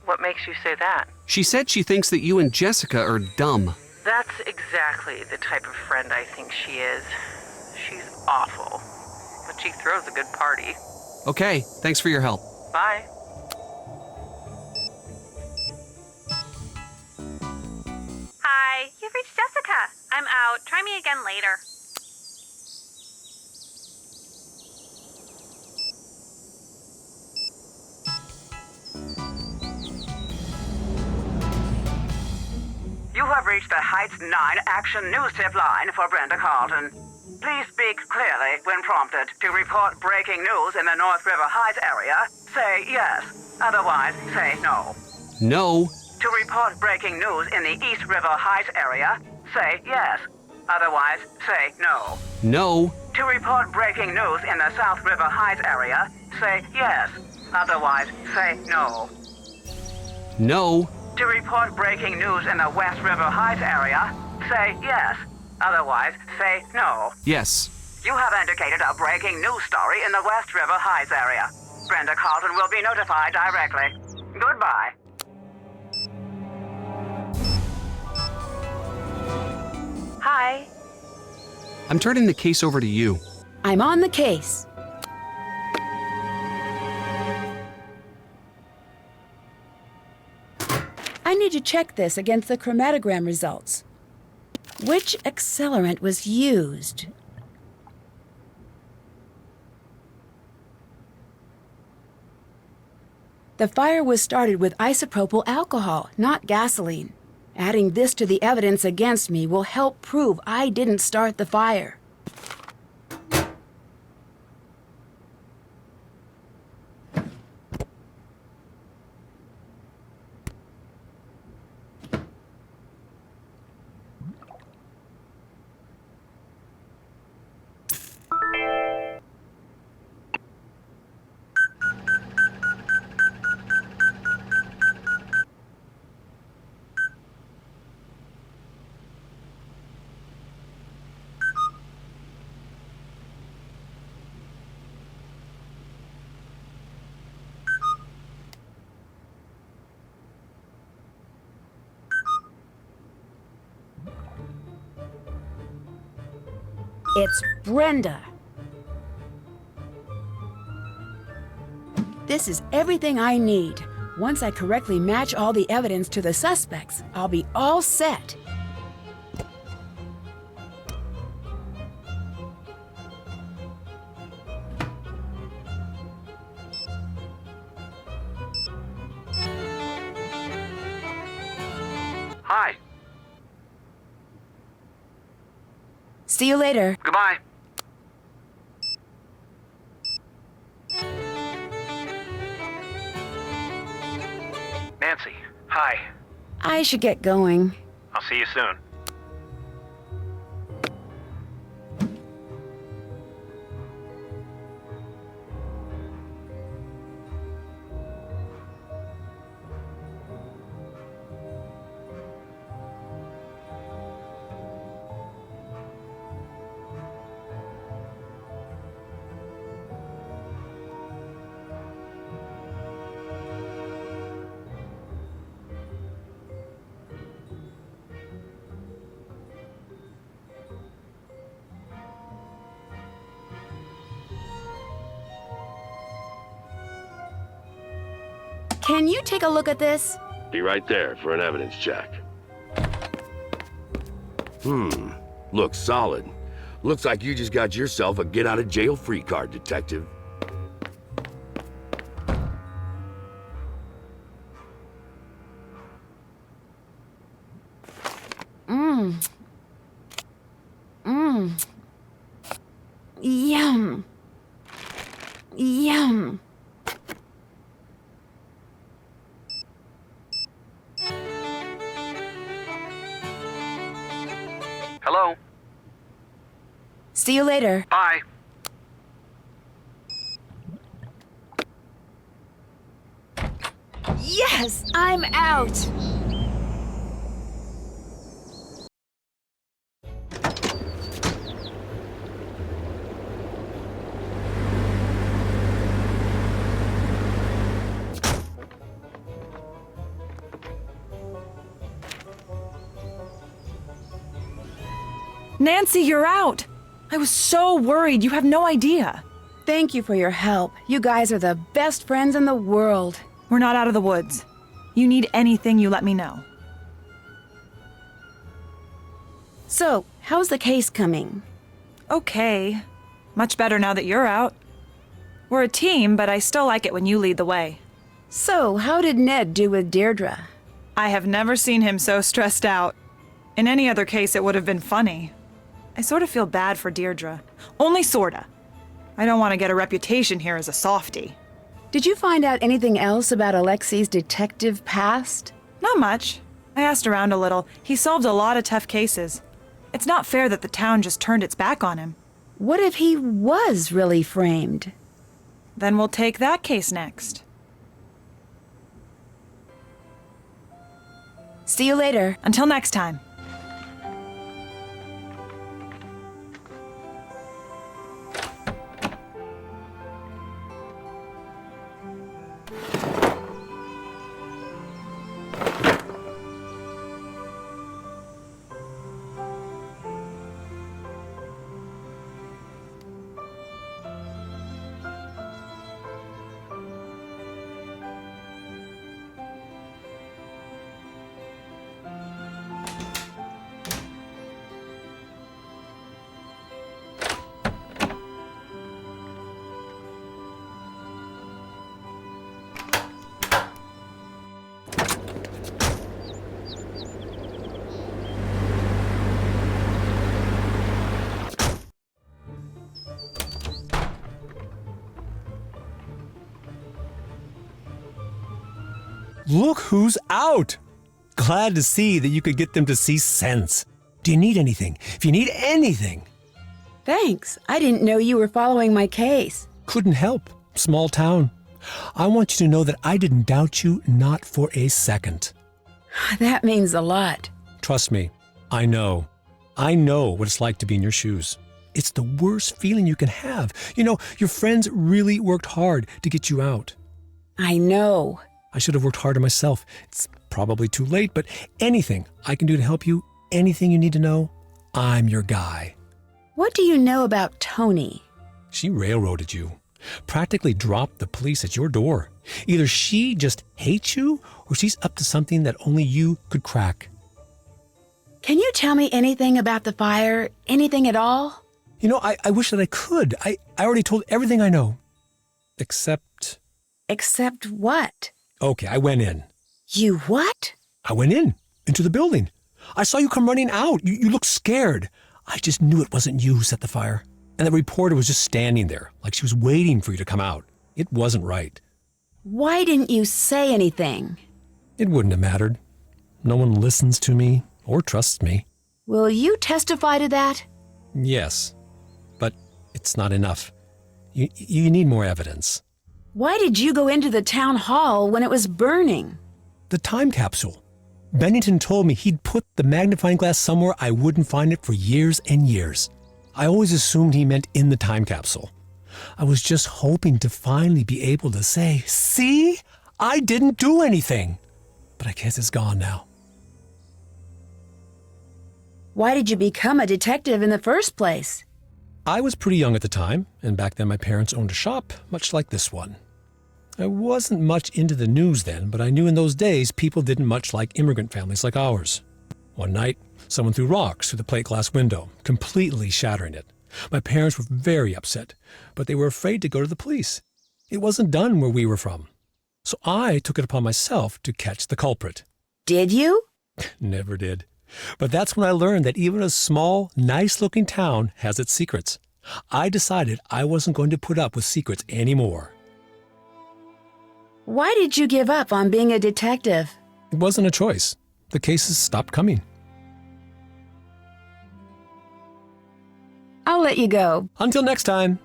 What makes you say that? She said she thinks that you and Jessica are dumb. That's exactly the type of friend I think she is. She's awful, but she throws a good party. Okay, thanks for your help. Bye. Hi, you've reached Jessica. I'm out. Try me again later. You have reached the Heights 9 Action News Tip line for Brenda Carlton. Please speak clearly when prompted. To report breaking news in the North River Heights area, say yes. Otherwise, say no. No. To report breaking news in the East River Heights area, say yes. Otherwise, say no. No. To report breaking news in the South River Heights area, say yes. Otherwise, say no. No. To report breaking news in the West River Heights area, say yes. Otherwise, say no. Yes. You have indicated a breaking news story in the West River Heights area. Brenda Carlton will be notified directly. Goodbye. Hi. I'm turning the case over to you. I'm on the case. I need to check this against the chromatogram results. Which accelerant was used? The fire was started with isopropyl alcohol, not gasoline. Adding this to the evidence against me will help prove I didn't start the fire. It's Brenda. This is everything I need. Once I correctly match all the evidence to the suspects, I'll be all set. Hi. See you later. Goodbye. Nancy, hi. I should get going. I'll see you soon. Can you take a look at this? Be right there for an evidence check. Looks solid. Looks like you just got yourself a get-out-of-jail-free card, Detective. Yum. Yum. Hello? See you later. Bye. Yes, I'm out. Nancy, you're out! I was so worried, you have no idea. Thank you for your help. You guys are the best friends in the world. We're not out of the woods. You need anything, you let me know. So, how's the case coming? Okay. Much better now that you're out. We're a team, but I still like it when you lead the way. So, how did Ned do with Deirdre? I have never seen him so stressed out. In any other case, it would have been funny. I sort of feel bad for Deirdre. Only sorta. I don't want to get a reputation here as a softie. Did you find out anything else about Alexei's detective past? Not much. I asked around a little. He solved a lot of tough cases. It's not fair that the town just turned its back on him. What if he was really framed? Then we'll take that case next. See you later. Until next time. Look who's out! Glad to see that you could get them to see sense. Do you need anything? If you need anything. Thanks. I didn't know you were following my case. Couldn't help. Small town. I want you to know that I didn't doubt you, not for a second. That means a lot. Trust me, I know. I know what it's like to be in your shoes. It's the worst feeling you can have. You know, your friends really worked hard to get you out. I know. I should have worked harder myself. It's probably too late, but anything I can do to help you, anything you need to know, I'm your guy. What do you know about Tony? She railroaded you. Practically dropped the police at your door. Either she just hates you, or she's up to something that only you could crack. Can you tell me anything about the fire? Anything at all? You know, I wish that I could. I already told everything I know. Except... Except what? Okay, I went in. You what? I went into the building. I saw you come running out. You looked scared. I just knew it wasn't you who set the fire. And the reporter was just standing there, like she was waiting for you to come out. It wasn't right. Why didn't you say anything? It wouldn't have mattered. No one listens to me or trusts me. Will you testify to that? Yes, but it's not enough. You need more evidence. Why did you go into the town hall when it was burning? The time capsule. Bennington told me he'd put the magnifying glass somewhere I wouldn't find it for years and years. I always assumed he meant in the time capsule. I was just hoping to finally be able to say, see, I didn't do anything. But I guess it's gone now. Why did you become a detective in the first place? I was pretty young at the time, and back then my parents owned a shop, much like this one. I wasn't much into the news then, but I knew in those days people didn't much like immigrant families like ours. One night, someone threw rocks through the plate glass window, completely shattering it. My parents were very upset, but they were afraid to go to the police. It wasn't done where we were from. So I took it upon myself to catch the culprit. Did you? Never did. But that's when I learned that even a small, nice-looking town has its secrets. I decided I wasn't going to put up with secrets anymore. Why did you give up on being a detective? It wasn't a choice. The cases stopped coming. I'll let you go. Until next time.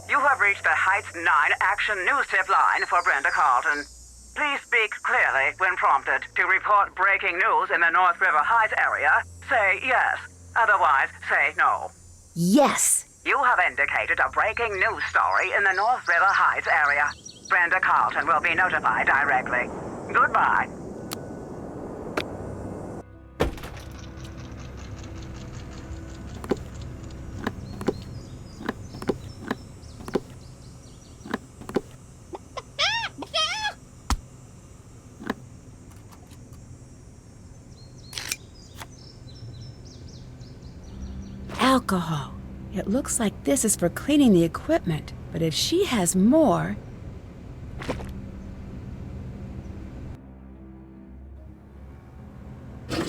You have reached the Heights 9 Action News Tip line for Brenda Carlton. Please speak clearly when prompted. To report breaking news in the North River Heights area, say yes. Otherwise, say no. Yes. You have indicated a breaking news story in the North River Heights area. Brenda Carlton will be notified directly. Goodbye. Alcohol. It looks like this is for cleaning the equipment, but if she has more...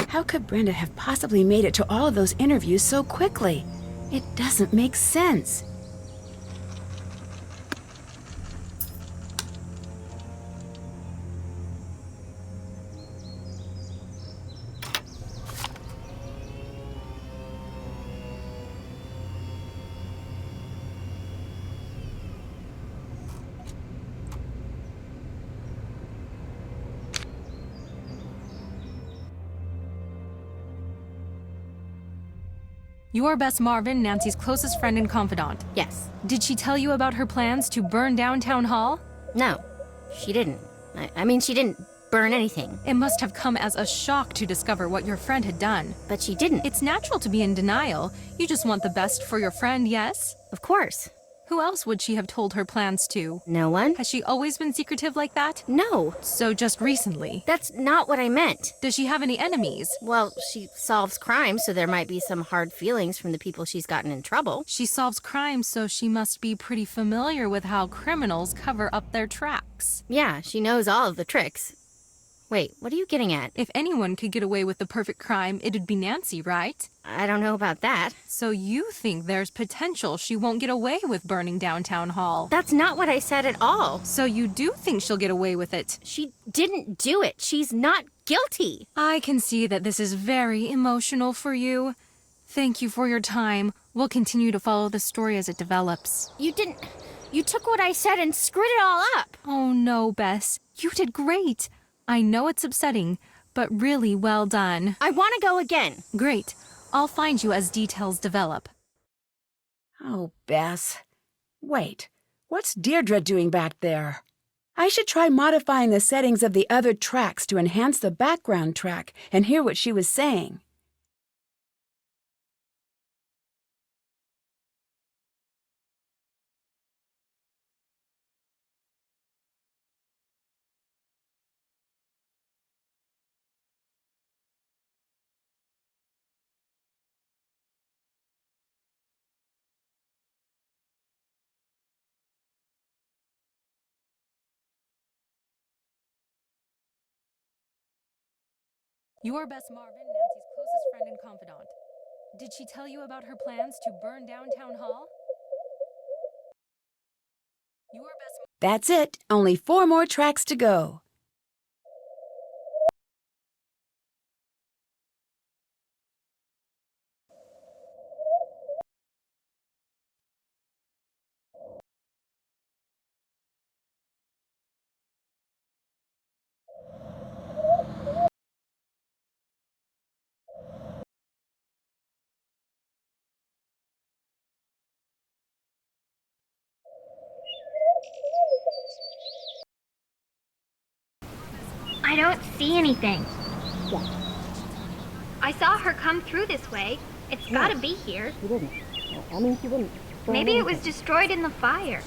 How could Brenda have possibly made it to all of those interviews so quickly? It doesn't make sense. You are Bess Marvin, Nancy's closest friend and confidant. Yes. Did she tell you about her plans to burn down Town Hall? No. She didn't. I mean, she didn't burn anything. It must have come as a shock to discover what your friend had done. But she didn't. It's natural to be in denial. You just want the best for your friend, yes? Of course. Who else would she have told her plans to? No one. Has she always been secretive like that? No. So just recently? That's not what I meant. Does she have any enemies? Well, she solves crimes, so there might be some hard feelings from the people she's gotten in trouble. She solves crimes, so she must be pretty familiar with how criminals cover up their tracks. Yeah, she knows all of the tricks. Wait, what are you getting at? If anyone could get away with the perfect crime, it'd be Nancy, right? I don't know about that. So you think there's potential she won't get away with burning down Town Hall? That's not what I said at all. So you do think she'll get away with it? She didn't do it. She's not guilty. I can see that this is very emotional for you. Thank you for your time. We'll continue to follow the story as it develops. You didn't... You took what I said and screwed it all up. Oh no, Bess. You did great. I know it's upsetting, but really well done. I want to go again. Great. I'll find you as details develop. Oh, Bess. Wait, what's Deirdre doing back there? I should try modifying the settings of the other tracks to enhance the background track and hear what she was saying. You are Bess Marvin, Nancy's closest friend and confidant. Did she tell you about her plans to burn down Town Hall? You are Bess. That's it. Only 4 more tracks to go. I don't see anything. I saw her come through this way. It's gotta be here. She didn't. I mean, she didn't. Maybe it was destroyed in the fire.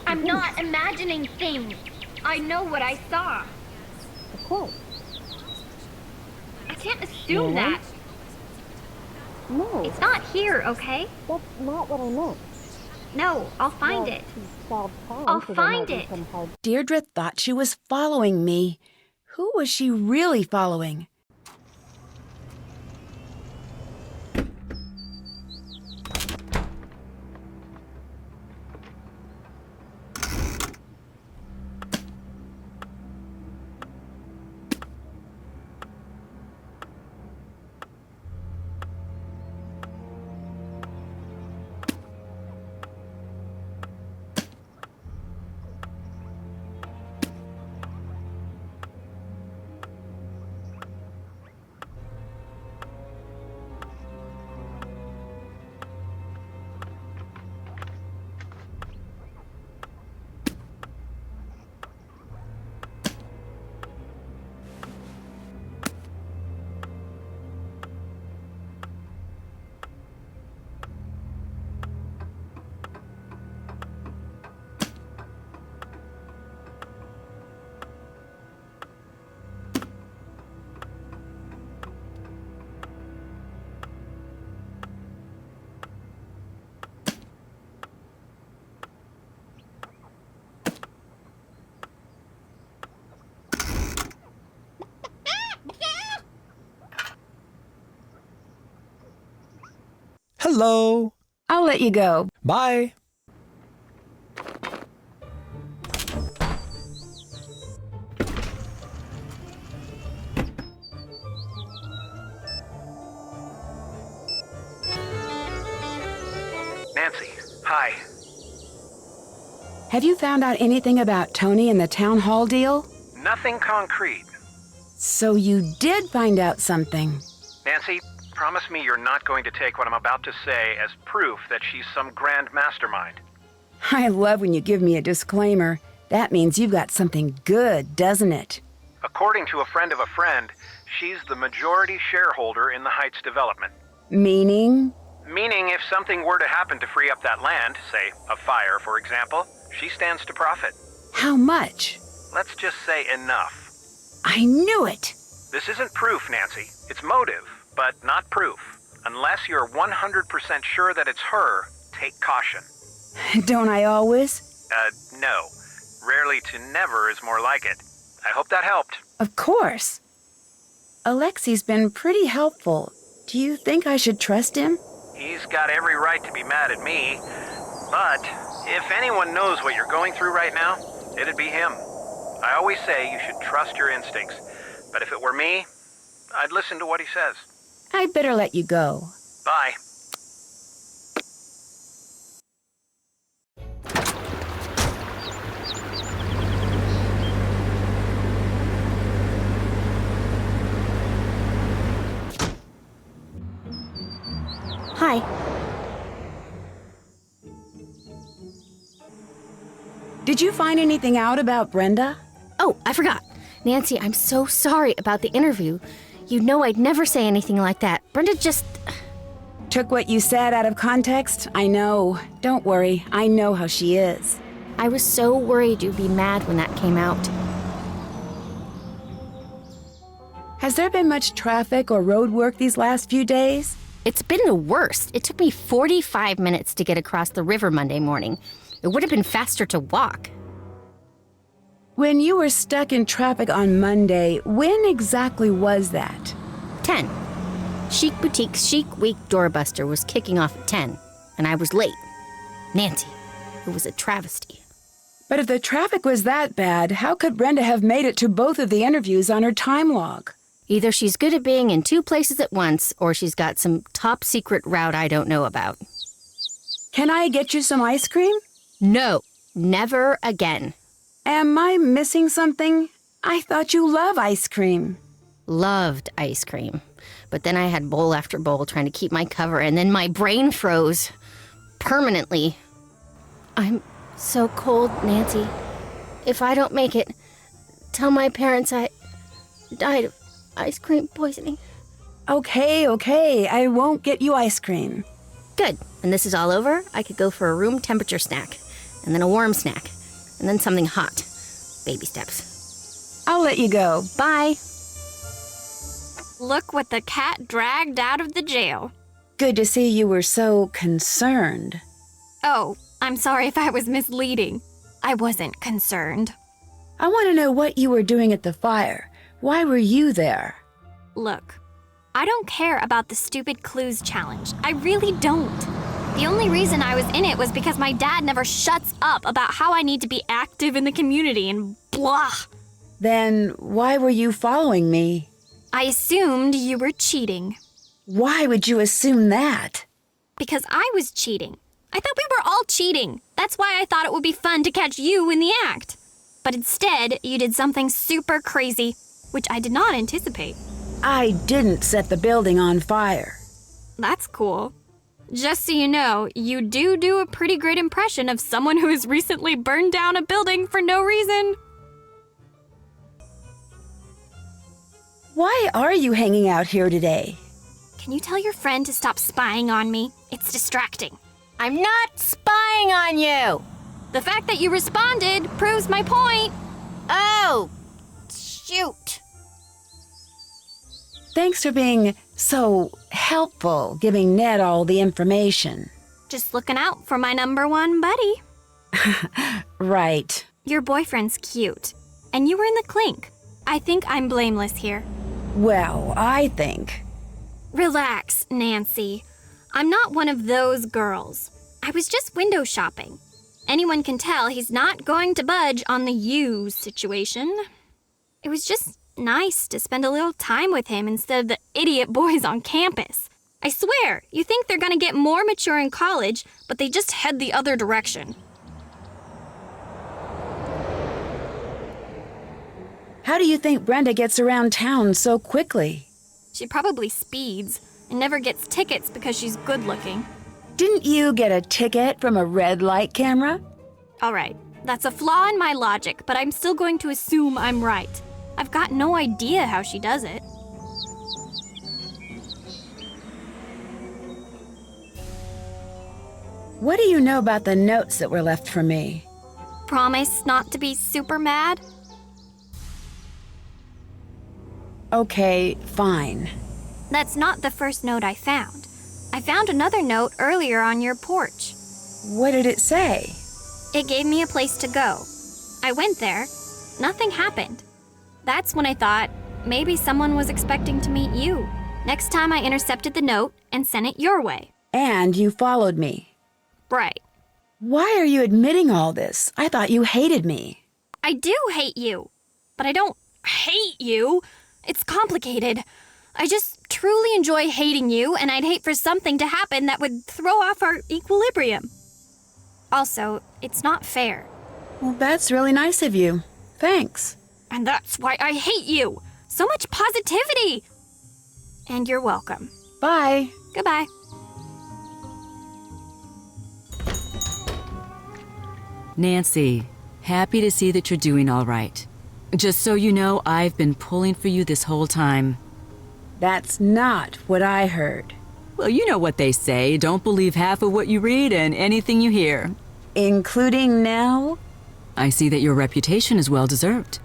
I'm not imagining things. I know what I saw. Of course. I can't assume that. No. It's not here, okay? That's not what I meant. No, I'll find it. I'll find it. Deirdre thought she was following me. Who was she really following? Hello. I'll let you go. Bye. Nancy, hi. Have you found out anything about Tony and the town hall deal? Nothing concrete. So you did find out something. Nancy, promise me you're not going to take what I'm about to say as proof that she's some grand mastermind. I love when you give me a disclaimer. That means you've got something good, doesn't it? According to a friend of a friend, she's the majority shareholder in the Heights development. Meaning? Meaning if something were to happen to free up that land, say a fire, for example, she stands to profit. How much? Let's just say enough. I knew it! This isn't proof, Nancy. It's motive, but not proof. Unless you're 100% sure that it's her, take caution. Don't I always? No. Rarely to never is more like it. I hope that helped. Of course. Alexi's been pretty helpful. Do you think I should trust him? He's got every right to be mad at me. But if anyone knows what you're going through right now, it'd be him. I always say you should trust your instincts. But if it were me, I'd listen to what he says. I'd better let you go. Bye. Hi. Did you find anything out about Brenda? Oh, I forgot. Nancy, I'm so sorry about the interview. You know I'd never say anything like that. Brenda just... Took what you said out of context? I know. Don't worry. I know how she is. I was so worried you'd be mad when that came out. Has there been much traffic or road work these last few days? It's been the worst. It took me 45 minutes to get across the river Monday morning. It would have been faster to walk. When you were stuck in traffic on Monday, when exactly was that? 10. Chic Boutique's Chic Week doorbuster was kicking off at 10, and I was late. Nancy, it was a travesty. But if the traffic was that bad, how could Brenda have made it to both of the interviews on her time log? Either she's good at being in two places at once, or she's got some top-secret route I don't know about. Can I get you some ice cream? No, never again. Am I missing something? I thought you love ice cream. Loved ice cream. But then I had bowl after bowl trying to keep my cover, and then my brain froze. Permanently. I'm so cold, Nancy. If I don't make it, tell my parents I died of ice cream poisoning. Okay. I won't get you ice cream. Good. When this is all over, I could go for a room temperature snack, and then a warm snack, and then something hot. Baby steps. I'll let you go. Bye. Look what the cat dragged out of the jail. Good to see you were so concerned. Oh, I'm sorry if I was misleading. I wasn't concerned. I want to know what you were doing at the fire. Why were you there? Look, I don't care about the stupid clues challenge. I really don't. The only reason I was in it was because my dad never shuts up about how I need to be active in the community and blah. Then why were you following me? I assumed you were cheating. Why would you assume that? Because I was cheating. I thought we were all cheating. That's why I thought it would be fun to catch you in the act. But instead, you did something super crazy, which I did not anticipate. I didn't set the building on fire. That's cool. Just so you know, you do a pretty great impression of someone who has recently burned down a building for no reason. Why are you hanging out here today? Can you tell your friend to stop spying on me? It's distracting. I'm not spying on you! The fact that you responded proves my point. Oh, shoot. Thanks for being so helpful, giving Ned all the information. Just looking out for my number one buddy. Right. Your boyfriend's cute, and you were in the clink. I think I'm blameless here. Well, I think... Relax, Nancy. I'm not one of those girls. I was just window shopping. Anyone can tell he's not going to budge on the you situation. It was just nice to spend a little time with him instead of the idiot boys on campus. I swear, you think they're gonna get more mature in college, but they just head the other direction. How do you think Brenda gets around town so quickly? She probably speeds and never gets tickets because she's good looking. Didn't you get a ticket from a red light camera? Alright, that's a flaw in my logic, but I'm still going to assume I'm right. I've got no idea how she does it. What do you know about the notes that were left for me? Promise not to be super mad? Okay, fine. That's not the first note I found. I found another note earlier on your porch. What did it say? It gave me a place to go. I went there. Nothing happened. That's when I thought maybe someone was expecting to meet you. Next time I intercepted the note and sent it your way. And you followed me. Right. Why are you admitting all this? I thought you hated me. I do hate you. But I don't hate you. It's complicated. I just truly enjoy hating you, and I'd hate for something to happen that would throw off our equilibrium. Also, it's not fair. Well, that's really nice of you. Thanks. And that's why I hate you. So much positivity. And you're welcome. Bye. Goodbye. Nancy, happy to see that you're doing all right. Just so you know, I've been pulling for you this whole time. That's not what I heard. Well, you know what they say. Don't believe half of what you read and anything you hear. Including now? I see that your reputation is well deserved.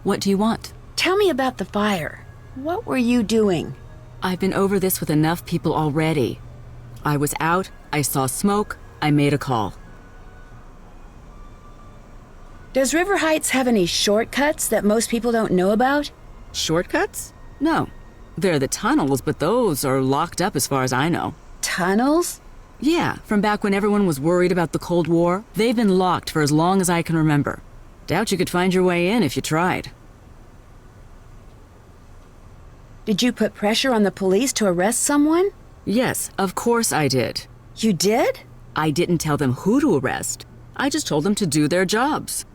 What do you want? Tell me about the fire. What were you doing? I've been over this with enough people already. I was out, I saw smoke, I made a call. Does River Heights have any shortcuts that most people don't know about? Shortcuts? No. There are the tunnels, but those are locked up as far as I know. Tunnels? Yeah, from back when everyone was worried about the Cold War. They've been locked for as long as I can remember. Doubt you could find your way in if you tried. Did you put pressure on the police to arrest someone? Yes, of course I did. You did? I didn't tell them who to arrest. I just told them to do their jobs.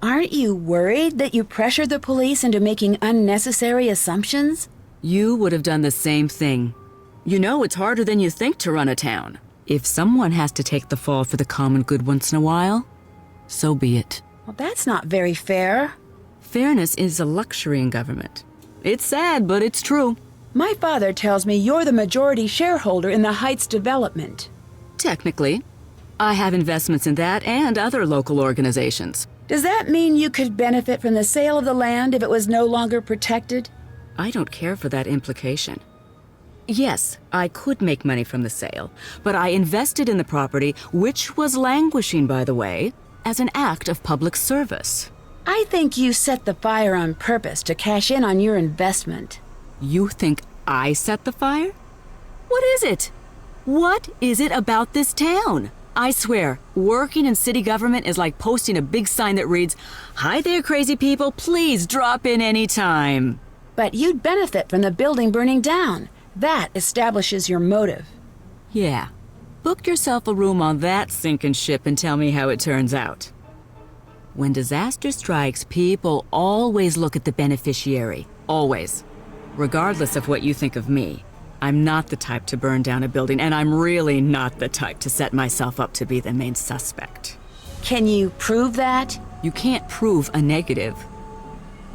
Aren't you worried that you pressured the police into making unnecessary assumptions? You would have done the same thing. You know it's harder than you think to run a town. If someone has to take the fall for the common good once in a while, so be it. Well, that's not very fair. Fairness is a luxury in government. It's sad, but it's true. My father tells me you're the majority shareholder in the Heights development. Technically. I have investments in that and other local organizations. Does that mean you could benefit from the sale of the land if it was no longer protected? I don't care for that implication. Yes, I could make money from the sale, but I invested in the property, which was languishing, by the way, as an act of public service. I think you set the fire on purpose to cash in on your investment. You think I set the fire? What is it? What is it about this town? I swear, working in city government is like posting a big sign that reads, "Hi there, crazy people, please drop in any time." But you'd benefit from the building burning down. That establishes your motive. Yeah. Book yourself a room on that sinking ship and tell me how it turns out. When disaster strikes, people always look at the beneficiary. Always. Regardless of what you think of me. I'm not the type to burn down a building, and I'm really not the type to set myself up to be the main suspect. Can you prove that? You can't prove a negative.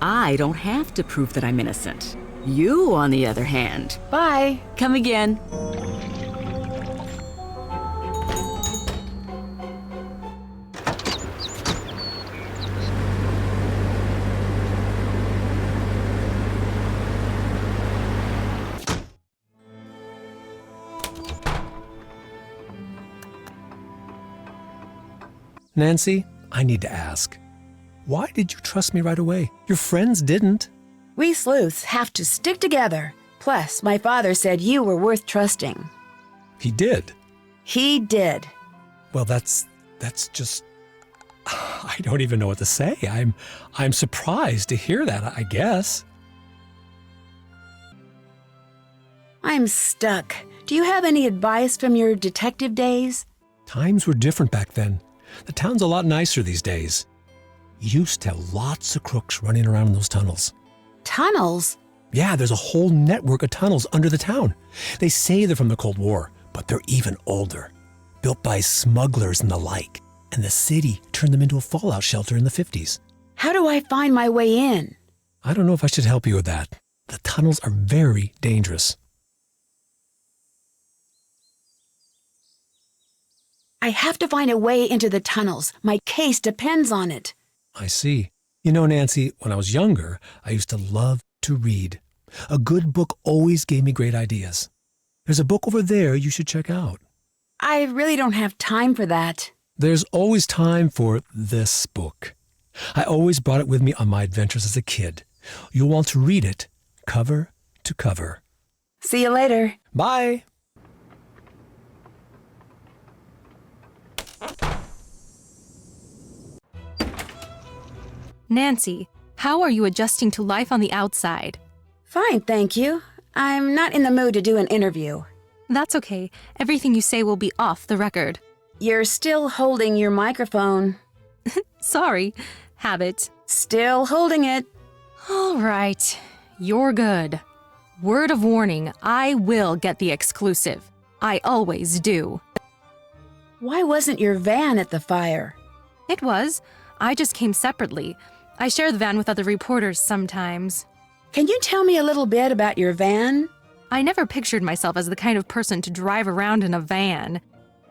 I don't have to prove that I'm innocent. You, on the other hand. Bye. Come again. Nancy, I need to ask. Why did you trust me right away? Your friends didn't. We sleuths have to stick together. Plus, my father said you were worth trusting. He did. He did. Well, that's just... I don't even know what to say. I'm surprised to hear that, I guess. I'm stuck. Do you have any advice from your detective days? Times were different back then. The town's a lot nicer these days. You used to have lots of crooks running around in those tunnels. Tunnels? Yeah, there's a whole network of tunnels under the town. They say they're from the Cold War, but they're even older. built by smugglers and the like, and the city turned them into a fallout shelter in the 50s. How do I find my way in? I don't know if I should help you with that. The tunnels are very dangerous. I have to find a way into the tunnels. My case depends on it. I see. You know, Nancy, when I was younger, I used to love to read. A good book always gave me great ideas. There's a book over there you should check out. I really don't have time for that. There's always time for this book. I always brought it with me on my adventures as a kid. You'll want to read it cover to cover. See you later. Bye. Nancy, how are you adjusting to life on the outside? Fine, thank you. I'm not in the mood to do an interview. That's okay. Everything you say will be off the record. You're still holding your microphone. Sorry. Habit. Still holding it. All right. You're good. Word of warning, I will get the exclusive. I always do. Why wasn't your van at the fire? It was. I just came separately. I share the van with other reporters sometimes. Can you tell me a little bit about your van? I never pictured myself as the kind of person to drive around in a van.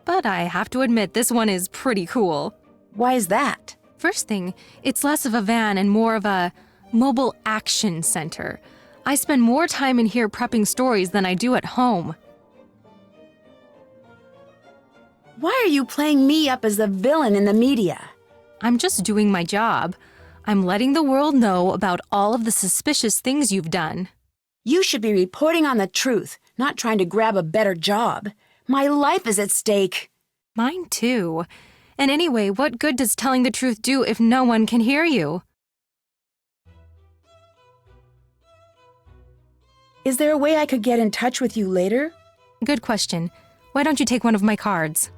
But I have to admit, this one is pretty cool. Why is that? First thing, it's less of a van and more of a mobile action center. I spend more time in here prepping stories than I do at home. Why are you playing me up as the villain in the media? I'm just doing my job. I'm letting the world know about all of the suspicious things you've done. You should be reporting on the truth, not trying to grab a better job. My life is at stake. Mine too. And anyway, what good does telling the truth do if no one can hear you? Is there a way I could get in touch with you later? Good question. Why don't you take one of my cards?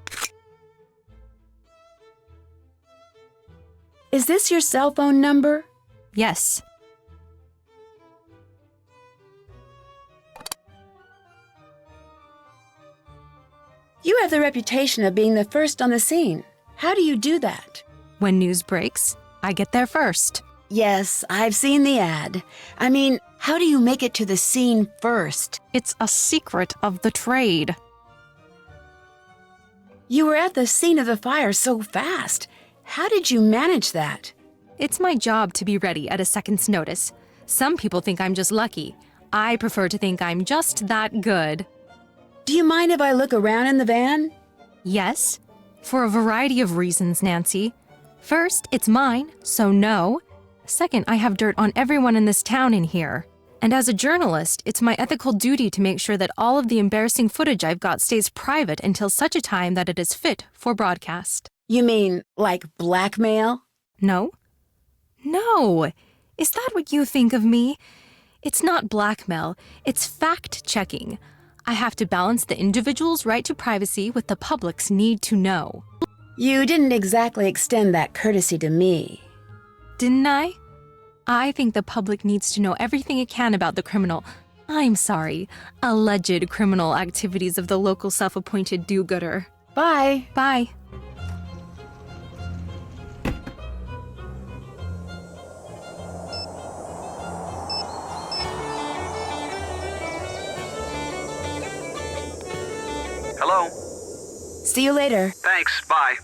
Is this your cell phone number? Yes. You have the reputation of being the first on the scene. How do you do that? When news breaks, I get there first. Yes, I've seen the ad. I mean, how do you make it to the scene first? It's a secret of the trade. You were at the scene of the fire so fast. How did you manage that? It's my job to be ready at a second's notice. Some people think I'm just lucky. I prefer to think I'm just that good. Do you mind if I look around in the van? Yes, for a variety of reasons, Nancy. First, it's mine, so no. Second, I have dirt on everyone in this town in here. And as a journalist, it's my ethical duty to make sure that all of the embarrassing footage I've got stays private until such a time that it is fit for broadcast. You mean, like blackmail? No. No! Is that what you think of me? It's not blackmail, it's fact-checking. I have to balance the individual's right to privacy with the public's need to know. You didn't exactly extend that courtesy to me. Didn't I? I think the public needs to know everything it can about the alleged criminal activities of the local self-appointed do-gooder. Bye. Bye. Hello? See you later. Thanks, bye.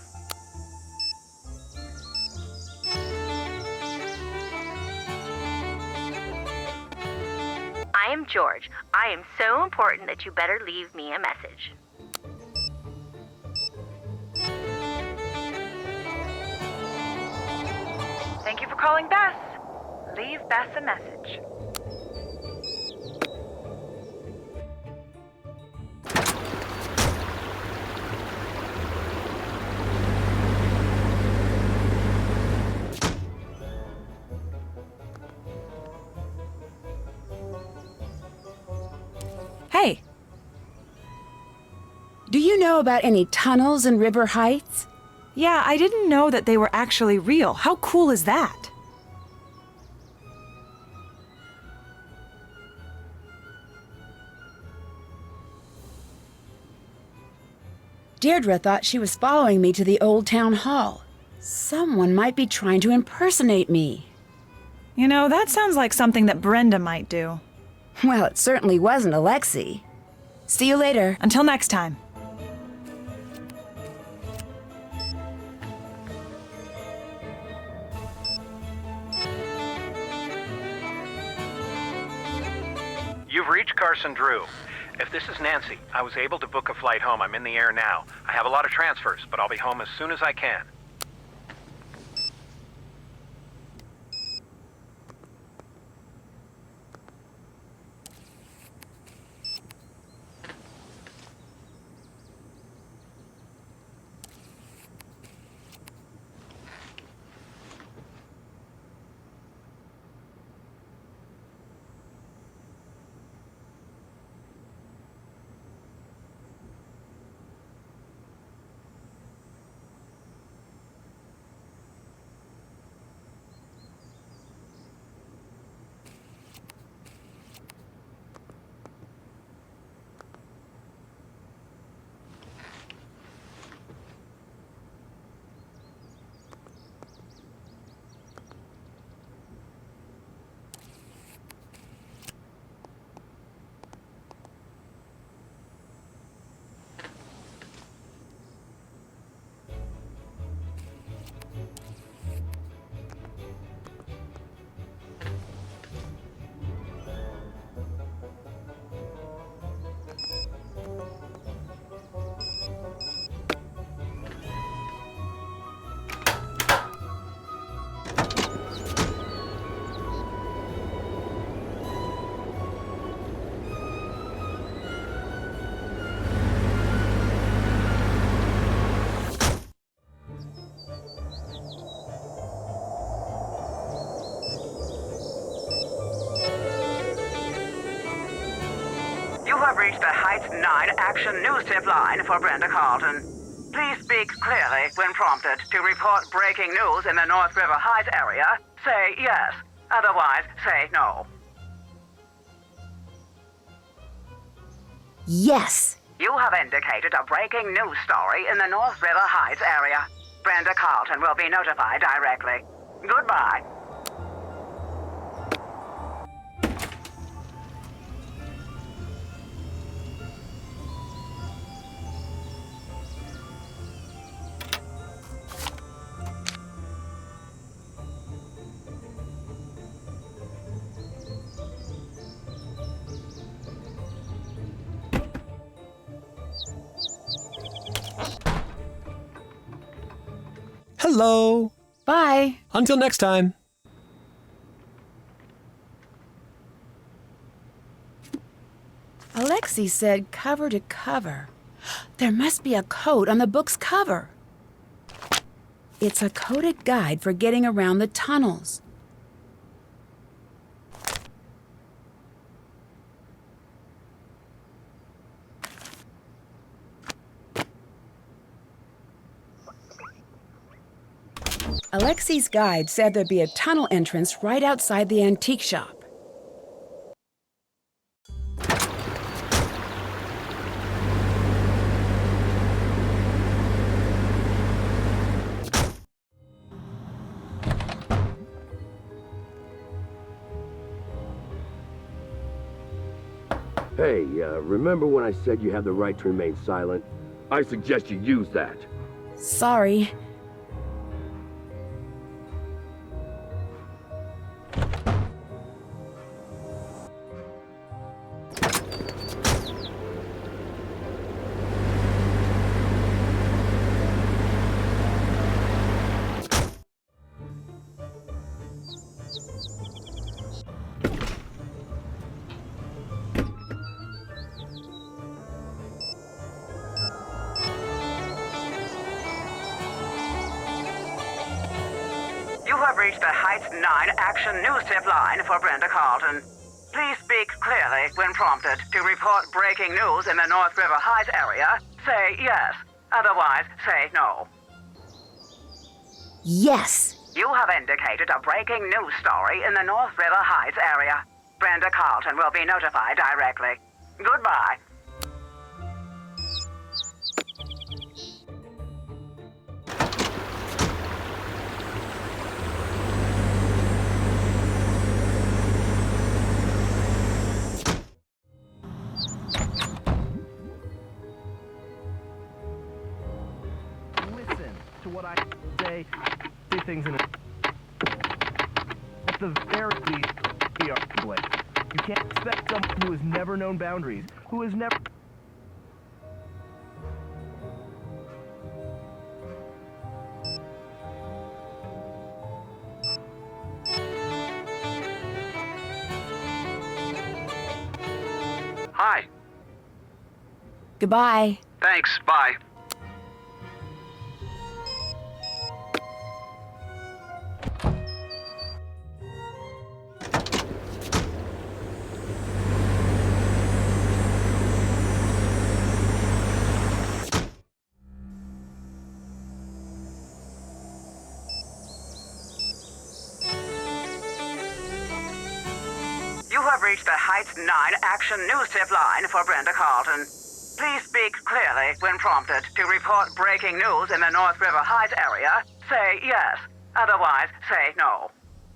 I am George. I am so important that you better leave me a message. Thank you for calling Bess. Leave Bess a message. Hey. Do you know about any tunnels in River Heights? Yeah, I didn't know that they were actually real. How cool is that? Deirdre thought she was following me to the old town hall. Someone might be trying to impersonate me. You know, that sounds like something that Brenda might do. Well, it certainly wasn't Alexi. See you later. Until next time. You've reached Carson Drew. If this is Nancy, I was able to book a flight home. I'm in the air now. I have a lot of transfers, but I'll be home as soon as I can. You have reached the Heights 9 Action News Tip line for Brenda Carlton. Please speak clearly when prompted. To report breaking news in the North River Heights area, say yes. Otherwise, say no. Yes. You have indicated a breaking news story in the North River Heights area. Brenda Carlton will be notified directly. Goodbye. Hello. Bye. Until next time. Alexi said cover to cover. There must be a code on the book's cover. It's a coded guide for getting around the tunnels. Alexi's guide said there'd be a tunnel entrance right outside the antique shop. Hey, remember when I said you have the right to remain silent? I suggest you use that. Sorry. You have reached the Heights 9 Action News Tip line for Brenda Carlton. Please speak clearly when prompted. To report breaking news in the North River Heights area, say yes. Otherwise, say no. Yes. You have indicated a breaking news story in the North River Heights area. Brenda Carlton will be notified directly. Goodbye. to what I say things in a... At the very least, we are public. You can't expect someone who has never known boundaries, who has never... Hi. Goodbye. Thanks. Bye. You have reached the Heights 9 Action News Tip line for Brenda Carlton. Please speak clearly when prompted. To report breaking news in the North River Heights area, say yes. Otherwise, say no.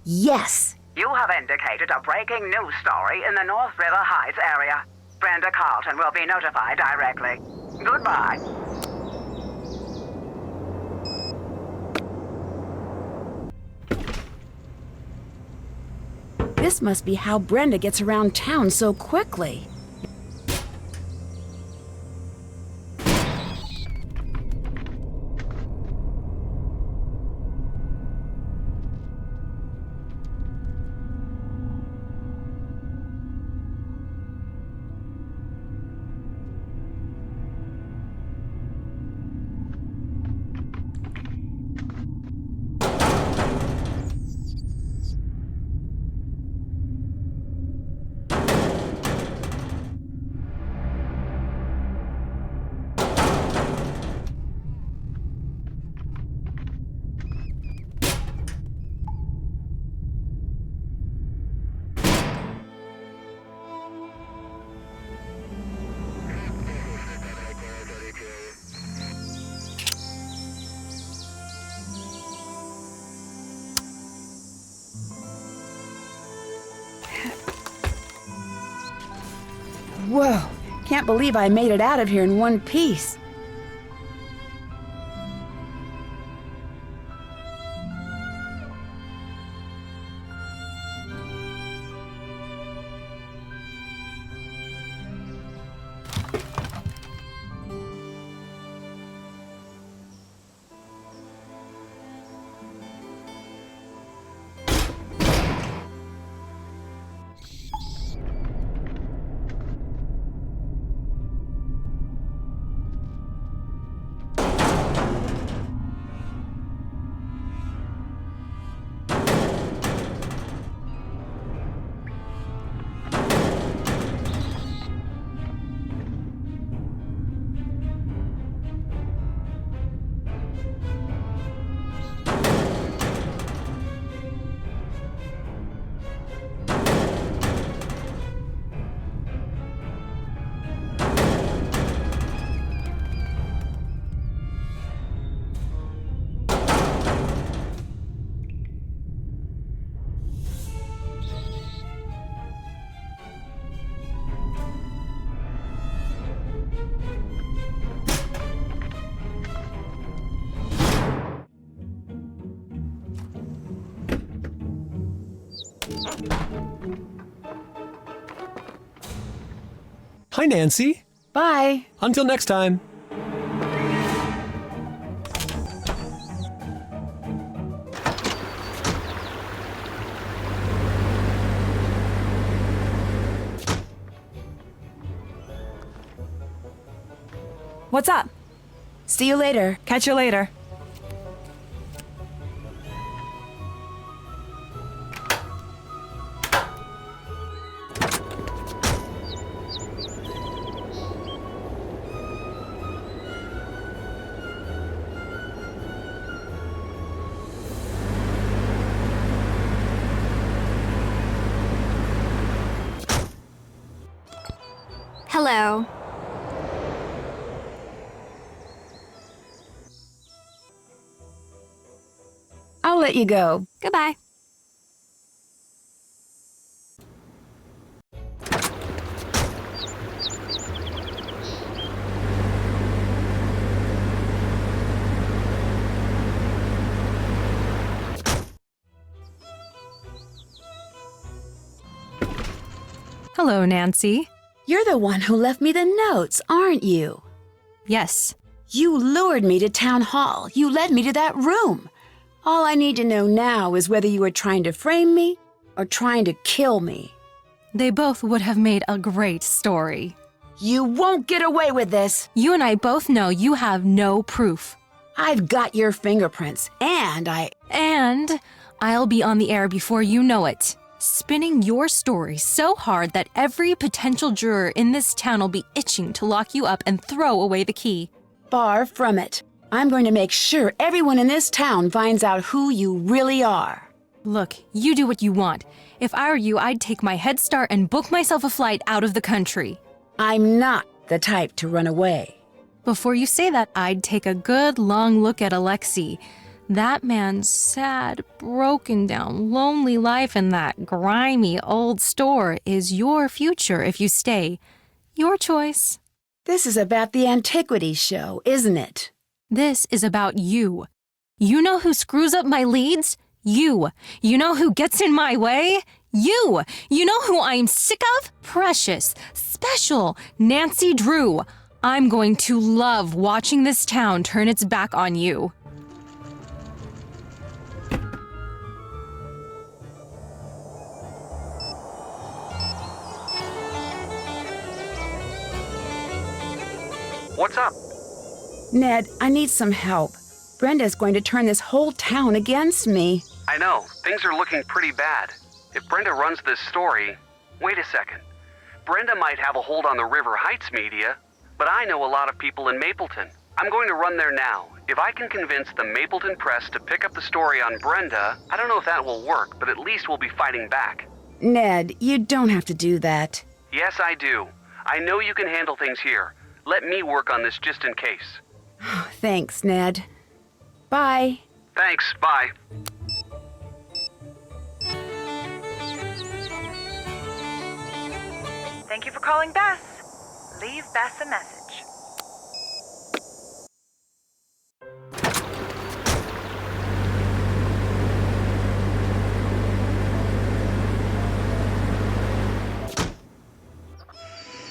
Yes. You have indicated a breaking news story in the North River Heights area. Brenda Carlton will be notified directly. Goodbye. This must be how Brenda gets around town so quickly. Whoa, can't believe I made it out of here in one piece. Hi, Nancy. Bye. Until next time. What's up? See you later. Catch you later. Hello. I'll let you go. Goodbye. Hello, Nancy. You're the one who left me the notes, aren't you? Yes. You lured me to town hall. You led me to that room. All I need to know now is whether you were trying to frame me or trying to kill me. They both would have made a great story. You won't get away with this. You and I both know you have no proof. I've got your fingerprints, and I'll be on the air before you know it. Spinning your story so hard that every potential juror in this town will be itching to lock you up and throw away the key. Far from it. I'm going to make sure everyone in this town finds out who you really are. Look, you do what you want. If I were you, I'd take my head start and book myself a flight out of the country. I'm not the type to run away. Before you say that, I'd take a good long look at Alexei. That man's sad, broken down, lonely life in that grimy old store is your future if you stay. Your choice. This is about the Antiquities show, isn't it? This is about you. You know who screws up my leads? You. You know who gets in my way? You. You know who I'm sick of? Precious, special, Nancy Drew. I'm going to love watching this town turn its back on you. What's up? Ned, I need some help. Brenda's going to turn this whole town against me. I know, things are looking pretty bad. If Brenda runs this story... Wait a second. Brenda might have a hold on the River Heights media, but I know a lot of people in Mapleton. I'm going to run there now. If I can convince the Mapleton Press to pick up the story on Brenda, I don't know if that will work, but at least we'll be fighting back. Ned, you don't have to do that. Yes, I do. I know you can handle things here. Let me work on this just in case. Thanks, Ned. Bye. Thanks, bye. Thank you for calling Bess. Leave Bess a message.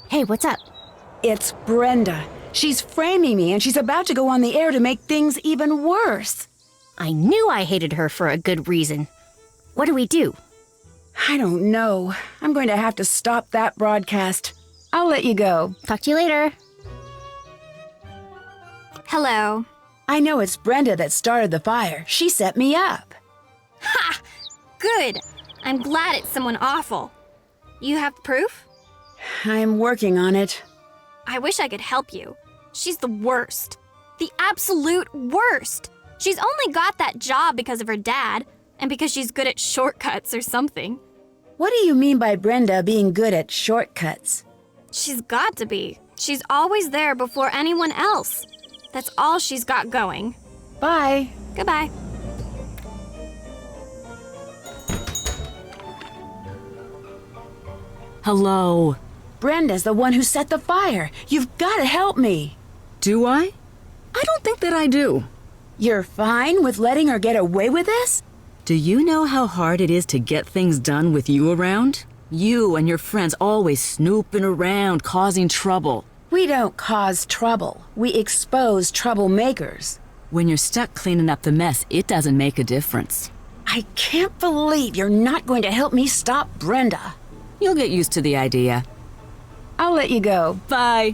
Hey, what's up? It's Brenda. She's framing me, and she's about to go on the air to make things even worse. I knew I hated her for a good reason. What do we do? I don't know. I'm going to have to stop that broadcast. I'll let you go. Talk to you later. Hello. I know it's Brenda that started the fire. She set me up. Ha! Good. I'm glad it's someone awful. You have proof? I'm working on it. I wish I could help you. She's the worst. The absolute worst. She's only got that job because of her dad, and because she's good at shortcuts or something. What do you mean by Brenda being good at shortcuts? She's got to be. She's always there before anyone else. That's all she's got going. Bye. Goodbye. Hello. Brenda's the one who set the fire. You've got to help me. Do I? I don't think that I do. You're fine with letting her get away with this? Do you know how hard it is to get things done with you around? You and your friends always snooping around, causing trouble. We don't cause trouble. We expose troublemakers. When you're stuck cleaning up the mess, it doesn't make a difference. I can't believe you're not going to help me stop Brenda. You'll get used to the idea. I'll let you go. Bye.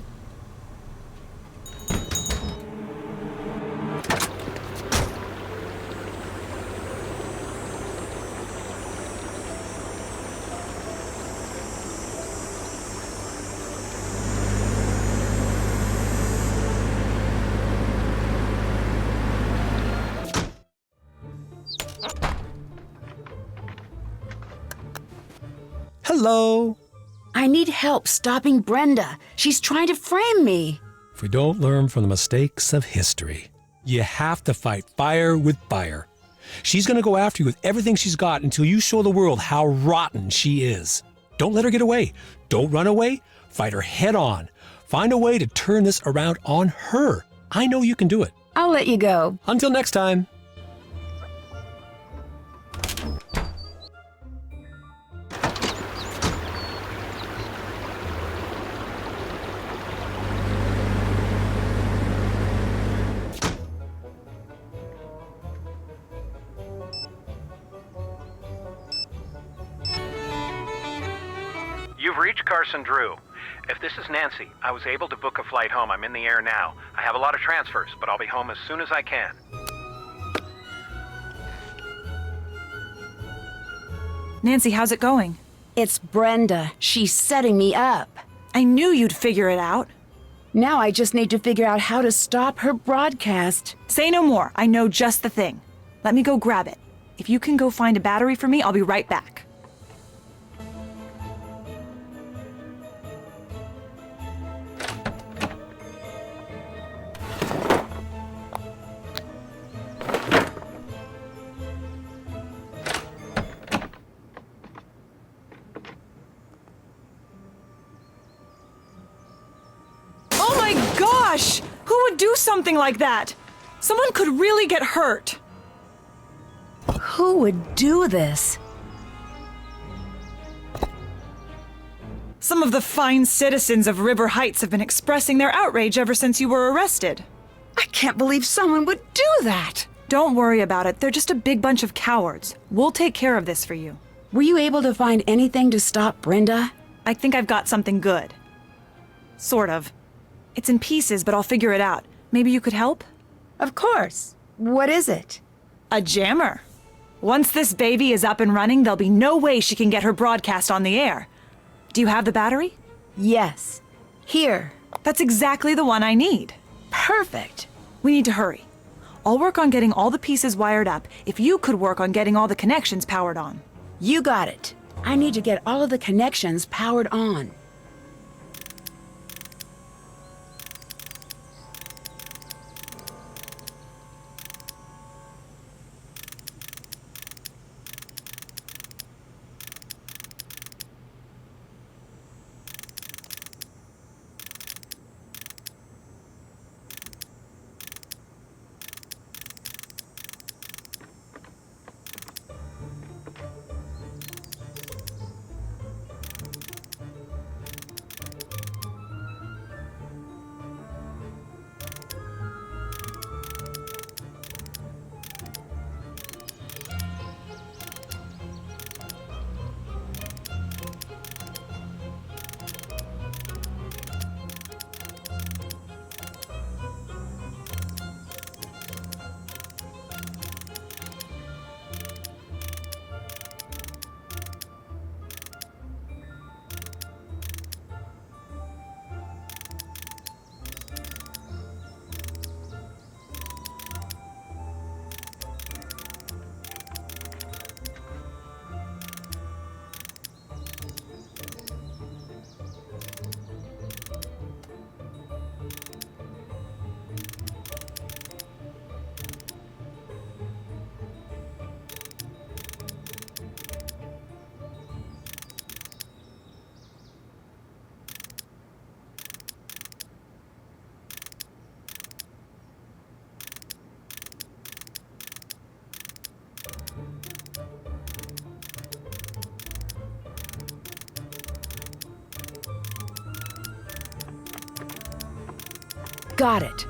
Hello. I need help stopping Brenda. She's trying to frame me. If we don't learn from the mistakes of history, you have to fight fire with fire. She's going to go after you with everything she's got until you show the world how rotten she is. Don't let her get away. Don't run away. Fight her head on. Find a way to turn this around on her. I know you can do it. I'll let you go. Until next time. You've reached Carson Drew. If this is Nancy, I was able to book a flight home. I'm in the air now. I have a lot of transfers, but I'll be home as soon as I can. Nancy, how's it going? It's Brenda. She's setting me up. I knew you'd figure it out. Now I just need to figure out how to stop her broadcast. Say no more. I know just the thing. Let me go grab it. If you can go find a battery for me, I'll be right back. Oh my gosh! Who would do something like that? Someone could really get hurt. Who would do this? Some of the fine citizens of River Heights have been expressing their outrage ever since you were arrested. I can't believe someone would do that. Don't worry about it. They're just a big bunch of cowards. We'll take care of this for you. Were you able to find anything to stop Brenda? I think I've got something good. Sort of. It's in pieces, but I'll figure it out. Maybe you could help? Of course. What is it? A jammer. Once this baby is up and running, there'll be no way she can get her broadcast on the air. Do you have the battery? Yes. Here. That's exactly the one I need. Perfect. We need to hurry. I'll work on getting all the pieces wired up if you could work on getting all the connections powered on. You got it. I need to get all of the connections powered on. Got it.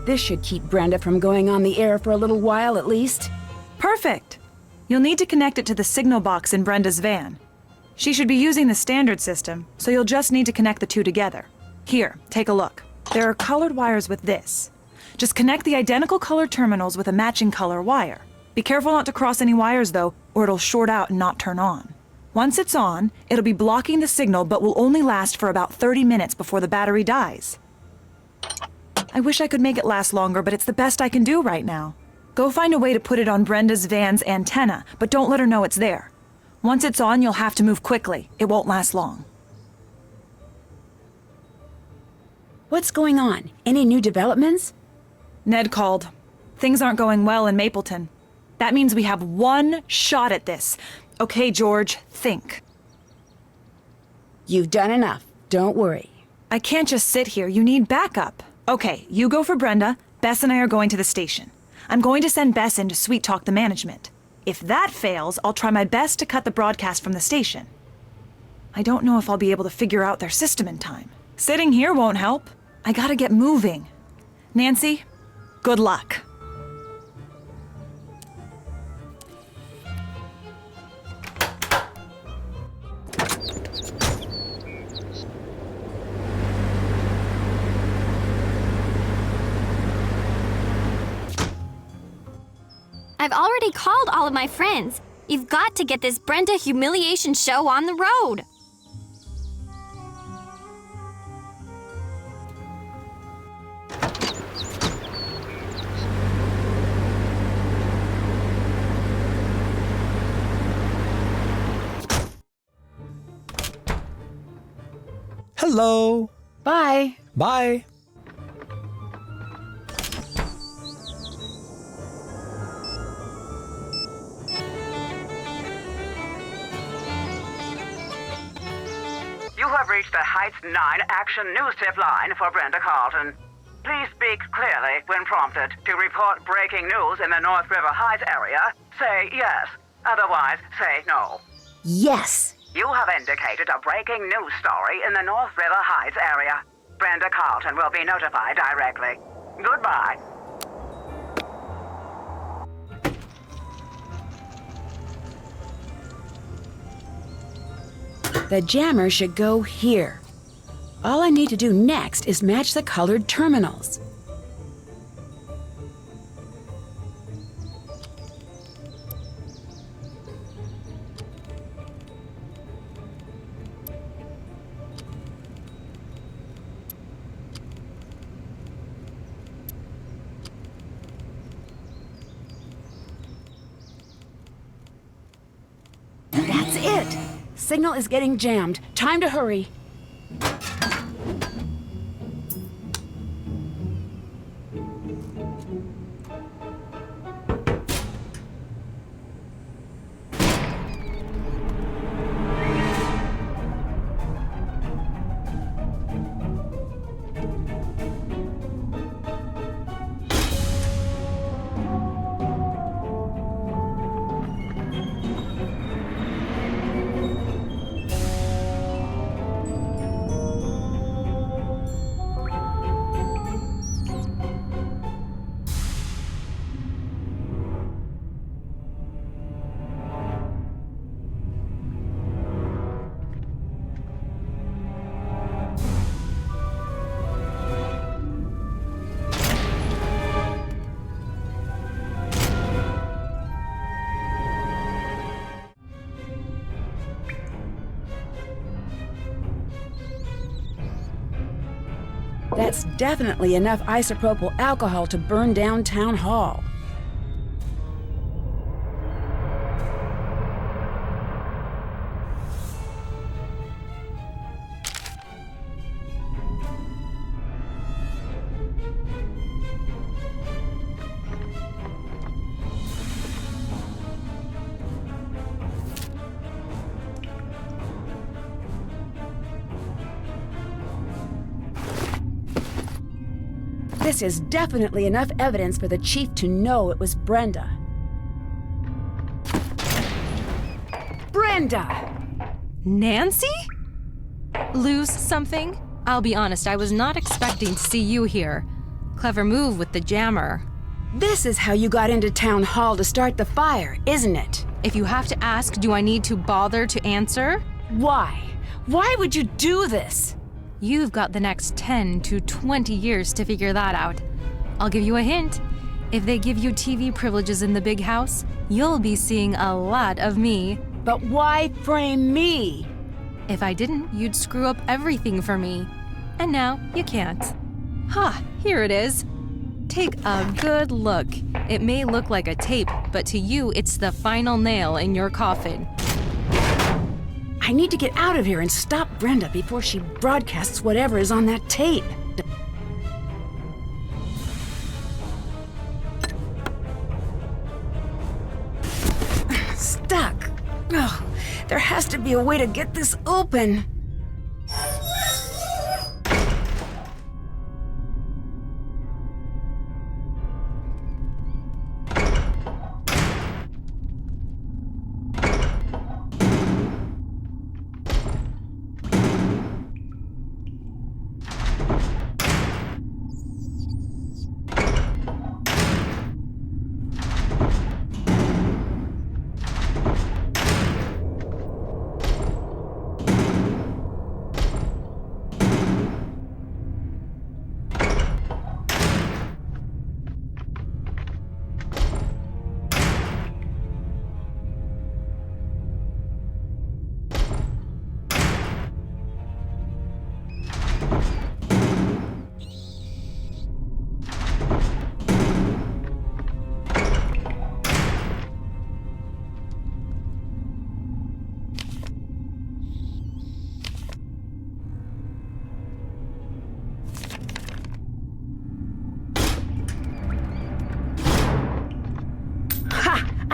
This should keep Brenda from going on the air for a little while at least. Perfect. You'll need to connect it to the signal box in Brenda's van. She should be using the standard system, so you'll just need to connect the two together. Here, take a look. There are colored wires with this. Just connect the identical color terminals with a matching color wire. Be careful not to cross any wires though, or it'll short out and not turn on. Once it's on, it'll be blocking the signal but will only last for about 30 minutes before the battery dies. I wish I could make it last longer, but it's the best I can do right now. Go find a way to put it on Brenda's van's antenna, but don't let her know it's there. Once it's on, you'll have to move quickly. It won't last long. What's going on? Any new developments? Ned called. Things aren't going well in Mapleton. That means we have one shot at this. Okay, George, think. You've done enough. Don't worry. I can't just sit here. You need backup. Okay, you go for Brenda. Bess and I are going to the station. I'm going to send Bess in to sweet talk the management. If that fails, I'll try my best to cut the broadcast from the station. I don't know if I'll be able to figure out their system in time. Sitting here won't help. I gotta get moving. Nancy, good luck. I've already called all of my friends. You've got to get this Brenda humiliation show on the road. Hello. Bye. Bye. You have reached the Heights 9 Action News Tip line for Brenda Carlton. Please speak clearly when prompted. To report breaking news in the North River Heights area, say yes. Otherwise, say no. Yes. You have indicated a breaking news story in the North River Heights area. Brenda Carlton will be notified directly. Goodbye. The jammer should go here. All I need to do next is match the colored terminals. That's it! Signal is getting jammed. Time to hurry. That's definitely enough isopropyl alcohol to burn down Town Hall. This is definitely enough evidence for the chief to know it was Brenda. Brenda! Nancy? Lose something? I'll be honest, I was not expecting to see you here. Clever move with the jammer. This is how you got into Town Hall to start the fire, isn't it? If you have to ask, do I need to bother to answer? Why? Why would you do this? You've got the next 10 to 20 years to figure that out. I'll give you a hint. If they give you TV privileges in the big house, you'll be seeing a lot of me. But why frame me? If I didn't, you'd screw up everything for me. And now you can't. Ha, here it is. Take a good look. It may look like a tape, but to you, it's the final nail in your coffin. I need to get out of here and stop Brenda before she broadcasts whatever is on that tape. Stuck. Oh, there has to be a way to get this open.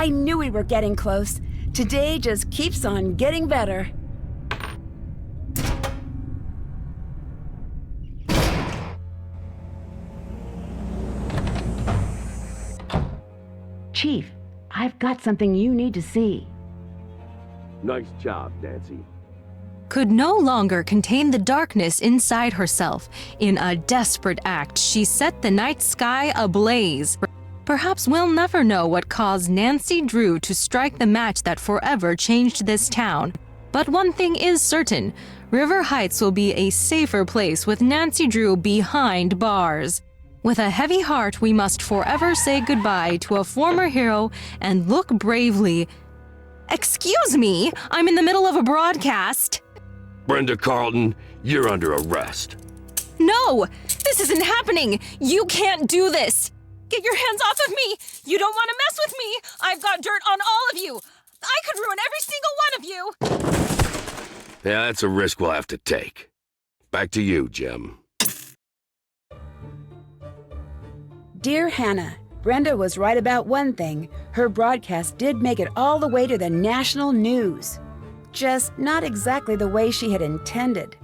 I knew we were getting close. Today just keeps on getting better. Chief, I've got something you need to see. Nice job, Nancy. Could no longer contain the darkness inside herself. In a desperate act, she set the night sky ablaze. Perhaps we'll never know what caused Nancy Drew to strike the match that forever changed this town. But one thing is certain, River Heights will be a safer place with Nancy Drew behind bars. With a heavy heart, we must forever say goodbye to a former hero and look bravely. Excuse me, I'm in the middle of a broadcast. Brenda Carlton, you're under arrest. No, this isn't happening. You can't do this. Get your hands off of me. You don't want to mess with me. I've got dirt on all of you. I could ruin every single one of you. Yeah, that's a risk we'll have to take. Back to you, Jim. Dear Hannah, Brenda was right about one thing. Her broadcast did make it all the way to the national news. Just not exactly the way she had intended.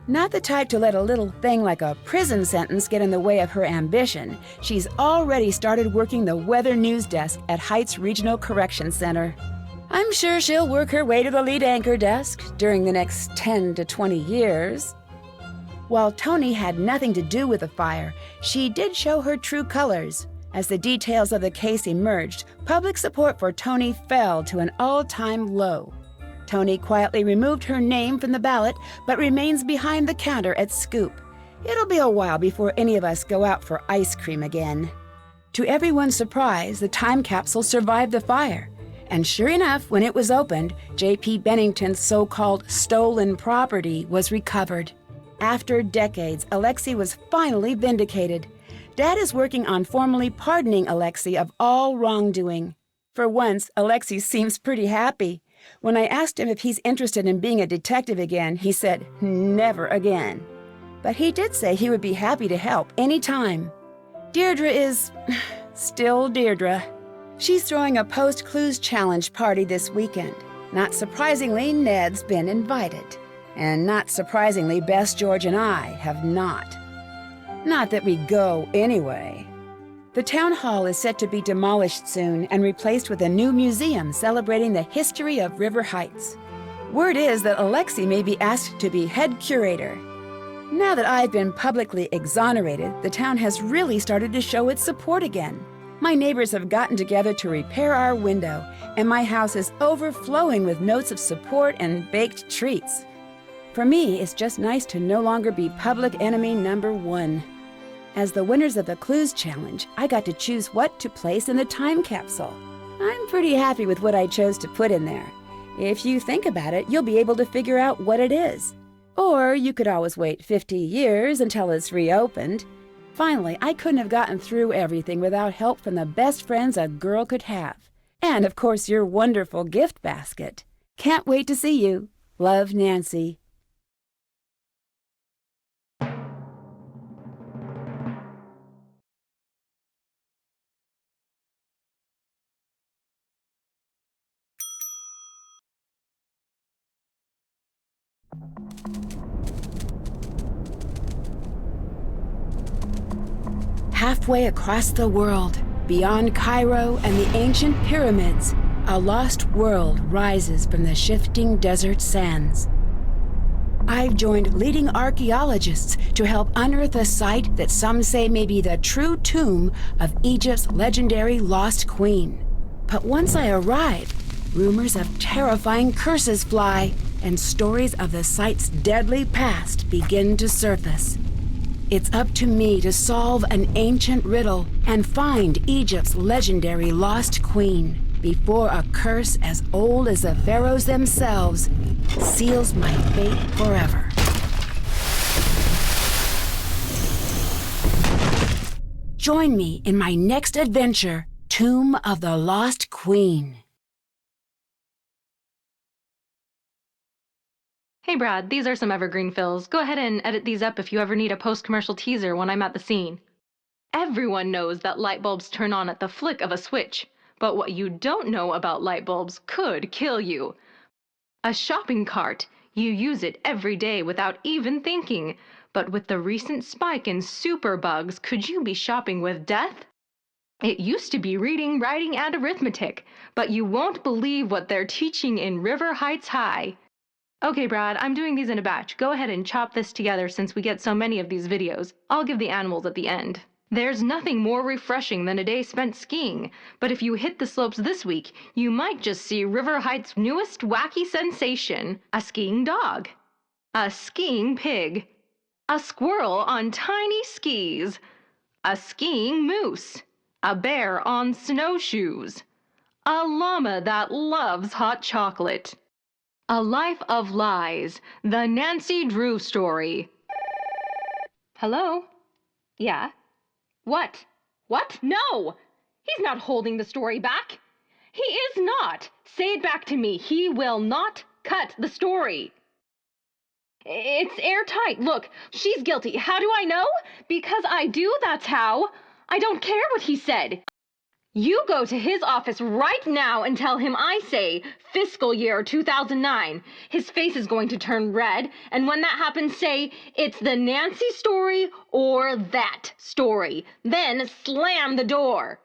Not the type to let a little thing like a prison sentence get in the way of her ambition. She's already started working the weather news desk at Heights Regional Correction Center. I'm sure she'll work her way to the lead anchor desk during the next 10 to 20 years. While Tony had nothing to do with the fire, she did show her true colors. As the details of the case emerged, public support for Tony fell to an all-time low. Tony quietly removed her name from the ballot, but remains behind the counter at Scoop. It'll be a while before any of us go out for ice cream again. To everyone's surprise, the time capsule survived the fire. And sure enough, when it was opened, J.P. Bennington's so-called stolen property was recovered. After decades, Alexei was finally vindicated. Dad is working on formally pardoning Alexei of all wrongdoing. For once, Alexei seems pretty happy. When I asked him if he's interested in being a detective again, he said, never again. But he did say he would be happy to help any time. Deirdre is still Deirdre. She's throwing a post-clues challenge party this weekend. Not surprisingly, Ned's been invited. And not surprisingly, Bess, George, and I have not. Not that we go anyway. The town hall is set to be demolished soon and replaced with a new museum celebrating the history of River Heights. Word is that Alexei may be asked to be head curator. Now that I've been publicly exonerated, the town has really started to show its support again. My neighbors have gotten together to repair our window, and my house is overflowing with notes of support and baked treats. For me, it's just nice to no longer be public enemy number one. As the winners of the Clues Challenge, I got to choose what to place in the time capsule. I'm pretty happy with what I chose to put in there. If you think about it, you'll be able to figure out what it is. Or you could always wait 50 years until it's reopened. Finally, I couldn't have gotten through everything without help from the best friends a girl could have. And of course, your wonderful gift basket. Can't wait to see you. Love, Nancy. Halfway across the world, beyond Cairo and the ancient pyramids, a lost world rises from the shifting desert sands. I've joined leading archaeologists to help unearth a site that some say may be the true tomb of Egypt's legendary lost queen. But once I arrive, rumors of terrifying curses fly, and stories of the site's deadly past begin to surface. It's up to me to solve an ancient riddle and find Egypt's legendary lost queen before a curse as old as the pharaohs themselves seals my fate forever. Join me in my next adventure, Tomb of the Lost Queen. Hey Brad, these are some evergreen fills. Go ahead and edit these up if you ever need a post-commercial teaser when I'm at the scene. Everyone knows that light bulbs turn on at the flick of a switch. But what you don't know about light bulbs could kill you. A shopping cart. You use it every day without even thinking. But with the recent spike in superbugs, could you be shopping with death? It used to be reading, writing, and arithmetic, but you won't believe what they're teaching in River Heights High. Okay, Brad, I'm doing these in a batch. Go ahead and chop this together since we get so many of these videos. I'll give the animals at the end. There's nothing more refreshing than a day spent skiing, but if you hit the slopes this week, you might just see River Heights' newest wacky sensation, a skiing dog, a skiing pig, a squirrel on tiny skis, a skiing moose, a bear on snowshoes, a llama that loves hot chocolate. A Life of Lies, the Nancy Drew story. Hello? Yeah? What? What? No! He's not holding the story back. He is not. Say it back to me. He will not cut the story. It's airtight. Look, she's guilty. How do I know? Because I do, that's how. I don't care what he said. You go to his office right now and tell him I say fiscal year 2009. His face is going to turn red, and when that happens, say it's the Nancy story or that story. Then slam the door.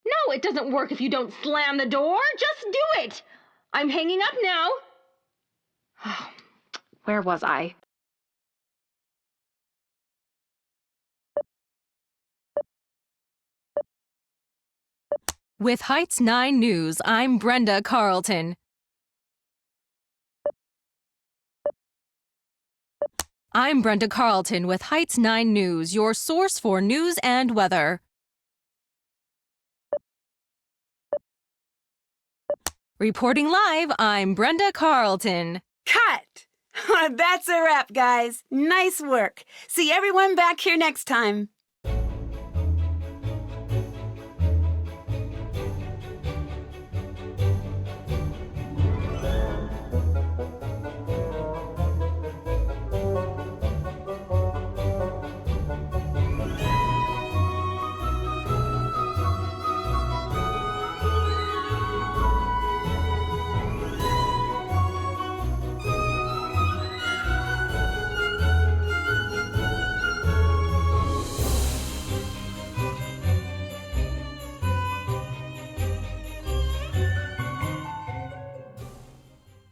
No, it doesn't work if you don't slam the door. Just do it. I'm hanging up now. Where was I? With Heights 9 News, I'm Brenda Carlton. I'm Brenda Carlton with Heights 9 News, your source for news and weather. Reporting live, I'm Brenda Carlton. Cut! That's a wrap, guys. Nice work. See everyone back here next time.